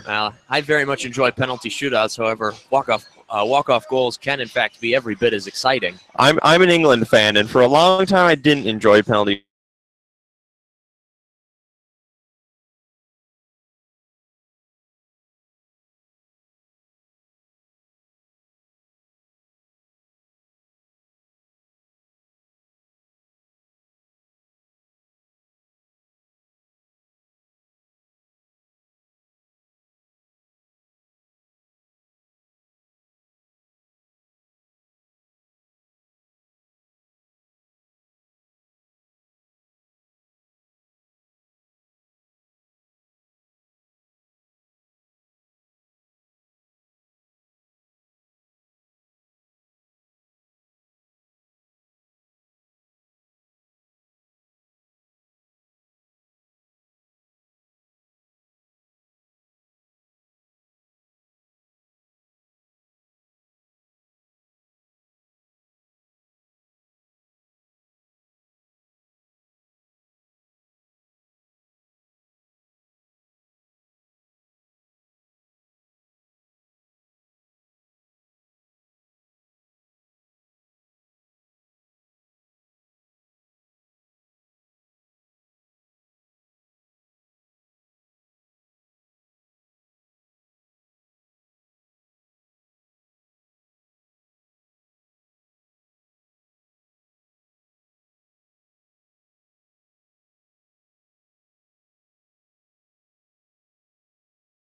Well, I very much enjoy penalty shootouts. However, walk-off goals can, in fact, be every bit as exciting. I'm an England fan, and for a long time I didn't enjoy penalty.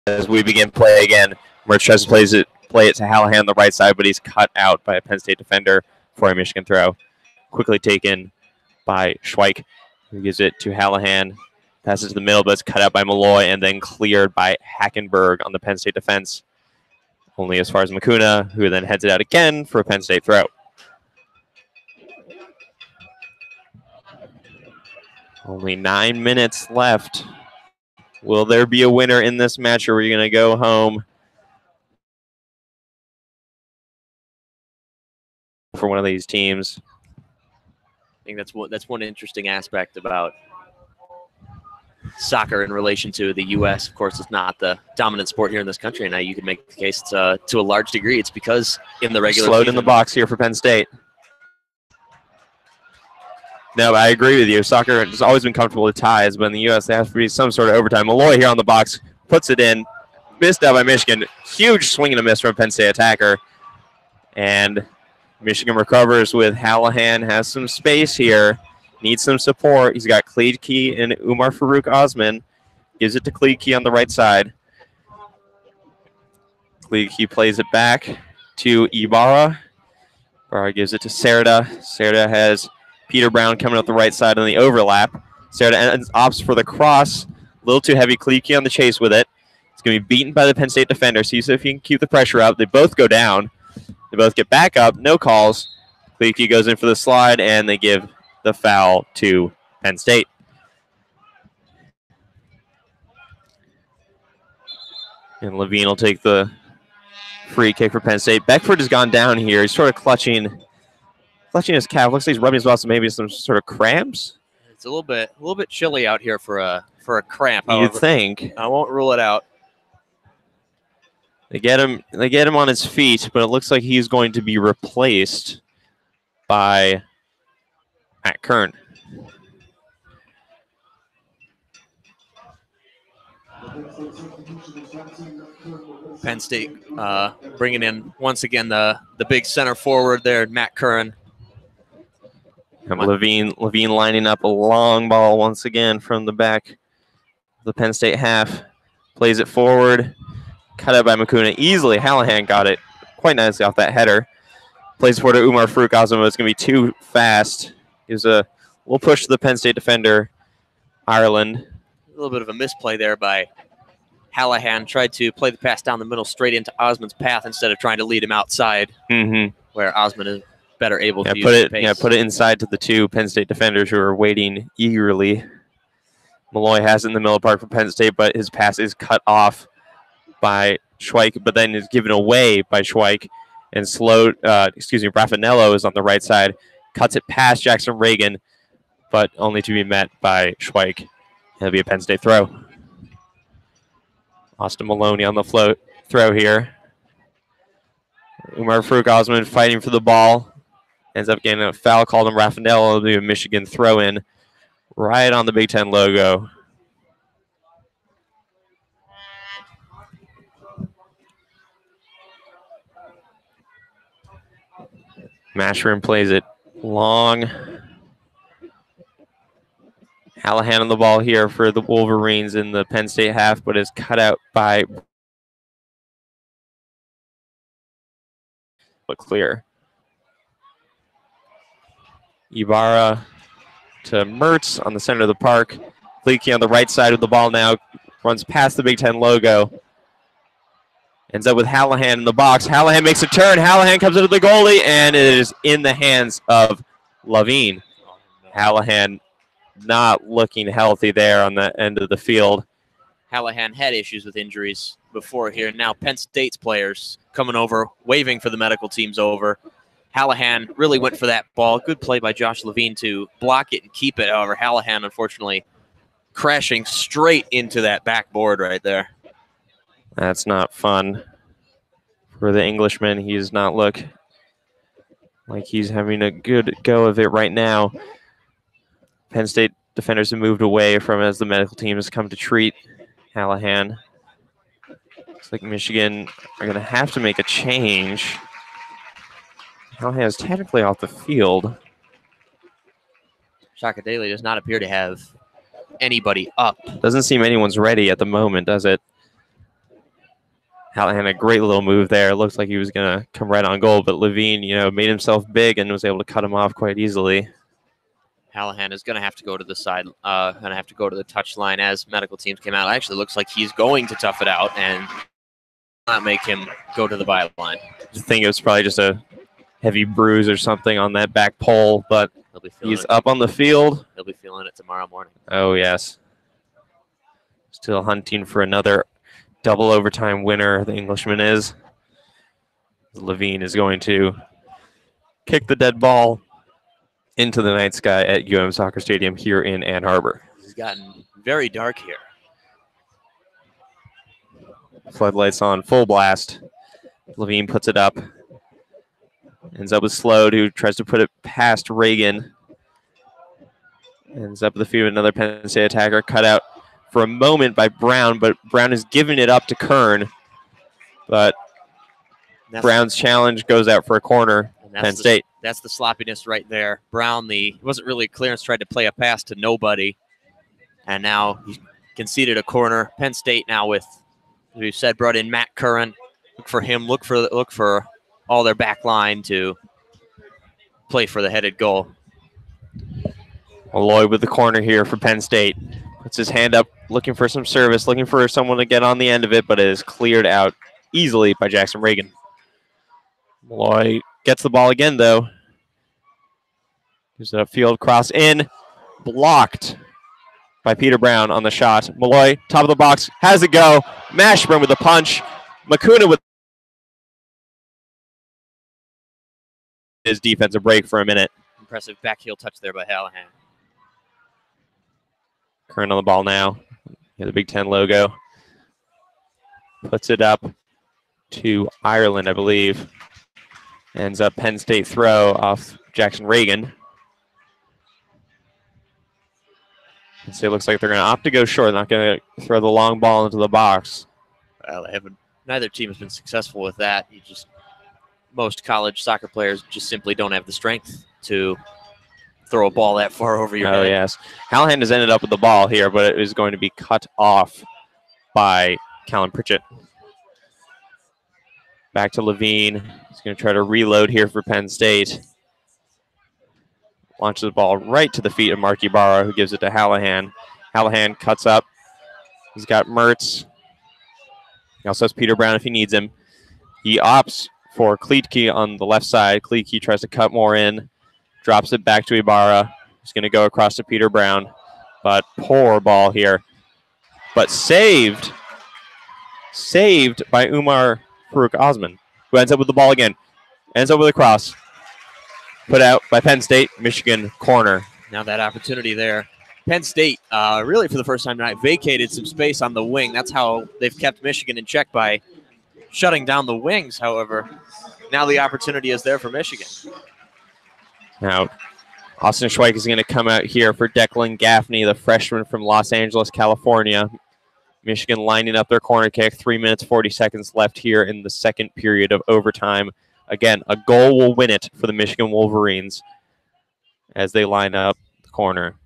As we begin play again, Merch tries to play it to Hallahan on the right side, but he's cut out by a Penn State defender for a Michigan throw. Quickly taken by Schweik, who gives it to Hallahan. Passes to the middle, but it's cut out by Malloy and then cleared by Hackenberg on the Penn State defense. Only as far as Makuna, who then heads it out again for a Penn State throw. Only 9 minutes left. Will there be a winner in this match, or are we going to go home for one of these teams? I think that's one interesting aspect about soccer in relation to the U.S. Of course, it's not the dominant sport here in this country, and now you could make the case to a large degree it's because in the regular slowed season, in the box here for Penn State. No, I agree with you. Soccer has always been comfortable with ties, but in the U.S. there has to be some sort of overtime. Malloy here on the box puts it in. Missed out by Michigan. Huge swing and a miss from a Penn State attacker. And Michigan recovers with Hallahan. Has some space here. Needs some support. He's got Kleedke and Umar Farouk Osman. Gives it to Kleedke on the right side. Kleedke plays it back to Ibarra. Ibarra gives it to Serda. Serda has Peter Brown coming up the right side on the overlap. Serda opts for the cross. A little too heavy. Kleedke on the chase with it. It's going to be beaten by the Penn State defender. See if he can keep the pressure up. They both go down. They both get back up. No calls. Kleedke goes in for the slide, and they give the foul to Penn State. And Levine will take the free kick for Penn State. Beckford has gone down here. He's sort of clutching his calf. Looks like he's rubbing his muscle, maybe some sort of cramps. It's a little bit chilly out here for a cramp. You'd However, think. I won't rule it out. They get him on his feet, but it looks like he's going to be replaced by Matt Kern. Penn State bringing in once again the big center forward there, Matt Curran. And Levine lining up a long ball once again from the back of the Penn State half. Plays it forward. Cut out by Makuna easily. Hallahan got it quite nicely off that header. Plays forward to Umar Farouk Azam. It's going to be too fast. Gives a little push to the Penn State defender, Ireland. A little bit of a misplay there by Hallahan. Tried to play the pass down the middle straight into Osman's path instead of trying to lead him outside, where Osman is better able to use the pace. Yeah, put it inside to the two Penn State defenders who are waiting eagerly. Malloy has it in the middle of the park for Penn State, but his pass is cut off by Schweik, but then is given away by Schweik. And Raffanello is on the right side, cuts it past Jackson Reagan, but only to be met by Schweik. It'll be a Penn State throw. Austin Maloney on the throw here. Umar Farouk Osman fighting for the ball. Ends up getting a foul called on Raffanello. It'll be a Michigan throw-in right on the Big Ten logo. Mashburn plays it long. Hallahan on the ball here for the Wolverines in the Penn State half, but is cut out by but clear. Ibarra to Mertz on the center of the park. Leaky on the right side of the ball now. Runs past the Big Ten logo. Ends up with Hallahan in the box. Hallahan makes a turn. Hallahan comes into the goalie, and it is in the hands of Levine. Hallahan not looking healthy there on the end of the field. Hallahan had issues with injuries before here. Now Penn State's players coming over, waving for the medical teams over. Hallahan really went for that ball. Good play by Josh Levine to block it and keep it. However, Hallahan, unfortunately, crashing straight into that backboard right there. That's not fun for the Englishman. He does not look like he's having a good go of it right now. Penn State defenders have moved away from as the medical team has come to treat Hallahan. Looks like Michigan are going to have to make a change. Hallahan is technically off the field. Shaka Daly does not appear to have anybody up. Doesn't seem anyone's ready at the moment, does it? Hallahan, a great little move there. Looks like he was going to come right on goal, but Levine, made himself big and was able to cut him off quite easily. Hallahan is going to have to go to the side, going to have to go to the touch line as medical teams came out. It actually looks like he's going to tough it out and not make him go to the byline. I think it was probably just a heavy bruise or something on that back pole, but he's up on the field. He'll be feeling it tomorrow morning. Oh, yes. Still hunting for another double overtime winner, the Englishman is. Levine is going to kick the dead ball into the night sky at UM Soccer Stadium here in Ann Arbor. It's gotten very dark here. Floodlights on full blast. Levine puts it up. Ends up with Slode, who tries to put it past Reagan. Ends up with the feet of another Penn State attacker. Cut out for a moment by Brown, but Brown is giving it up to Kern. But Brown's challenge goes out for a corner. Penn State. That's the sloppiness right there. Brown, wasn't really a clearance, tried to play a pass to nobody. And now he conceded a corner. Penn State now with, as we've said, brought in Matt Curran. Look for him, look for all their back line to play for the headed goal. Lloyd with the corner here for Penn State. Puts his hand up, looking for some service, looking for someone to get on the end of it, but it is cleared out easily by Jackson Reagan. Malloy gets the ball again, though. There's a field cross in. Blocked by Peter Brown on the shot. Malloy, top of the box, has it go. Mashburn with a punch. Makuna with his defensive break for a minute. Impressive back heel touch there by Hallahan. Curran on the ball now. The Big Ten logo. Puts it up to Ireland, I believe. Ends up Penn State throw off Jackson Reagan. And so it looks like they're going to opt to go short. They're not going to throw the long ball into the box. Well, neither team has been successful with that. Most college soccer players just simply don't have the strength to throw a ball that far over your head. Oh, yes. Hallahan has ended up with the ball here, but it is going to be cut off by Callum Pritchett. Back to Levine. He's going to try to reload here for Penn State. Launches the ball right to the feet of Mark Ibarra, who gives it to Hallahan. Hallahan cuts up. He's got Mertz. He also has Peter Brown if he needs him. He opts for Kleitke on the left side. Kleitke tries to cut more in. Drops it back to Ibarra. He's going to go across to Peter Brown. But poor ball here. But saved by Umar Farouk Osman, who ends up with the ball again. Ends up with a cross. Put out by Penn State. Michigan corner. Now that opportunity there. Penn State, really for the first time tonight, vacated some space on the wing. That's how they've kept Michigan in check, by shutting down the wings. However, now the opportunity is there for Michigan. Now, Austin Schweik is going to come out here for Declan Gaffney, the freshman from Los Angeles, California. Michigan lining up their corner kick. 3 minutes, 40 seconds left here in the second period of overtime. Again, a goal will win it for the Michigan Wolverines as they line up the corner.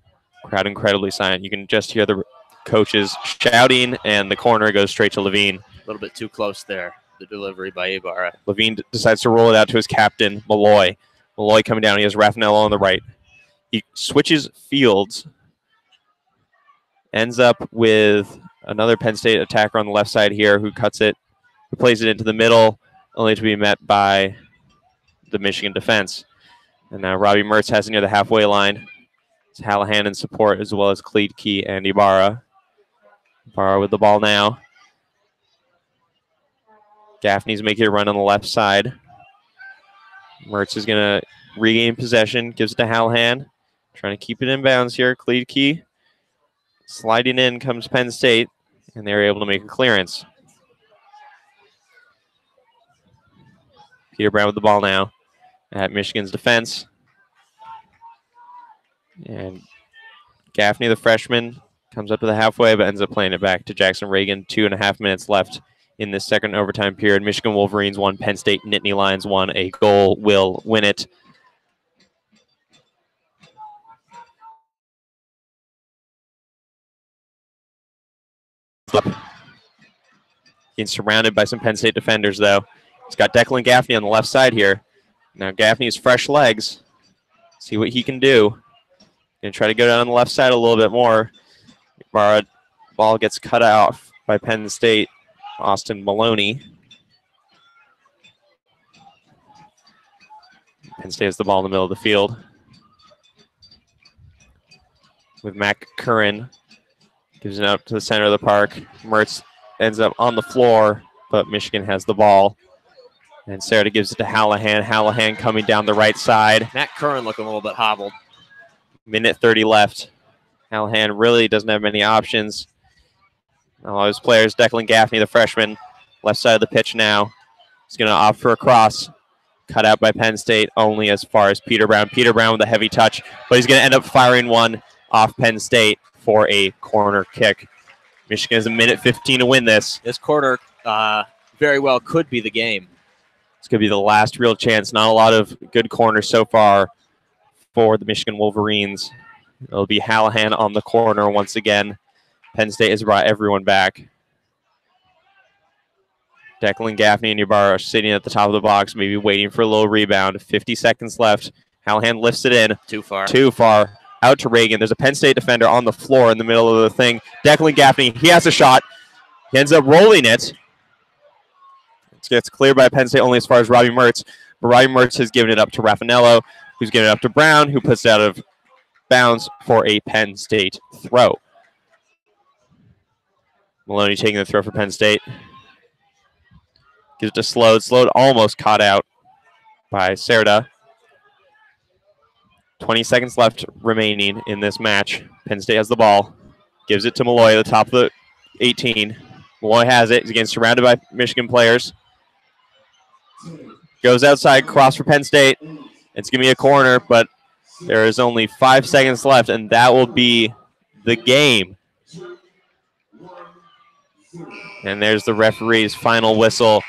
Crowd incredibly silent. You can just hear the coaches shouting, and the corner goes straight to Levine. A little bit too close there, the delivery by Ibarra. Levine decides to roll it out to his captain, Malloy. Malloy coming down. He has Raffanello on the right. He switches fields. Ends up with another Penn State attacker on the left side here who cuts it, who plays it into the middle, only to be met by the Michigan defense. And now Robbie Mertz has it near the halfway line. It's Hallahan in support, as well as Kleitke and Ibarra. Ibarra with the ball now. Gaffney's making a run on the left side. Mertz is going to regain possession, gives it to Hallahan. Trying to keep it in bounds here. Kleitke sliding in comes Penn State, and they're able to make a clearance. Peter Brown with the ball now at Michigan's defense. And Gaffney, the freshman, comes up to the halfway, but ends up playing it back to Jackson Reagan. 2.5 minutes left in this second overtime period. Michigan Wolverines 1, Penn State Nittany Lions 1. A goal will win it. He's surrounded by some Penn State defenders, though. He's got Declan Gaffney on the left side here. Now Gaffney's fresh legs. See what he can do. Going to try to go down on the left side a little bit more. Ball gets cut off by Penn State. Austin Maloney. Penn State has the ball in the middle of the field. With Mac Curran. Gives it up to the center of the park. Mertz ends up on the floor, but Michigan has the ball. And Sarita gives it to Hallahan. Hallahan coming down the right side. Matt Curran looking a little bit hobbled. Minute 30 left. Hallahan really doesn't have many options. All his players, Declan Gaffney, the freshman, left side of the pitch now. He's going to opt for a cross. Cut out by Penn State only as far as Peter Brown. Peter Brown with a heavy touch, but he's going to end up firing one off Penn State for a corner kick. Michigan has a minute 15 to win this. This quarter very well could be the game. It's going to be the last real chance. Not a lot of good corners so far for the Michigan Wolverines. It'll be Hallahan on the corner once again. Penn State has brought everyone back. Declan Gaffney and Ibarra are sitting at the top of the box, maybe waiting for a little rebound. 50 seconds left. Hallahan lifts it in. Too far. Too far. Out to Reagan. There's a Penn State defender on the floor in the middle of the thing. Declan Gaffney, he has a shot. He ends up rolling it. It gets cleared by Penn State only as far as Robbie Mertz. But Robbie Mertz has given it up to Raffanello, who's given it up to Brown, who puts it out of bounds for a Penn State throw. Maloney taking the throw for Penn State. Gives it to Slode. Slode almost caught out by Sarita. 20 seconds left remaining in this match. Penn State has the ball. Gives it to Malloy at the top of the 18. Malloy has it. He's again surrounded by Michigan players. Goes outside, cross for Penn State. It's going to be a corner, but there is only 5 seconds left, and that will be the game. And there's the referee's final whistle.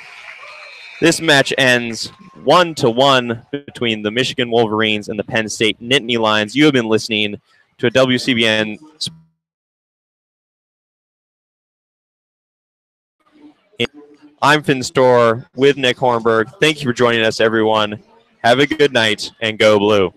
This match ends 1-1 between the Michigan Wolverines and the Penn State Nittany Lions. You have been listening to a WCBN. I'm Finn Storr with Nick Hornberg. Thank you for joining us, everyone. Have a good night, and go blue.